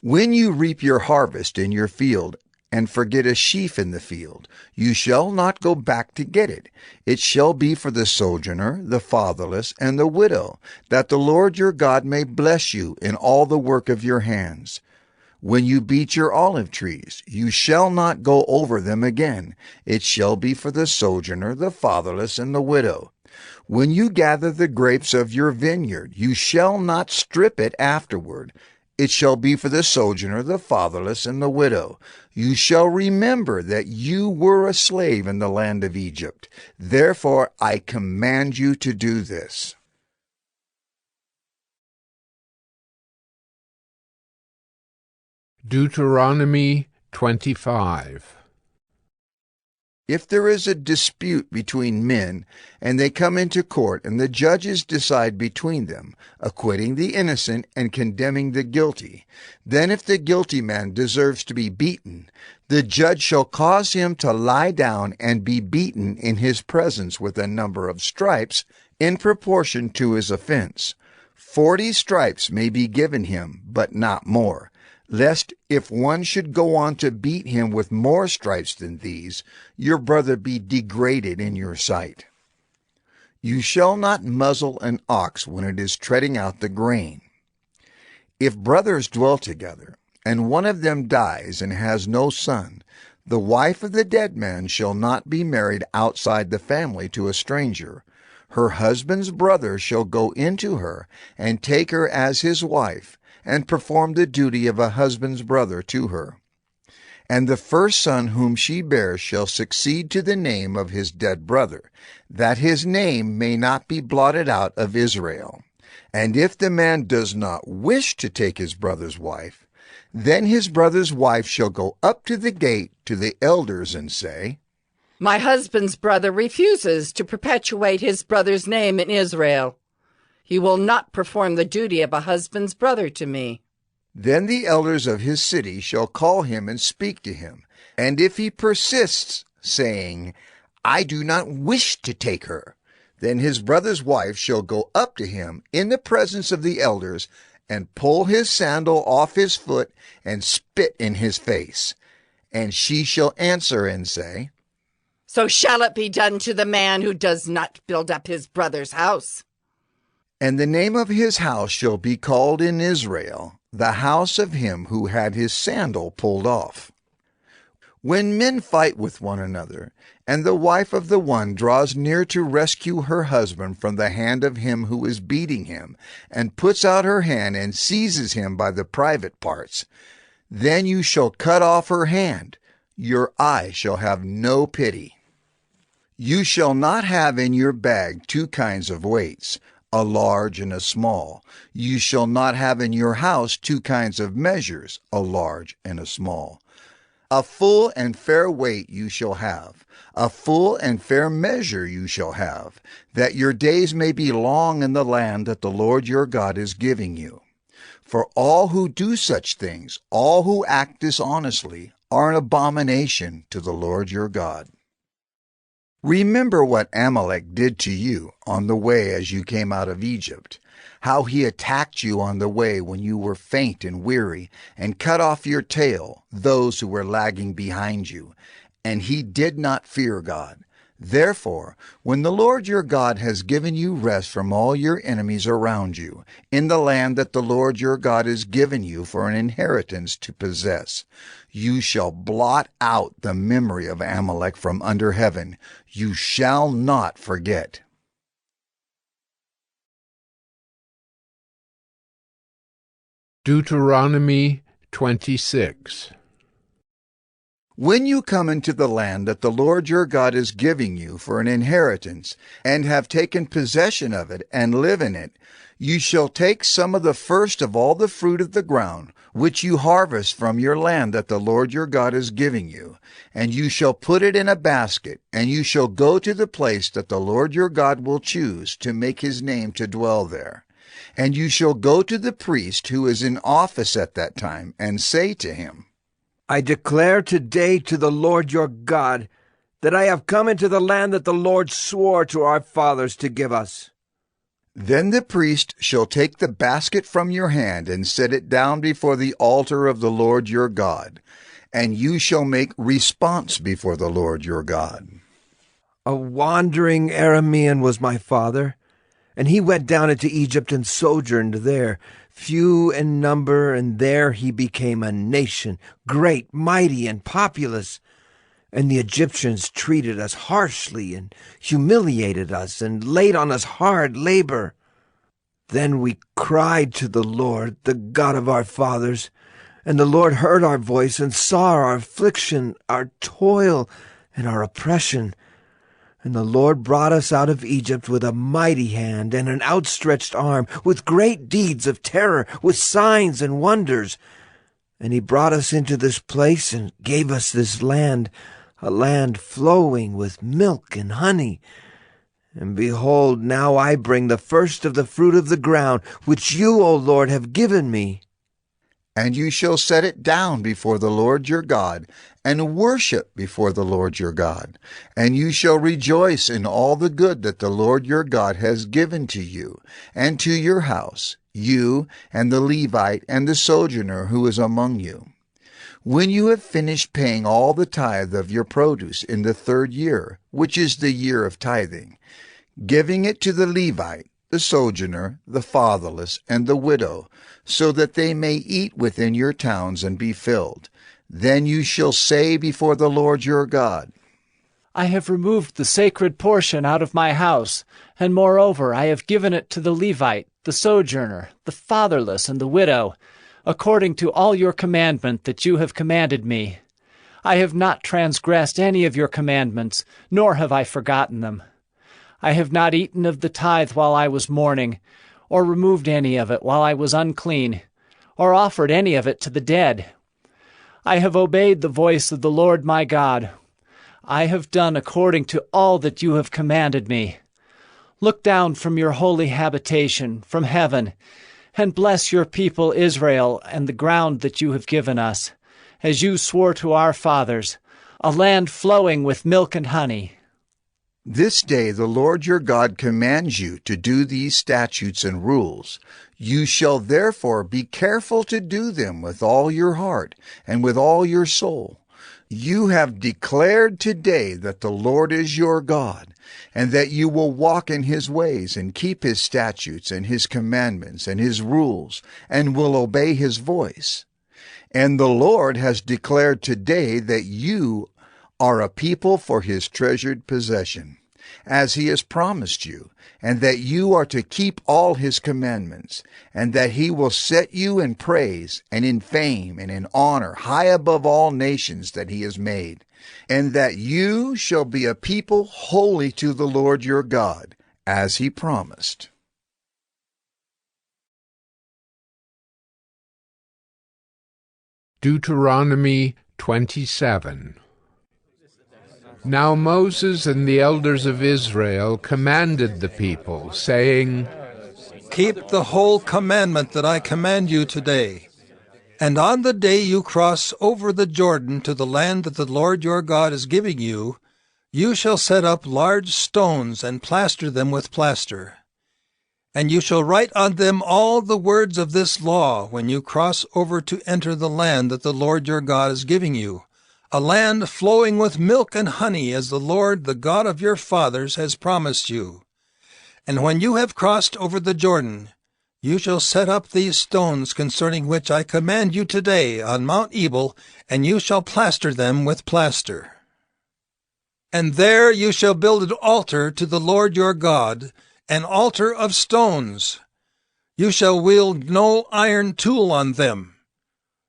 When you reap your harvest in your field, and forget a sheaf in the field, you shall not go back to get it. It shall be for the sojourner, the fatherless, and the widow, that the Lord your God may bless you in all the work of your hands. When you beat your olive trees, you shall not go over them again. It shall be for the sojourner, the fatherless, and the widow. When you gather the grapes of your vineyard, you shall not strip it afterward. It shall be for the sojourner, the fatherless, and the widow. You shall remember that you were a slave in the land of Egypt. Therefore I command you to do this. Deuteronomy 25. If there is a dispute between men, and they come into court, and the judges decide between them, acquitting the innocent and condemning the guilty, then if the guilty man deserves to be beaten, the judge shall cause him to lie down and be beaten in his presence with a number of stripes in proportion to his offense. 40 stripes may be given him, but not more, lest if one should go on to beat him with more stripes than these, your brother be degraded in your sight. You shall not muzzle an ox when it is treading out the grain. If brothers dwell together, and one of them dies and has no son, the wife of the dead man shall not be married outside the family to a stranger. Her husband's brother shall go into her and take her as his wife, and perform the duty of a husband's brother to her. And the first son whom she bears shall succeed to the name of his dead brother, that his name may not be blotted out of Israel. And if the man does not wish to take his brother's wife, then his brother's wife shall go up to the gate to the elders and say, My husband's brother refuses to perpetuate his brother's name in Israel. He will not perform the duty of a husband's brother to me. Then the elders of his city shall call him and speak to him. And if he persists, saying, I do not wish to take her, then his brother's wife shall go up to him in the presence of the elders, and pull his sandal off his foot, and spit in his face. And she shall answer and say, So shall it be done to the man who does not build up his brother's house. And the name of his house shall be called in Israel, the house of him who had his sandal pulled off. When men fight with one another, and the wife of the one draws near to rescue her husband from the hand of him who is beating him, and puts out her hand and seizes him by the private parts, then you shall cut off her hand. Your eye shall have no pity. You shall not have in your bag 2 kinds of weights, a large and a small. You shall not have in your house 2 kinds of measures, a large and a small. A full and fair weight you shall have, a full and fair measure you shall have, that your days may be long in the land that the Lord your God is giving you. For all who do such things, all who act dishonestly, are an abomination to the Lord your God. Remember what Amalek did to you on the way as you came out of Egypt, how he attacked you on the way when you were faint and weary, and cut off your tail, those who were lagging behind you, and he did not fear God. Therefore, when the Lord your God has given you rest from all your enemies around you, in the land that the Lord your God has given you for an inheritance to possess, you shall blot out the memory of Amalek from under heaven. You shall not forget. Deuteronomy 26. When you come into the land that the Lord your God is giving you for an inheritance, and have taken possession of it, and live in it, you shall take some of the first of all the fruit of the ground, which you harvest from your land that the Lord your God is giving you, and you shall put it in a basket, and you shall go to the place that the Lord your God will choose to make his name to dwell there. And you shall go to the priest who is in office at that time, and say to him, I declare today to the Lord your God that I have come into the land that the Lord swore to our fathers to give us. Then the priest shall take the basket from your hand and set it down before the altar of the Lord your God, and you shall make response before the Lord your God. A wandering Aramean was my father, and he went down into Egypt and sojourned there, few in number, and there he became a nation, great, mighty, and populous. And the Egyptians treated us harshly and humiliated us and laid on us hard labor. Then we cried to the Lord, the God of our fathers, and the Lord heard our voice and saw our affliction, our toil, and our oppression. And the Lord brought us out of Egypt with a mighty hand and an outstretched arm, with great deeds of terror, with signs and wonders. And he brought us into this place and gave us this land, a land flowing with milk and honey. And behold, now I bring the first of the fruit of the ground, which you, O Lord, have given me. And you shall set it down before the Lord your God, and worship before the Lord your God. And you shall rejoice in all the good that the Lord your God has given to you, and to your house, you, and the Levite, and the sojourner who is among you. When you have finished paying all the tithe of your produce in the 3rd year, which is the year of tithing, giving it to the Levite, the sojourner, the fatherless, and the widow, so that they may eat within your towns and be filled. Then you shall say before the Lord your God, I have removed the sacred portion out of my house, and moreover I have given it to the Levite, the sojourner, the fatherless, and the widow, according to all your commandment that you have commanded me. I have not transgressed any of your commandments, nor have I forgotten them. I have not eaten of the tithe while I was mourning, or removed any of it while I was unclean, or offered any of it to the dead. I have obeyed the voice of the Lord my God. I have done according to all that you have commanded me. Look down from your holy habitation, from heaven, and bless your people Israel and the ground that you have given us, as you swore to our fathers, a land flowing with milk and honey. This day the Lord your God commands you to do these statutes and rules. You shall therefore be careful to do them with all your heart and with all your soul. You have declared today that the Lord is your God, and that you will walk in his ways and keep his statutes and his commandments and his rules, and will obey his voice. And the Lord has declared today that you are a people for his treasured possession, as he has promised you, and that you are to keep all his commandments, and that he will set you in praise and in fame and in honor high above all nations that he has made, and that you shall be a people holy to the Lord your God, as he promised. Deuteronomy 27. Now Moses and the elders of Israel commanded the people, saying, Keep the whole commandment that I command you today. And on the day you cross over the Jordan to the land that the Lord your God is giving you, you shall set up large stones and plaster them with plaster. And you shall write on them all the words of this law when you cross over to enter the land that the Lord your God is giving you, a land flowing with milk and honey, as the Lord, the God of your fathers, has promised you. And when you have crossed over the Jordan, you shall set up these stones concerning which I command you today on Mount Ebal, and you shall plaster them with plaster. And there you shall build an altar to the Lord your God, an altar of stones. You shall wield no iron tool on them.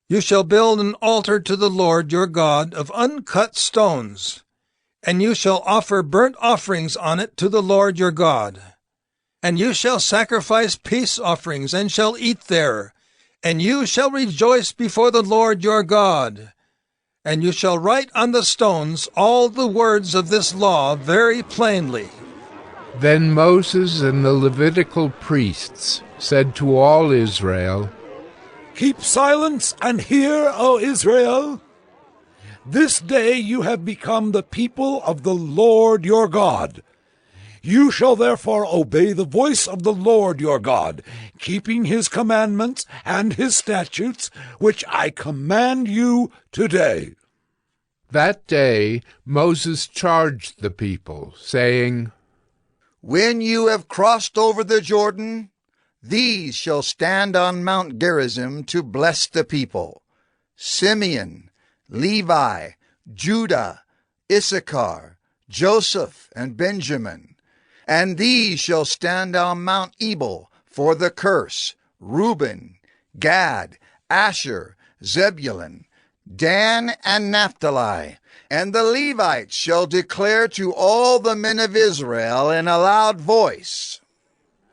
You shall build an altar to the Lord your God of uncut stones, and you shall offer burnt offerings on it to the Lord your God. And you shall sacrifice peace offerings, and shall eat there, and you shall rejoice before the Lord your God. And you shall write on the stones all the words of this law very plainly. Then Moses and the Levitical priests said to all Israel, Keep silence and hear, O Israel. This day you have become the people of the Lord your God. You shall therefore obey the voice of the Lord your God, keeping his commandments and his statutes, which I command you today. That day Moses charged the people, saying, When you have crossed over the Jordan, these shall stand on Mount Gerizim to bless the people: Simeon, Levi, Judah, Issachar, Joseph, and Benjamin. And these shall stand on Mount Ebal for the curse: Reuben, Gad, Asher, Zebulun, Dan, and Naphtali. And the Levites shall declare to all the men of Israel in a loud voice,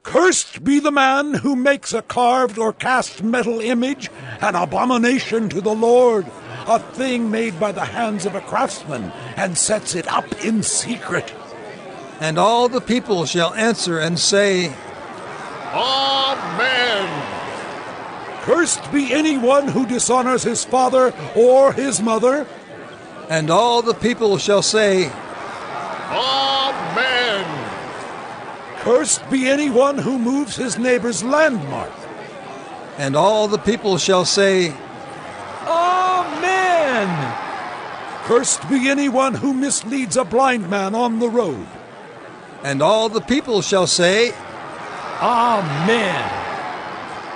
Cursed be the man who makes a carved or cast metal image, an abomination to the Lord, a thing made by the hands of a craftsman, and sets it up in secret. And all the people shall answer and say, Amen. Cursed be anyone who dishonors his father or his mother. And all the people shall say, Amen. Cursed be anyone who moves his neighbor's landmark. And all the people shall say, Amen. Cursed be anyone who misleads a blind man on the road. And all the people shall say, Amen.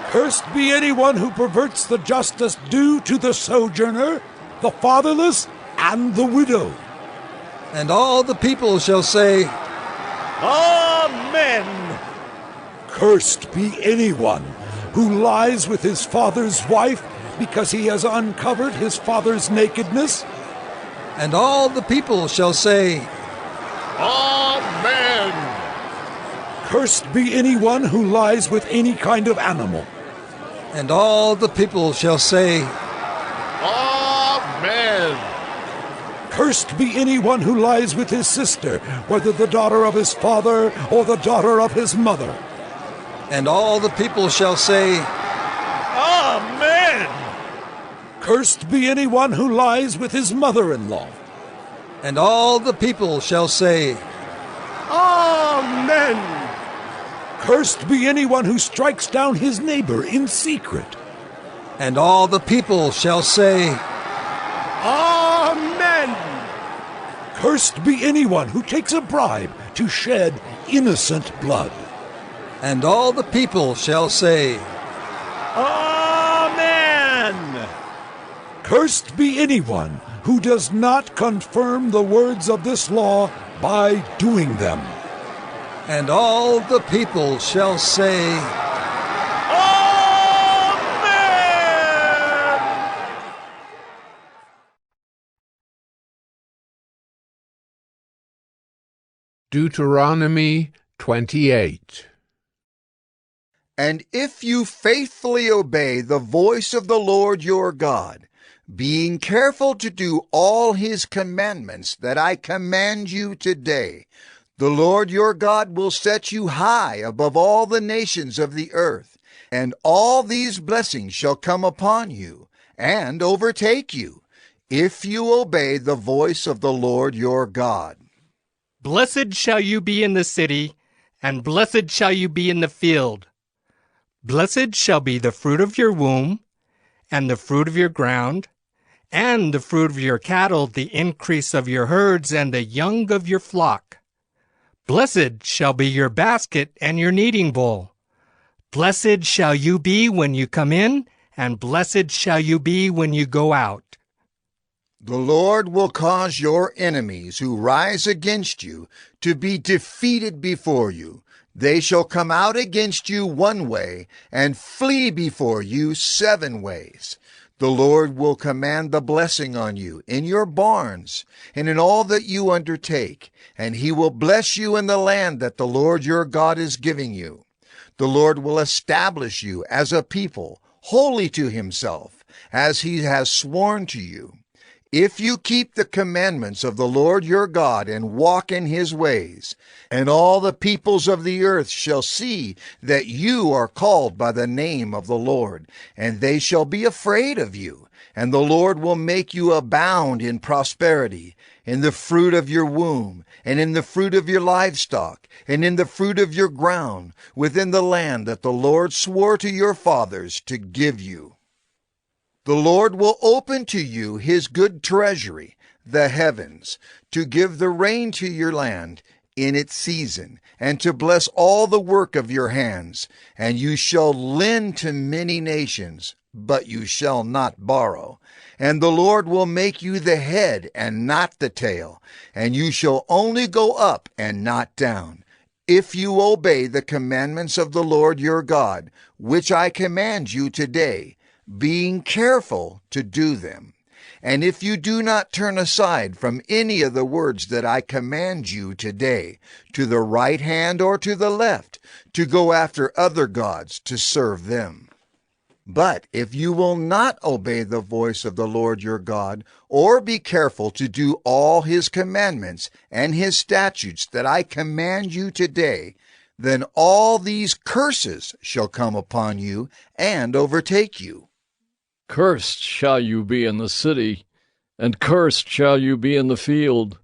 Cursed be anyone who perverts the justice due to the sojourner, the fatherless, and the widow. And all the people shall say, Amen. Cursed be anyone who lies with his father's wife because he has uncovered his father's nakedness. And all the people shall say, Amen. Cursed be anyone who lies with any kind of animal. And all the people shall say, Amen. Cursed be anyone who lies with his sister, whether the daughter of his father or the daughter of his mother. And all the people shall say, Amen. Cursed be anyone who lies with his mother-in-law. And all the people shall say, Amen. Cursed be anyone who strikes down his neighbor in secret. And all the people shall say, Amen. Cursed be anyone who takes a bribe to shed innocent blood. And all the people shall say, Amen. Cursed be anyone who does not confirm the words of this law by doing them. And all the people shall say, Deuteronomy 28. And if you faithfully obey the voice of the Lord your God, being careful to do all his commandments that I command you today, the Lord your God will set you high above all the nations of the earth, and all these blessings shall come upon you and overtake you, if you obey the voice of the Lord your God. Blessed shall you be in the city, and blessed shall you be in the field. Blessed shall be the fruit of your womb, and the fruit of your ground, and the fruit of your cattle, the increase of your herds, and the young of your flock. Blessed shall be your basket and your kneading bowl. Blessed shall you be when you come in, and blessed shall you be when you go out. The Lord will cause your enemies who rise against you to be defeated before you. They shall come out against you one way and flee before you 7 ways. The Lord will command the blessing on you in your barns and in all that you undertake, and he will bless you in the land that the Lord your God is giving you. The Lord will establish you as a people holy to himself, as he has sworn to you. If you keep the commandments of the Lord your God and walk in his ways, and all the peoples of the earth shall see that you are called by the name of the Lord, and they shall be afraid of you, and the Lord will make you abound in prosperity, in the fruit of your womb, and in the fruit of your livestock, and in the fruit of your ground, within the land that the Lord swore to your fathers to give you. The Lord will open to you his good treasury, the heavens, to give the rain to your land in its season, and to bless all the work of your hands. And you shall lend to many nations, but you shall not borrow. And the Lord will make you the head and not the tail, and you shall only go up and not down, if you obey the commandments of the Lord your God, which I command you today, being careful to do them. And if you do not turn aside from any of the words that I command you today, to the right hand or to the left, to go after other gods to serve them. But if you will not obey the voice of the Lord your God, or be careful to do all his commandments and his statutes that I command you today, then all these curses shall come upon you and overtake you. Cursed shall you be in the city, and cursed shall you be in the field.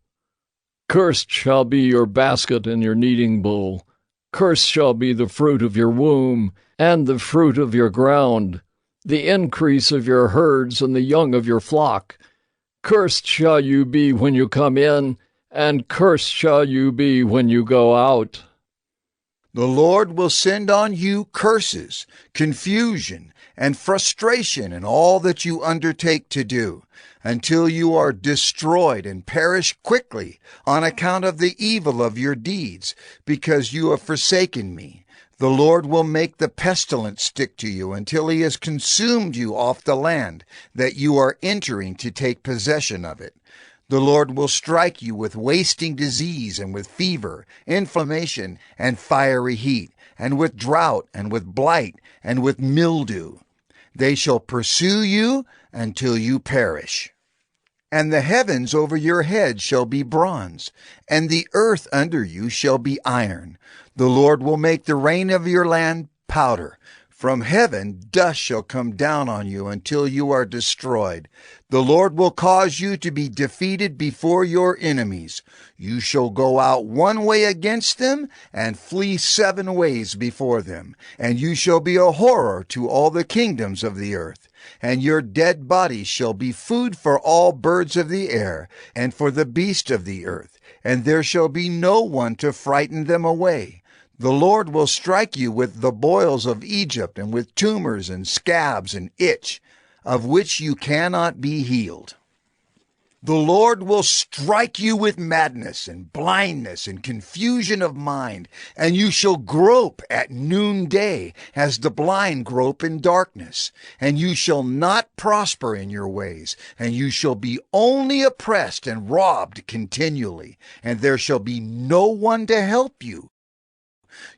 Cursed shall be your basket and your kneading bowl. Cursed shall be the fruit of your womb, and the fruit of your ground, the increase of your herds and the young of your flock. Cursed shall you be when you come in, and cursed shall you be when you go out. The Lord will send on you curses, confusion, and frustration in all that you undertake to do, until you are destroyed and perish quickly on account of the evil of your deeds, because you have forsaken me, The Lord will make the pestilence stick to you until he has consumed you off the land that you are entering to take possession of it. The Lord will strike you with wasting disease and with fever, inflammation, and fiery heat, and with drought, and with blight, and with mildew. They shall pursue you until you perish. And the heavens over your head shall be bronze, and the earth under you shall be iron. The Lord will make the rain of your land powder. From heaven dust shall come down on you until you are destroyed. The Lord will cause you to be defeated before your enemies. You shall go out one way against them and flee 7 ways before them. And you shall be a horror to all the kingdoms of the earth. And your dead bodies shall be food for all birds of the air and for the beasts of the earth. And there shall be no one to frighten them away. The Lord will strike you with the boils of Egypt and with tumors and scabs and itch, of which you cannot be healed. The Lord will strike you with madness and blindness and confusion of mind, and you shall grope at noonday as the blind grope in darkness. And you shall not prosper in your ways, and you shall be only oppressed and robbed continually, and there shall be no one to help you.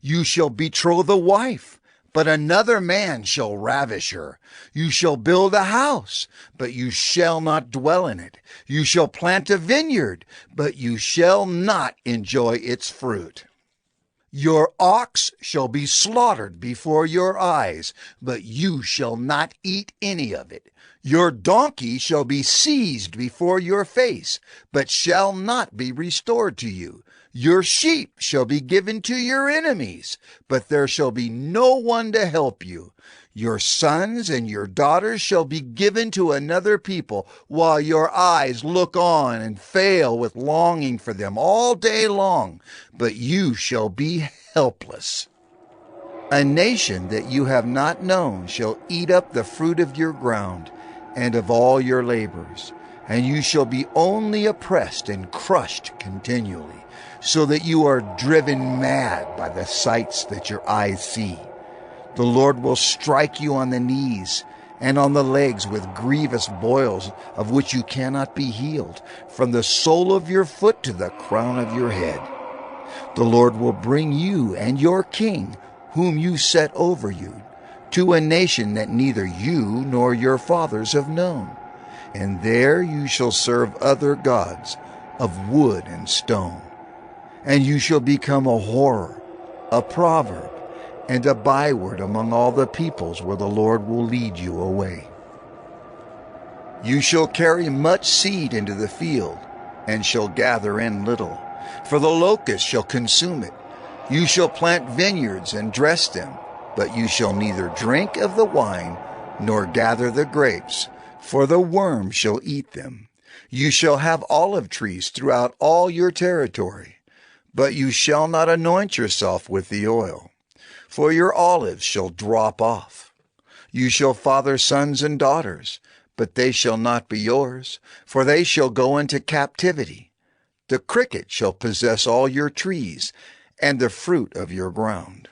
You shall betroth a wife, but another man shall ravish her. You shall build a house, but you shall not dwell in it. You shall plant a vineyard, but you shall not enjoy its fruit. Your ox shall be slaughtered before your eyes, but you shall not eat any of it. Your donkey shall be seized before your face, but shall not be restored to you. Your sheep shall be given to your enemies, but there shall be no one to help you. Your sons and your daughters shall be given to another people, while your eyes look on and fail with longing for them all day long, but you shall be helpless. A nation that you have not known shall eat up the fruit of your ground and of all your labors, and you shall be only oppressed and crushed continually, so that you are driven mad by the sights that your eyes see. The Lord will strike you on the knees and on the legs with grievous boils of which you cannot be healed, from the sole of your foot to the crown of your head. The Lord will bring you and your king, whom you set over you, to a nation that neither you nor your fathers have known. And there you shall serve other gods of wood and stone. And you shall become a horror, a proverb, and a byword among all the peoples where the Lord will lead you away. You shall carry much seed into the field, and shall gather in little, for the locust shall consume it. You shall plant vineyards and dress them, but you shall neither drink of the wine nor gather the grapes, for the worm shall eat them. You shall have olive trees throughout all your territory, but you shall not anoint yourself with the oil, for your olives shall drop off. You shall father sons and daughters, but they shall not be yours, for they shall go into captivity. The cricket shall possess all your trees, and the fruit of your ground.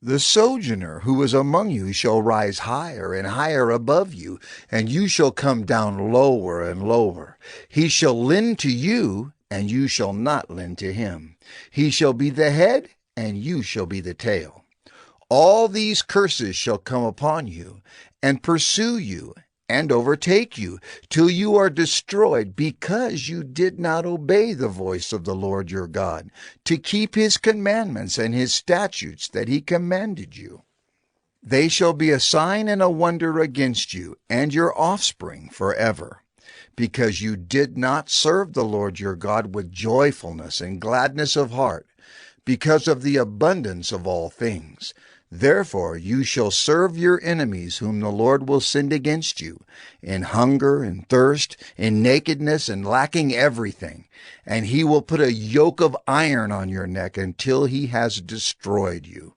The sojourner who is among you shall rise higher and higher above you, and you shall come down lower and lower. He shall lend to you, and you shall not lend to him. He shall be the head, and you shall be the tail. All these curses shall come upon you, and pursue you, and overtake you, till you are destroyed, because you did not obey the voice of the Lord your God, to keep his commandments and his statutes that he commanded you. They shall be a sign and a wonder against you and your offspring forever, because you did not serve the Lord your God with joyfulness and gladness of heart, because of the abundance of all things. Therefore you shall serve your enemies whom the Lord will send against you, in hunger and thirst, in nakedness and lacking everything. And he will put a yoke of iron on your neck until he has destroyed you.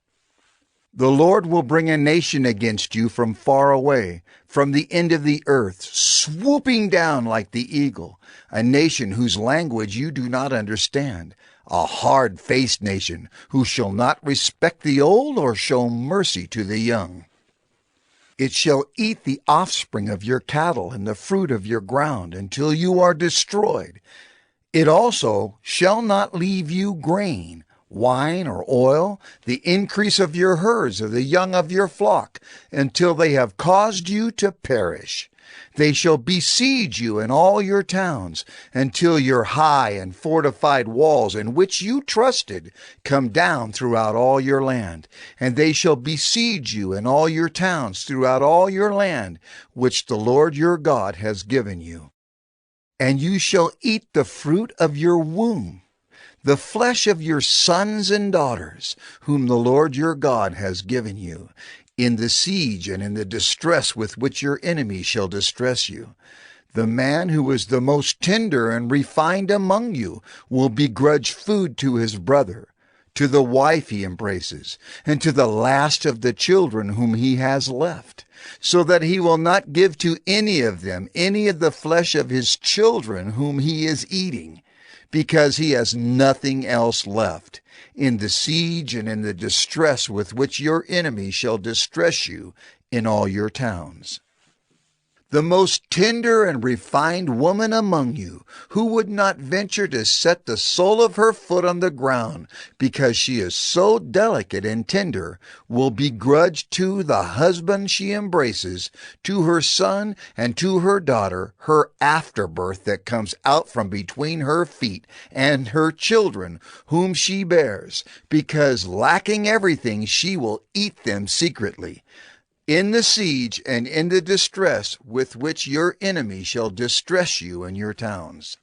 The Lord will bring a nation against you from far away, from the end of the earth, swooping down like the eagle, a nation whose language you do not understand, a hard-faced nation, who shall not respect the old or show mercy to the young. It shall eat the offspring of your cattle and the fruit of your ground until you are destroyed. It also shall not leave you grain, wine, or oil, the increase of your herds or the young of your flock, until they have caused you to perish. They shall besiege you in all your towns, until your high and fortified walls in which you trusted come down throughout all your land. And they shall besiege you in all your towns throughout all your land, which the Lord your God has given you. And you shall eat the fruit of your womb, the flesh of your sons and daughters, whom the Lord your God has given you, in the siege and in the distress with which your enemy shall distress you. The man who is the most tender and refined among you will begrudge food to his brother, to the wife he embraces, and to the last of the children whom he has left, so that he will not give to any of them any of the flesh of his children whom he is eating, because he has nothing else left, in the siege and in the distress with which your enemy shall distress you in all your towns. The most tender and refined woman among you, who would not venture to set the sole of her foot on the ground, because she is so delicate and tender, will begrudge to the husband she embraces, to her son and to her daughter, her afterbirth that comes out from between her feet, and her children whom she bears, because lacking everything she will eat them secretly, in the siege and in the distress with which your enemy shall distress you in your towns.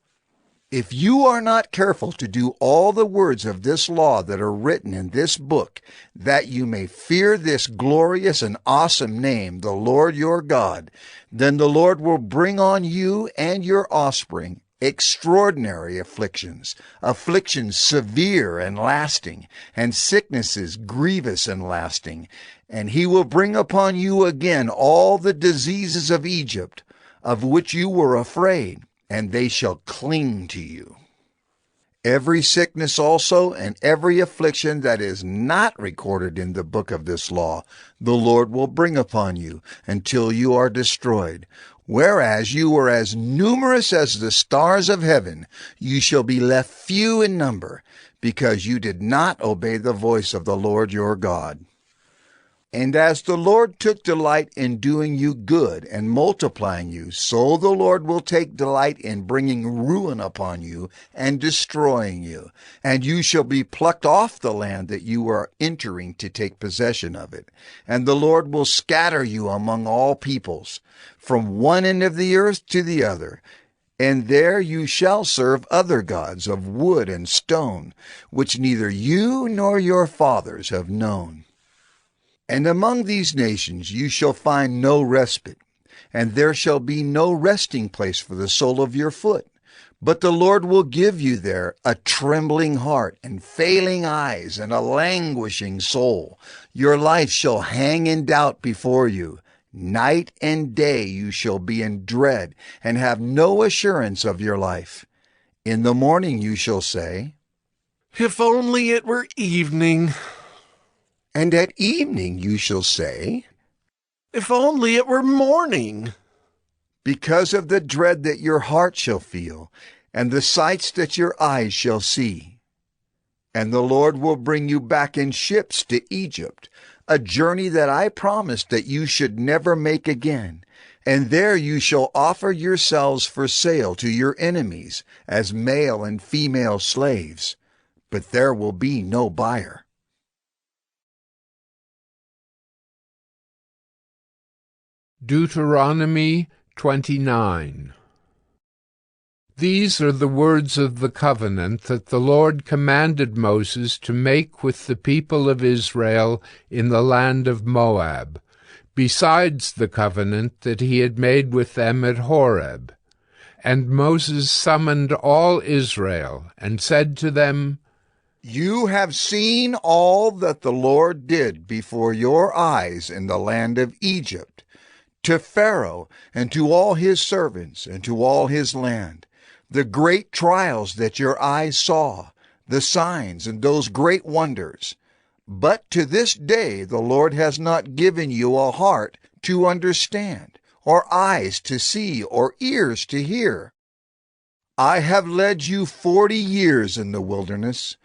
If you are not careful to do all the words of this law that are written in this book, that you may fear this glorious and awesome name, the Lord your God, then the Lord will bring on you and your offspring extraordinary afflictions, afflictions severe and lasting, and sicknesses grievous and lasting. And he will bring upon you again all the diseases of Egypt, of which you were afraid, and they shall cling to you. Every sickness also and every affliction that is not recorded in the book of this law, the Lord will bring upon you until you are destroyed. Whereas you were as numerous as the stars of heaven, you shall be left few in number, because you did not obey the voice of the Lord your God. And as the Lord took delight in doing you good and multiplying you, so the Lord will take delight in bringing ruin upon you and destroying you. And you shall be plucked off the land that you are entering to take possession of it. And the Lord will scatter you among all peoples, from one end of the earth to the other. And there you shall serve other gods of wood and stone, which neither you nor your fathers have known. And among these nations you shall find no respite, and there shall be no resting place for the sole of your foot. But the Lord will give you there a trembling heart, and failing eyes, and a languishing soul. Your life shall hang in doubt before you. Night and day you shall be in dread, and have no assurance of your life. In the morning you shall say, "If only it were evening." And at evening you shall say, "If only it were morning." Because of the dread that your heart shall feel, and the sights that your eyes shall see. And the Lord will bring you back in ships to Egypt, a journey that I promised that you should never make again. And there you shall offer yourselves for sale to your enemies as male and female slaves, but there will be no buyer. Deuteronomy 29. These are the words of the covenant that the Lord commanded Moses to make with the people of Israel in the land of Moab, besides the covenant that he had made with them at Horeb. And Moses summoned all Israel, and said to them, You have seen all that the Lord did before your eyes in the land of Egypt, to Pharaoh and to all his servants and to all his land, the great trials that your eyes saw, the signs and those great wonders. But to this day the Lord has not given you a heart to understand, or eyes to see, or ears to hear. I have led you 40 years in the wilderness.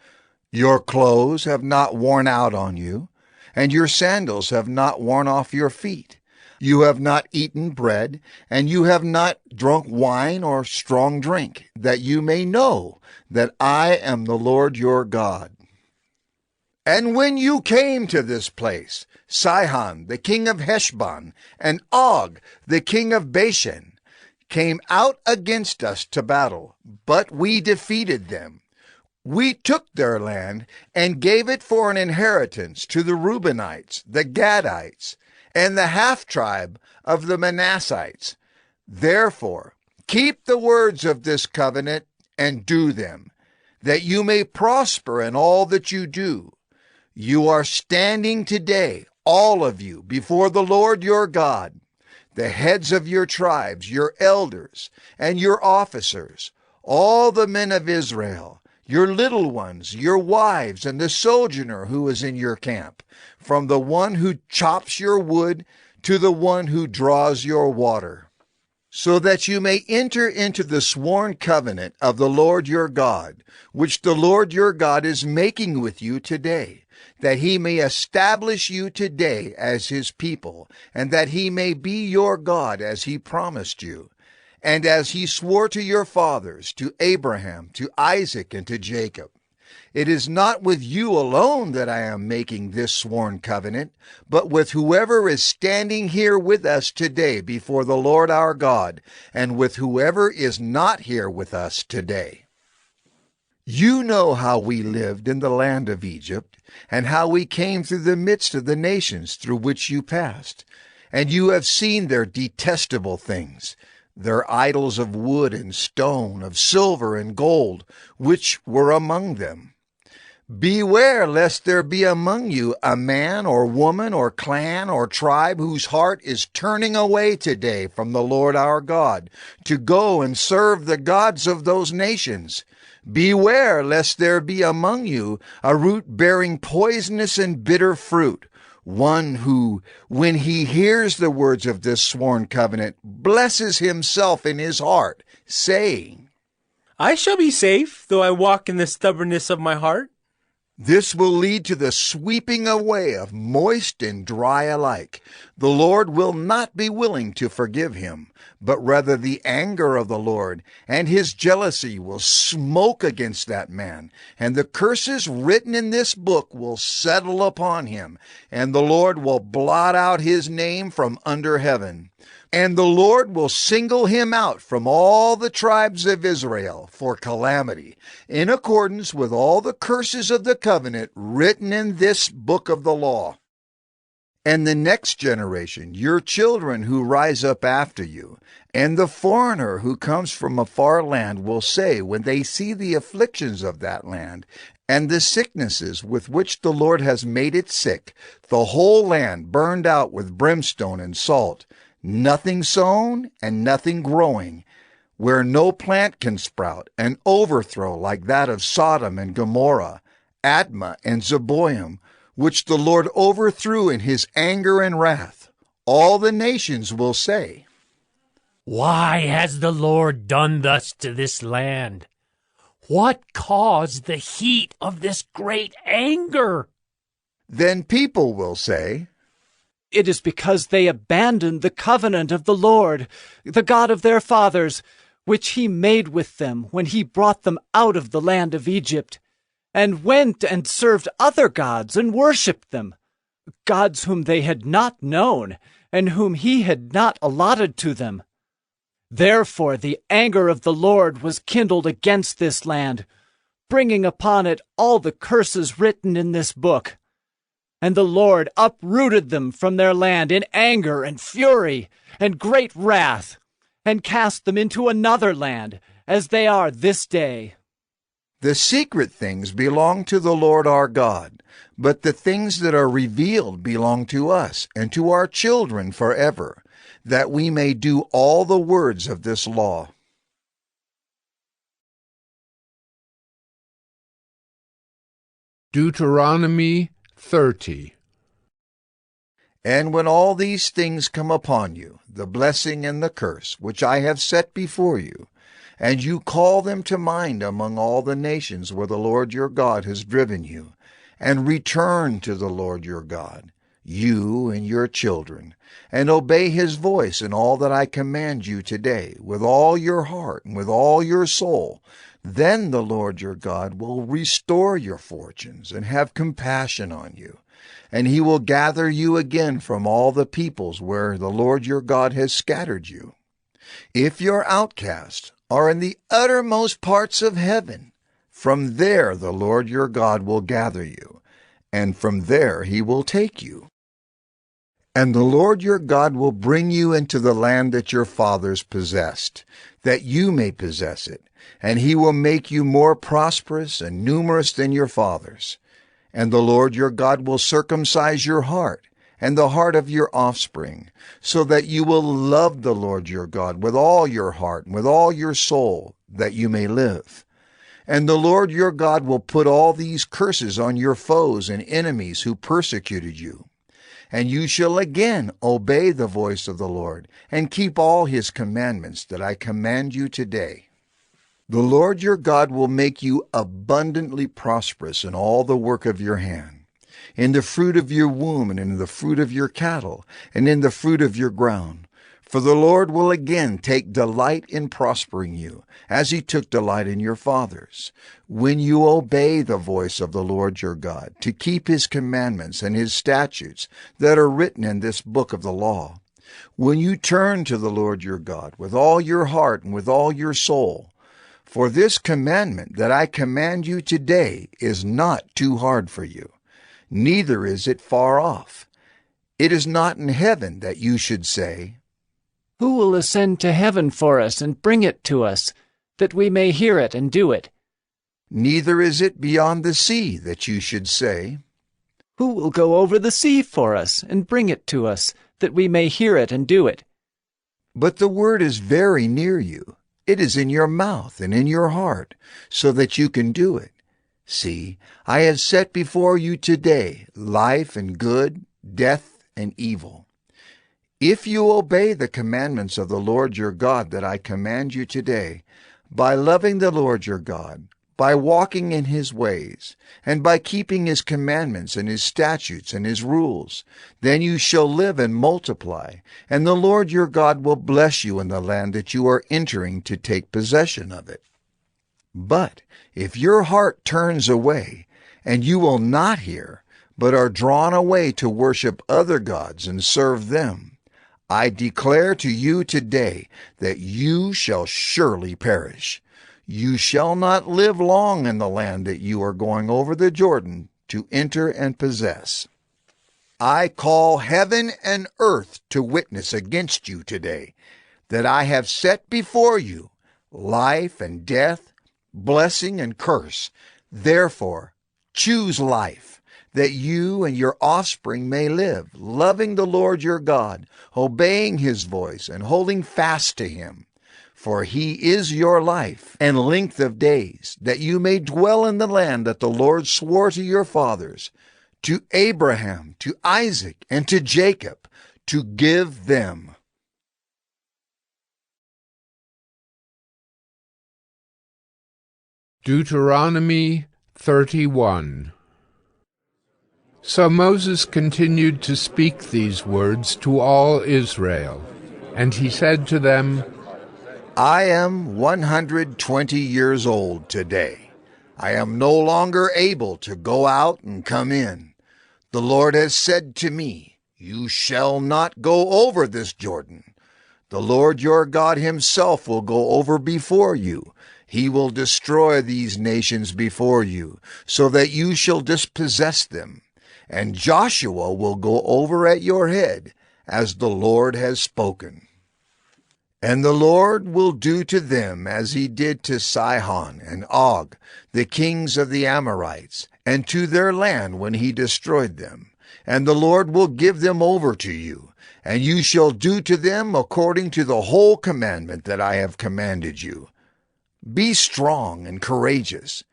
Your clothes have not worn out on you, and your sandals have not worn off your feet. You have not eaten bread, and you have not drunk wine or strong drink, that you may know that I am the Lord your God. And when you came to this place, Sihon, the king of Heshbon, and Og, the king of Bashan, came out against us to battle, but we defeated them. We took their land and gave it for an inheritance to the Reubenites, the Gadites, and the half-tribe of the Manassites. Therefore, keep the words of this covenant and do them, that you may prosper in all that you do. You are standing today, all of you, before the Lord your God, the heads of your tribes, your elders, and your officers, all the men of Israel, your little ones, your wives, and the sojourner who is in your camp, from the one who chops your wood to the one who draws your water, so that you may enter into the sworn covenant of the Lord your God, which the Lord your God is making with you today, that he may establish you today as his people, and that he may be your God as he promised you, and as he swore to your fathers, to Abraham, to Isaac, and to Jacob. It is not with you alone that I am making this sworn covenant, but with whoever is standing here with us today before the Lord our God, and with whoever is not here with us today. You know how we lived in the land of Egypt, and how we came through the midst of the nations through which you passed. And you have seen their detestable things, their idols of wood and stone, of silver and gold, which were among them. Beware lest there be among you a man or woman or clan or tribe whose heart is turning away today from the Lord our God, to go and serve the gods of those nations. Beware lest there be among you a root bearing poisonous and bitter fruit, one who, when he hears the words of this sworn covenant, blesses himself in his heart, saying, I shall be safe, though I walk in the stubbornness of my heart. This will lead to the sweeping away of moist and dry alike. The Lord will not be willing to forgive him, but rather the anger of the Lord and his jealousy will smoke against that man, and the curses written in this book will settle upon him, and the Lord will blot out his name from under heaven. And the Lord will single him out from all the tribes of Israel for calamity, in accordance with all the curses of the covenant written in this book of the law. And the next generation, your children who rise up after you, and the foreigner who comes from a far land will say, when they see the afflictions of that land, and the sicknesses with which the Lord has made it sick, the whole land burned out with brimstone and salt, nothing sown and nothing growing, where no plant can sprout, an overthrow like that of Sodom and Gomorrah, Admah and Zeboim, which the Lord overthrew in his anger and wrath. All the nations will say, Why has the Lord done thus to this land? What caused the heat of this great anger? Then people will say, It is because they abandoned the covenant of the Lord, the God of their fathers, which he made with them when he brought them out of the land of Egypt, and went and served other gods and worshipped them, gods whom they had not known, and whom he had not allotted to them. Therefore the anger of the Lord was kindled against this land, bringing upon it all the curses written in this book. And the Lord uprooted them from their land in anger and fury and great wrath, and cast them into another land, as they are this day. The secret things belong to the Lord our God, but the things that are revealed belong to us and to our children forever, that we may do all the words of this law. Deuteronomy 30. And when all these things come upon you, the blessing and the curse, which I have set before you, and you call them to mind among all the nations where the Lord your God has driven you, and return to the Lord your God, you and your children, and obey his voice in all that I command you today, with all your heart and with all your soul, then the Lord your God will restore your fortunes and have compassion on you, and he will gather you again from all the peoples where the Lord your God has scattered you. If your outcasts are in the uttermost parts of heaven, from there the Lord your God will gather you, and from there he will take you. And the Lord your God will bring you into the land that your fathers possessed, that you may possess it, and he will make you more prosperous and numerous than your fathers. And the Lord your God will circumcise your heart and the heart of your offspring, so that you will love the Lord your God with all your heart and with all your soul, that you may live. And the Lord your God will put all these curses on your foes and enemies who persecuted you. And you shall again obey the voice of the Lord, and keep all his commandments that I command you today. The Lord your God will make you abundantly prosperous in all the work of your hand, in the fruit of your womb, and in the fruit of your cattle, and in the fruit of your ground. For the Lord will again take delight in prospering you, as he took delight in your fathers, when you obey the voice of the Lord your God, to keep his commandments and his statutes that are written in this book of the law. When you turn to the Lord your God with all your heart and with all your soul, for this commandment that I command you today is not too hard for you, neither is it far off. It is not in heaven that you should say, Who will ascend to heaven for us and bring it to us, that we may hear it and do it? Neither is it beyond the sea that you should say, Who will go over the sea for us and bring it to us, that we may hear it and do it? But the word is very near you. It is in your mouth and in your heart, so that you can do it. See, I have set before you today life and good, death and evil. If you obey the commandments of the Lord your God that I command you today, by loving the Lord your God, by walking in his ways, and by keeping his commandments and his statutes and his rules, then you shall live and multiply, and the Lord your God will bless you in the land that you are entering to take possession of it. But if your heart turns away, and you will not hear, but are drawn away to worship other gods and serve them, I declare to you today that you shall surely perish. You shall not live long in the land that you are going over the Jordan to enter and possess. I call heaven and earth to witness against you today, that I have set before you life and death, blessing and curse. Therefore, choose life, that you and your offspring may live, loving the Lord your God, obeying his voice, and holding fast to him. For he is your life and length of days, that you may dwell in the land that the Lord swore to your fathers, to Abraham, to Isaac, and to Jacob, to give them. Deuteronomy 31. So Moses continued to speak these words to all Israel, and he said to them, I am 120 years old today. I am no longer able to go out and come in. The Lord has said to me, You shall not go over this Jordan. The Lord your God himself will go over before you. He will destroy these nations before you, so that you shall dispossess them. And Joshua will go over at your head, as the Lord has spoken. And the Lord will do to them as he did to Sihon and Og, the kings of the Amorites, and to their land when he destroyed them. And the Lord will give them over to you, and you shall do to them according to the whole commandment that I have commanded you. Be strong and courageous.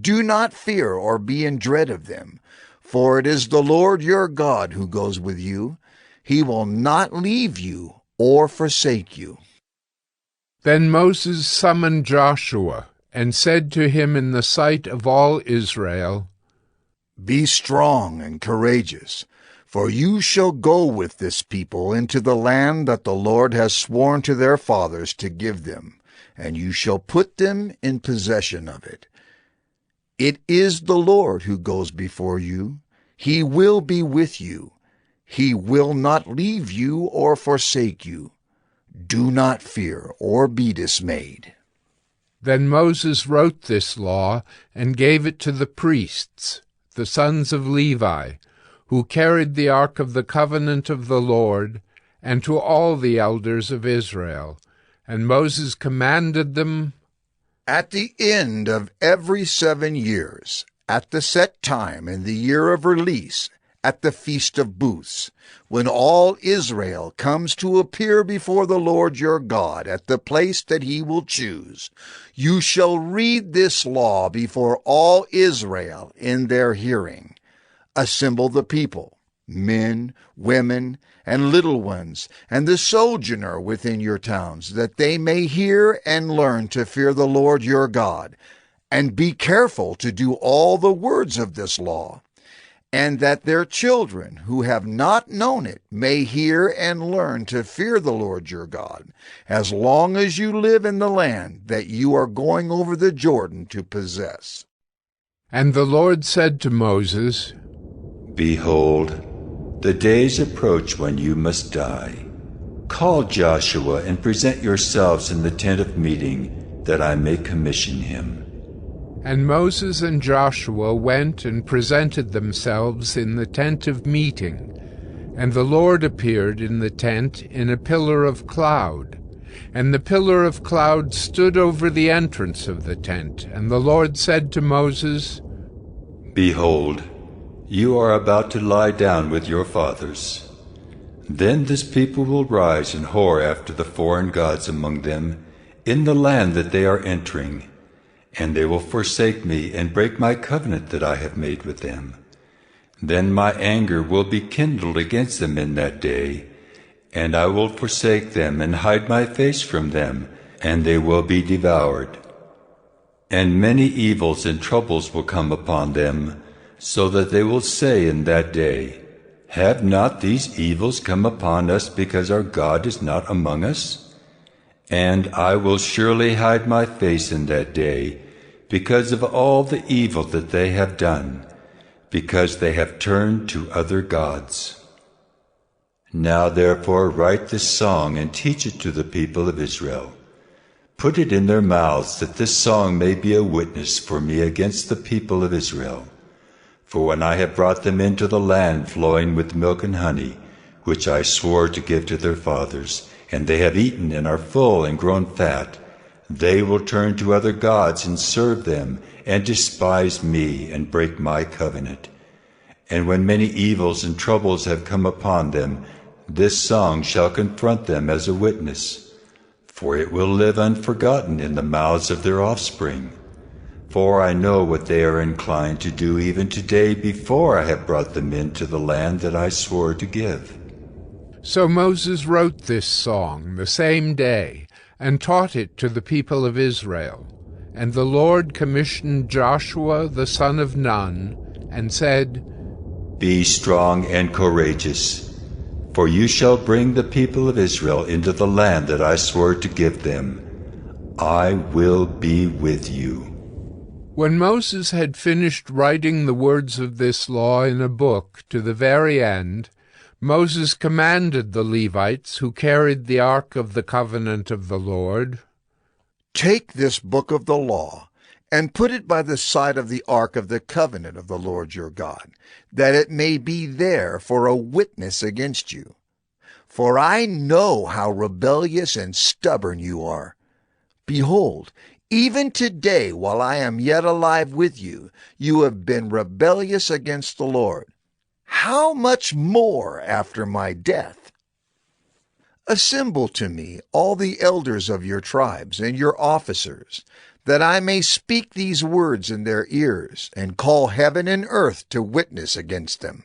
Do not fear or be in dread of them, for it is the Lord your God who goes with you. He will not leave you or forsake you. Then Moses summoned Joshua and said to him in the sight of all Israel, Be strong and courageous, for you shall go with this people into the land that the Lord has sworn to their fathers to give them, and you shall put them in possession of it. It is the Lord who goes before you. He will be with you. He will not leave you or forsake you. Do not fear or be dismayed. Then Moses wrote this law and gave it to the priests, the sons of Levi, who carried the ark of the covenant of the Lord, and to all the elders of Israel. And Moses commanded them, At the end of every 7 years, at the set time in the year of release, at the Feast of Booths, when all Israel comes to appear before the Lord your God at the place that he will choose, you shall read this law before all Israel in their hearing. Assemble the people, men, women, and little ones, and the sojourner within your towns, that they may hear and learn to fear the Lord your God, and be careful to do all the words of this law, and that their children who have not known it may hear and learn to fear the Lord your God, as long as you live in the land that you are going over the Jordan to possess. And the Lord said to Moses, Behold, the days approach when you must die. Call Joshua and present yourselves in the tent of meeting, that I may commission him. And Moses and Joshua went and presented themselves in the tent of meeting. And the Lord appeared in the tent in a pillar of cloud. And the pillar of cloud stood over the entrance of the tent. And the Lord said to Moses, Behold, you are about to lie down with your fathers. Then this people will rise and whore after the foreign gods among them, in the land that they are entering. And they will forsake me and break my covenant that I have made with them. Then my anger will be kindled against them in that day, and I will forsake them and hide my face from them, and they will be devoured. And many evils and troubles will come upon them, so that they will say in that day, Have not these evils come upon us because our God is not among us? And I will surely hide my face in that day, because of all the evil that they have done, because they have turned to other gods. Now therefore write this song and teach it to the people of Israel. Put it in their mouths, that this song may be a witness for me against the people of Israel. For when I have brought them into the land flowing with milk and honey, which I swore to give to their fathers, and they have eaten and are full and grown fat, they will turn to other gods and serve them, and despise me and break my covenant. And when many evils and troubles have come upon them, this song shall confront them as a witness, for it will live unforgotten in the mouths of their offspring. For I know what they are inclined to do even today, before I have brought them into the land that I swore to give. So Moses wrote this song the same day, and taught it to the people of Israel. And the Lord commissioned Joshua the son of Nun, and said, Be strong and courageous, for you shall bring the people of Israel into the land that I swore to give them. I will be with you. When Moses had finished writing the words of this law in a book to the very end, Moses commanded the Levites who carried the ark of the covenant of the Lord, Take this book of the law, and put it by the side of the ark of the covenant of the Lord your God, that it may be there for a witness against you. For I know how rebellious and stubborn you are. Behold, even today, while I am yet alive with you, you have been rebellious against the Lord. How much more after my death? Assemble to me all the elders of your tribes and your officers, that I may speak these words in their ears, and call heaven and earth to witness against them.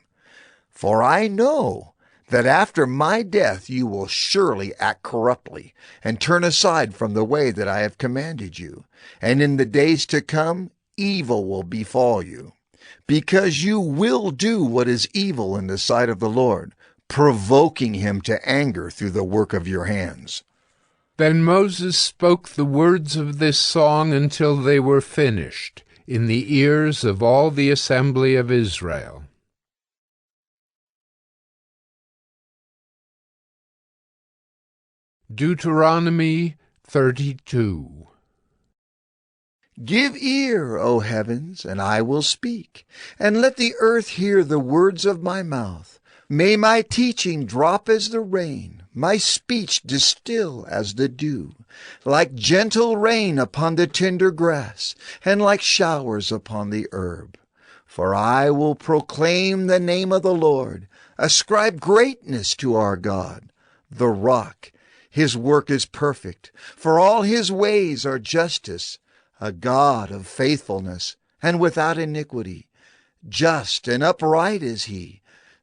For I know that after my death you will surely act corruptly, and turn aside from the way that I have commanded you. And in the days to come, evil will befall you, because you will do what is evil in the sight of the Lord, provoking him to anger through the work of your hands. Then Moses spoke the words of this song until they were finished, in the ears of all the assembly of Israel. Deuteronomy 32. Give ear, O heavens, and I will speak, and let the earth hear the words of my mouth. May my teaching drop as the rain, my speech distill as the dew, like gentle rain upon the tender grass, and like showers upon the herb. For I will proclaim the name of the Lord, ascribe greatness to our God, the rock. His work is perfect, for all his ways are justice, a God of faithfulness and without iniquity. Just and upright is he.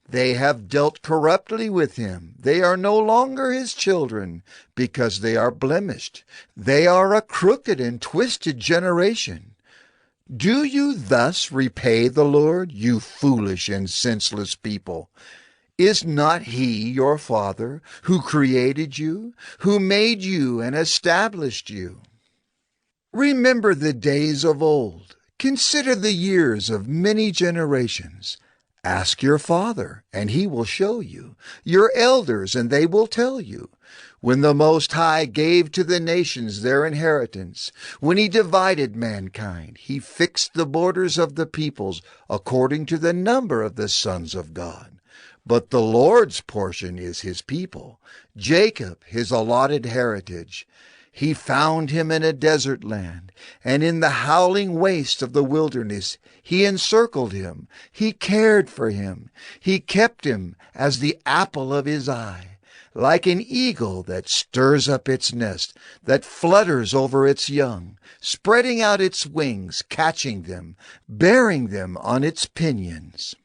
They have dealt corruptly with him. They are no longer his children, because they are blemished. They are a crooked and twisted generation. Do you thus repay the Lord, you foolish and senseless people? Is not he your Father, who created you, who made you and established you? Remember the days of old. Consider the years of many generations. Ask your father, and he will show you, your elders, and they will tell you. When the Most High gave to the nations their inheritance, when he divided mankind, he fixed the borders of the peoples according to the number of the sons of God. But the Lord's portion is his people, Jacob his allotted heritage. He found him in a desert land, and in the howling waste of the wilderness he encircled him. He cared for him. He kept him as the apple of his eye, like an eagle that stirs up its nest, that flutters over its young, spreading out its wings, catching them, bearing them on its pinions.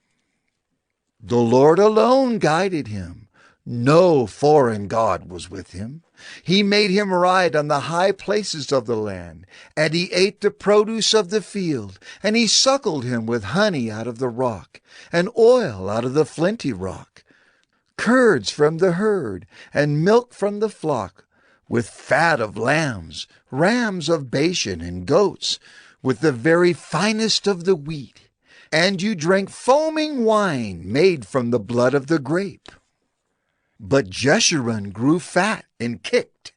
The Lord alone guided him. No foreign god was with him. He made him ride on the high places of the land, and he ate the produce of the field, and he suckled him with honey out of the rock, and oil out of the flinty rock, curds from the herd, and milk from the flock, with fat of lambs, rams of Bashan, and goats, with the very finest of the wheat. And you drank foaming wine made from the blood of the grape. But Jeshurun grew fat and kicked.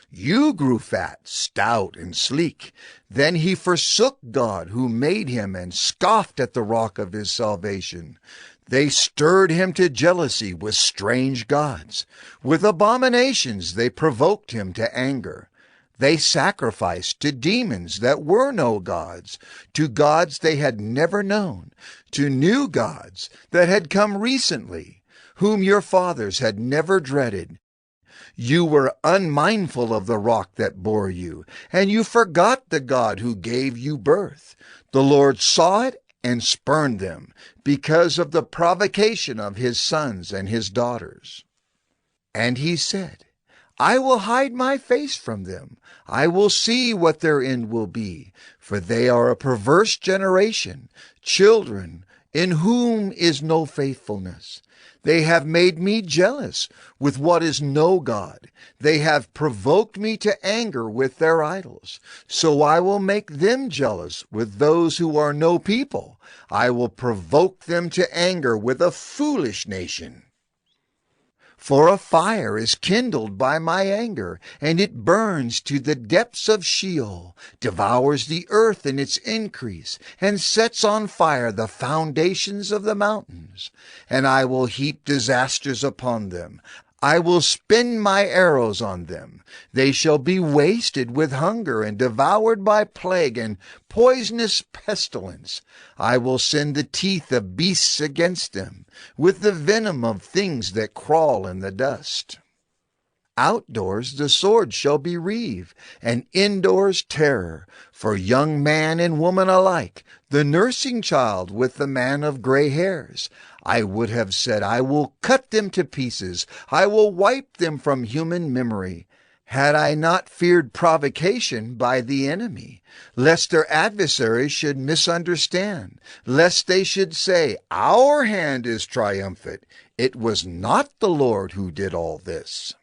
You grew fat, stout, and sleek. Then he forsook God who made him and scoffed at the rock of his salvation. They stirred him to jealousy with strange gods. With abominations they provoked him to anger. They sacrificed to demons that were no gods, to gods they had never known, to new gods that had come recently, whom your fathers had never dreaded. You were unmindful of the rock that bore you, and you forgot the God who gave you birth. The Lord saw it and spurned them, because of the provocation of his sons and his daughters. And he said, I will hide my face from them. I will see what their end will be, for they are a perverse generation, children in whom is no faithfulness. They have made me jealous with what is no God. They have provoked me to anger with their idols. So I will make them jealous with those who are no people. I will provoke them to anger with a foolish nation. For a fire is kindled by my anger, and it burns to the depths of Sheol, devours the earth in its increase, and sets on fire the foundations of the mountains. And I will heap disasters upon them. I will spin my arrows on them. They shall be wasted with hunger and devoured by plague and poisonous pestilence. I will send the teeth of beasts against them, with the venom of things that crawl in the dust. Outdoors the sword shall bereave, and indoors terror, for young man and woman alike, the nursing child with the man of gray hairs. I would have said, I will cut them to pieces, I will wipe them from human memory, had I not feared provocation by the enemy, lest their adversaries should misunderstand, lest they should say, our hand is triumphant. It was not the Lord who did all this.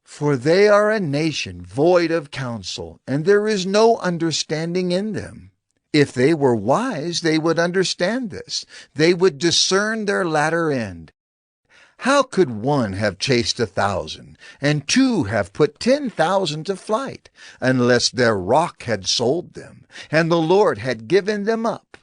For they are a nation void of counsel, and there is no understanding in them. If they were wise, they would understand this. They would discern their latter end. How could one have chased 1,000, and two have put 10,000 to flight, unless their rock had sold them, and the Lord had given them up?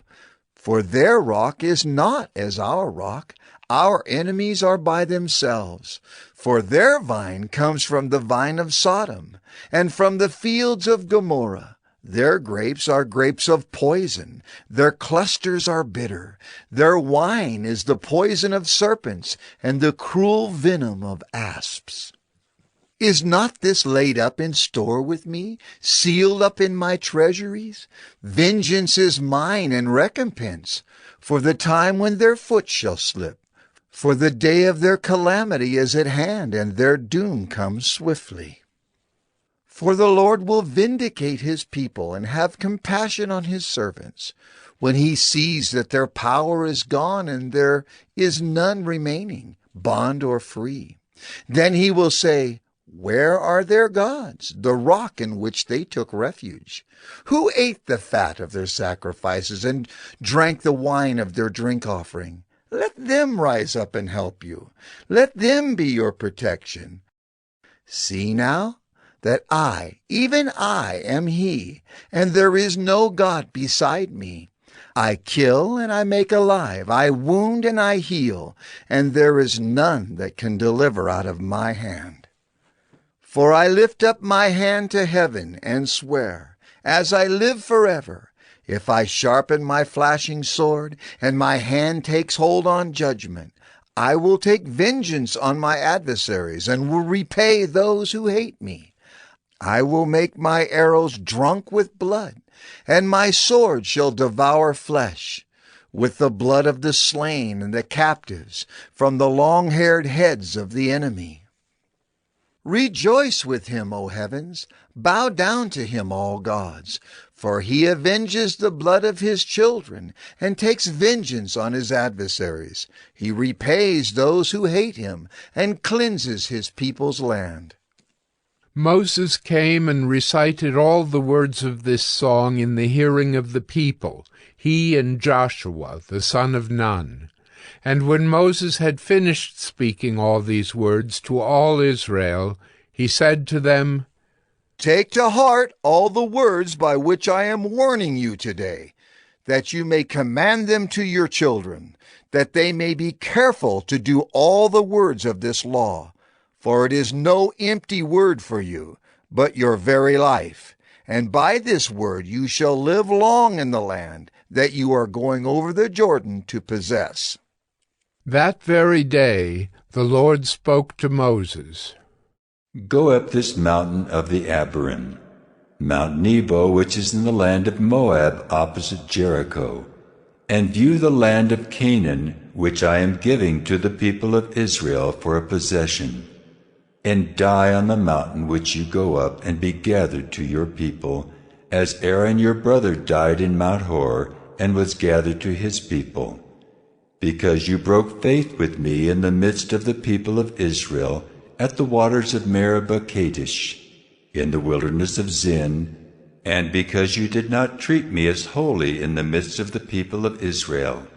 For their rock is not as our rock. Our enemies are by themselves. For their vine comes from the vine of Sodom, and from the fields of Gomorrah. Their grapes are grapes of poison. Their clusters are bitter. Their wine is the poison of serpents, and the cruel venom of asps. Is not this laid up in store with me, sealed up in my treasuries? Vengeance is mine and recompense, for the time when their foot shall slip. For the day of their calamity is at hand, and their doom comes swiftly. For the Lord will vindicate his people and have compassion on his servants, when he sees that their power is gone and there is none remaining, bond or free. Then he will say, where are their gods, the rock in which they took refuge? Who ate the fat of their sacrifices and drank the wine of their drink offering? Let them rise up and help you. Let them be your protection. See now that I, even I, am he, and there is no God beside me. I kill and I make alive, I wound and I heal, and there is none that can deliver out of my hand. For I lift up my hand to heaven and swear, as I live forever, if I sharpen my flashing sword, and my hand takes hold on judgment, I will take vengeance on my adversaries, and will repay those who hate me. I will make my arrows drunk with blood, and my sword shall devour flesh, with the blood of the slain and the captives, from the long-haired heads of the enemy. Rejoice with him, O heavens, bow down to him, all gods, for he avenges the blood of his children, and takes vengeance on his adversaries. He repays those who hate him, and cleanses his people's land. Moses came and recited all the words of this song in the hearing of the people, he and Joshua, the son of Nun. And when Moses had finished speaking all these words to all Israel, he said to them, Take to heart all the words by which I am warning you today, that you may command them to your children, that they may be careful to do all the words of this law. For it is no empty word for you, but your very life. And by this word you shall live long in the land that you are going over the Jordan to possess. That very day the Lord spoke to Moses. Go up this mountain of the Abiram, Mount Nebo, which is in the land of Moab opposite Jericho, and view the land of Canaan, which I am giving to the people of Israel for a possession, and die on the mountain which you go up, and be gathered to your people, as Aaron your brother died in Mount Hor, and was gathered to his people. Because you broke faith with me in the midst of the people of Israel, at the waters of Meribah Kadesh, in the wilderness of Zin, and because you did not treat me as holy in the midst of the people of Israel.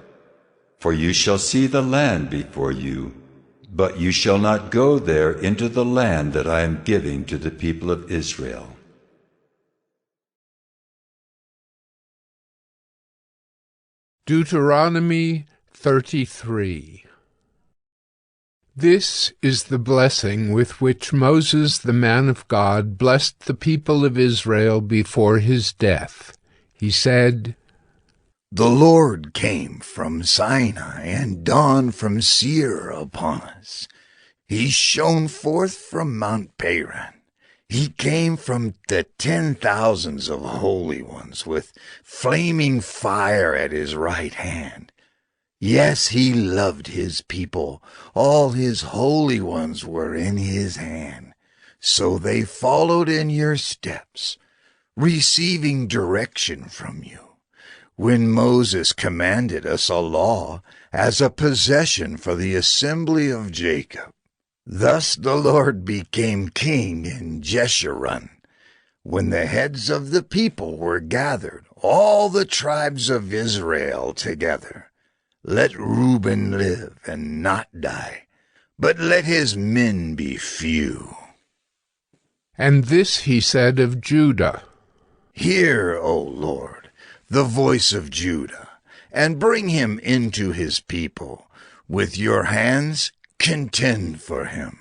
For you shall see the land before you, but you shall not go there into the land that I am giving to the people of Israel. Deuteronomy 33. This is the blessing with which Moses the man of God blessed the people of Israel before his death. He said, The Lord came from Sinai and dawned from Seir upon us. He shone forth from Mount Paran. He came from the 10,000s of holy ones with flaming fire at his right hand. Yes, he loved his people. All his holy ones were in his hand. So they followed in your steps, receiving direction from you. When Moses commanded us a law as a possession for the assembly of Jacob. Thus the Lord became king in Jeshurun. When the heads of the people were gathered, all the tribes of Israel together. Let Reuben live and not die, but let his men be few. And this he said of Judah. Hear, O Lord, the voice of Judah, and bring him into his people. With your hands contend for him,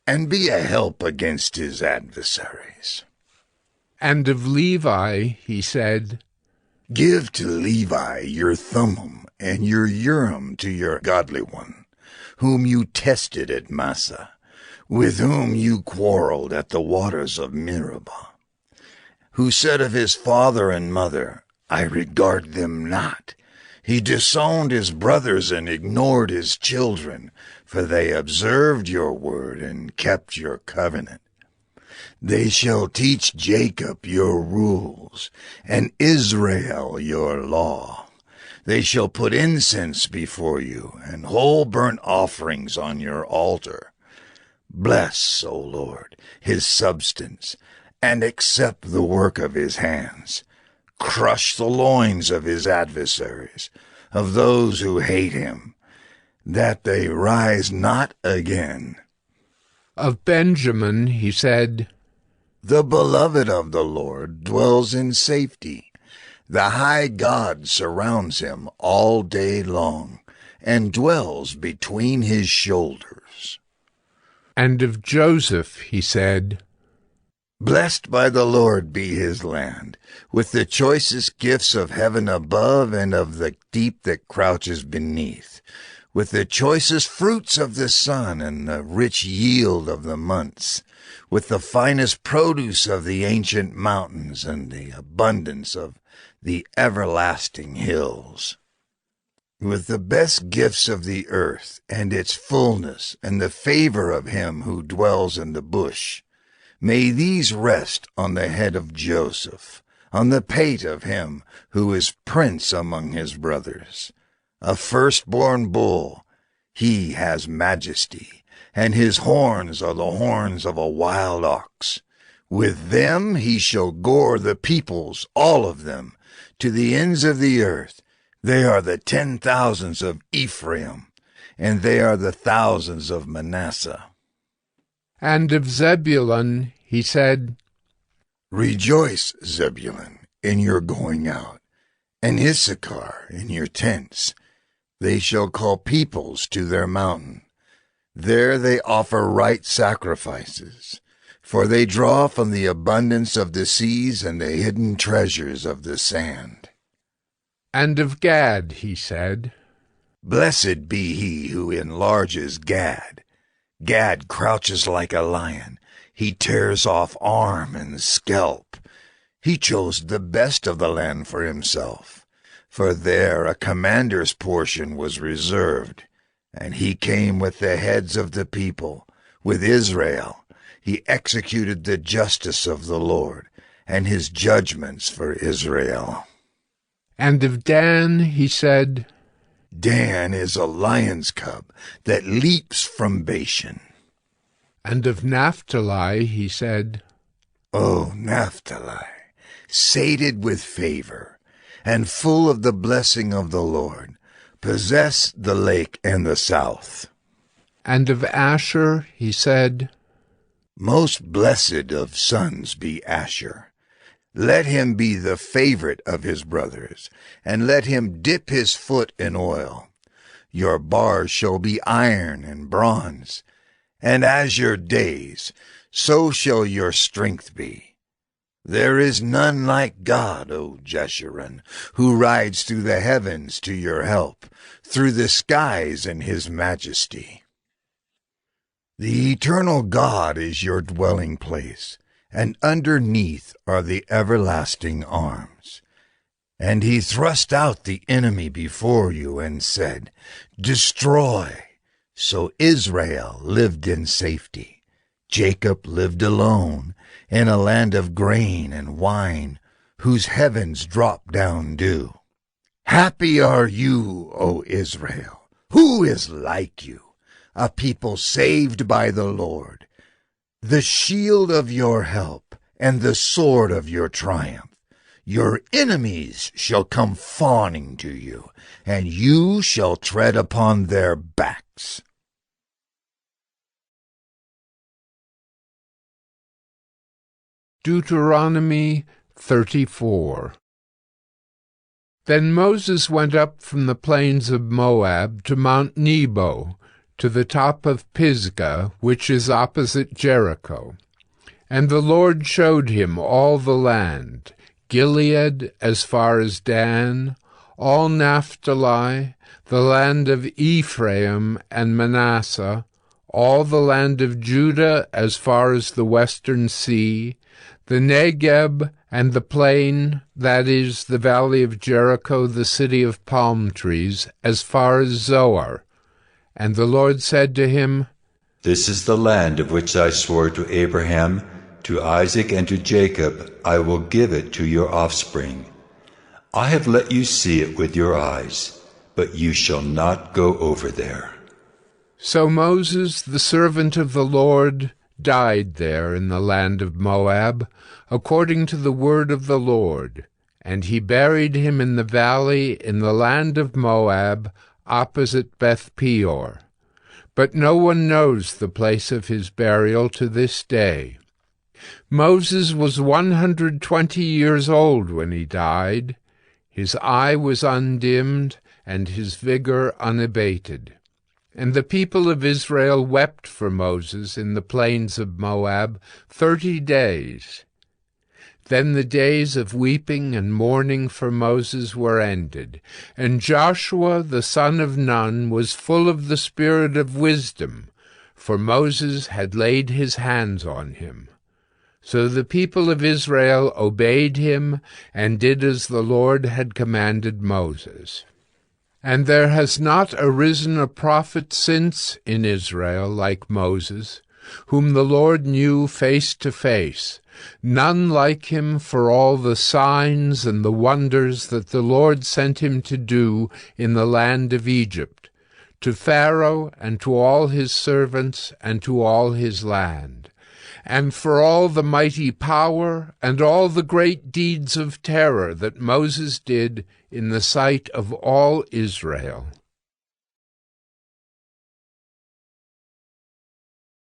and be a help against his adversaries. And of Levi he said, Give to Levi your Thummim and your Urim to your godly one, whom you tested at Massah, with whom you quarreled at the waters of Meribah, who said of his father and mother, I regard them not. He disowned his brothers and ignored his children, for they observed your word and kept your covenant. They shall teach Jacob your rules, and Israel your law. They shall put incense before you, and whole burnt offerings on your altar. Bless, O Lord, his substance, and accept the work of his hands. Crush the loins of his adversaries, of those who hate him, that they rise not again. Of Benjamin he said, The beloved of the Lord dwells in safety. The high God surrounds him all day long, and dwells between his shoulders. And of Joseph he said, Blessed by the Lord be his land, with the choicest gifts of heaven above and of the deep that crouches beneath, with the choicest fruits of the sun and the rich yield of the months, with the finest produce of the ancient mountains and the abundance of the everlasting hills, with the best gifts of the earth and its fullness and the favor of him who dwells in the bush. May these rest on the head of Joseph, on the pate of him who is prince among his brothers. A firstborn bull, he has majesty, and his horns are the horns of a wild ox. With them he shall gore the peoples, all of them, to the ends of the earth. They are the 10,000s of Ephraim, and they are the thousands of Manasseh. And of Zebulun he said, Rejoice, Zebulun, in your going out, and Issachar in your tents. They shall call peoples to their mountain. There they offer right sacrifices, for they draw from the abundance of the seas and the hidden treasures of the sand. And of Gad he said, Blessed be he who enlarges Gad. Gad crouches like a lion. He tears off arm and scalp. He chose the best of the land for himself, for there a commander's portion was reserved. And he came with the heads of the people, with Israel. He executed the justice of the Lord, and his judgments for Israel. And of Dan he said, Dan is a lion's cub that leaps from Bashan. And of Naphtali he said, O Naphtali, sated with favor, and full of the blessing of the Lord, possess the lake and the south. And of Asher he said, Most blessed of sons be Asher. Let him be the favorite of his brothers, and let him dip his foot in oil. Your bars shall be iron and bronze, and as your days, so shall your strength be. There is none like God, O Jeshurun, who rides through the heavens to your help, through the skies in his majesty. The eternal God is your dwelling place, and underneath are the everlasting arms. And he thrust out the enemy before you and said, Destroy. So Israel lived in safety. Jacob lived alone in a land of grain and wine, whose heavens drop down dew. Happy are you, O Israel! Who is like you? A people saved by the Lord, the shield of your help and the sword of your triumph. Your enemies shall come fawning to you, and you shall tread upon their backs. Deuteronomy 34. Then Moses went up from the plains of Moab to Mount Nebo, to the top of Pisgah, which is opposite Jericho. And the Lord showed him all the land, Gilead as far as Dan, all Naphtali, the land of Ephraim and Manasseh, all the land of Judah as far as the western sea, the Negeb and the plain, that is, the valley of Jericho, the city of palm trees, as far as Zoar. And the Lord said to him, This is the land of which I swore to Abraham, to Isaac, and to Jacob. I will give it to your offspring. I have let you see it with your eyes, but you shall not go over there. So Moses, the servant of the Lord, died there in the land of Moab, according to the word of the Lord, and he buried him in the valley in the land of Moab, opposite Beth Peor. But no one knows the place of his burial to this day. Moses was 120 years old when he died. His eye was undimmed, and his vigor unabated. And the people of Israel wept for Moses in the plains of Moab 30 days. Then the days of weeping and mourning for Moses were ended, and Joshua the son of Nun was full of the spirit of wisdom, for Moses had laid his hands on him. So the people of Israel obeyed him and did as the Lord had commanded Moses. And there has not arisen a prophet since in Israel like Moses, whom the Lord knew face to face, none like him for all the signs and the wonders that the Lord sent him to do in the land of Egypt, to Pharaoh and to all his servants and to all his land, and for all the mighty power and all the great deeds of terror that Moses did in the sight of all Israel.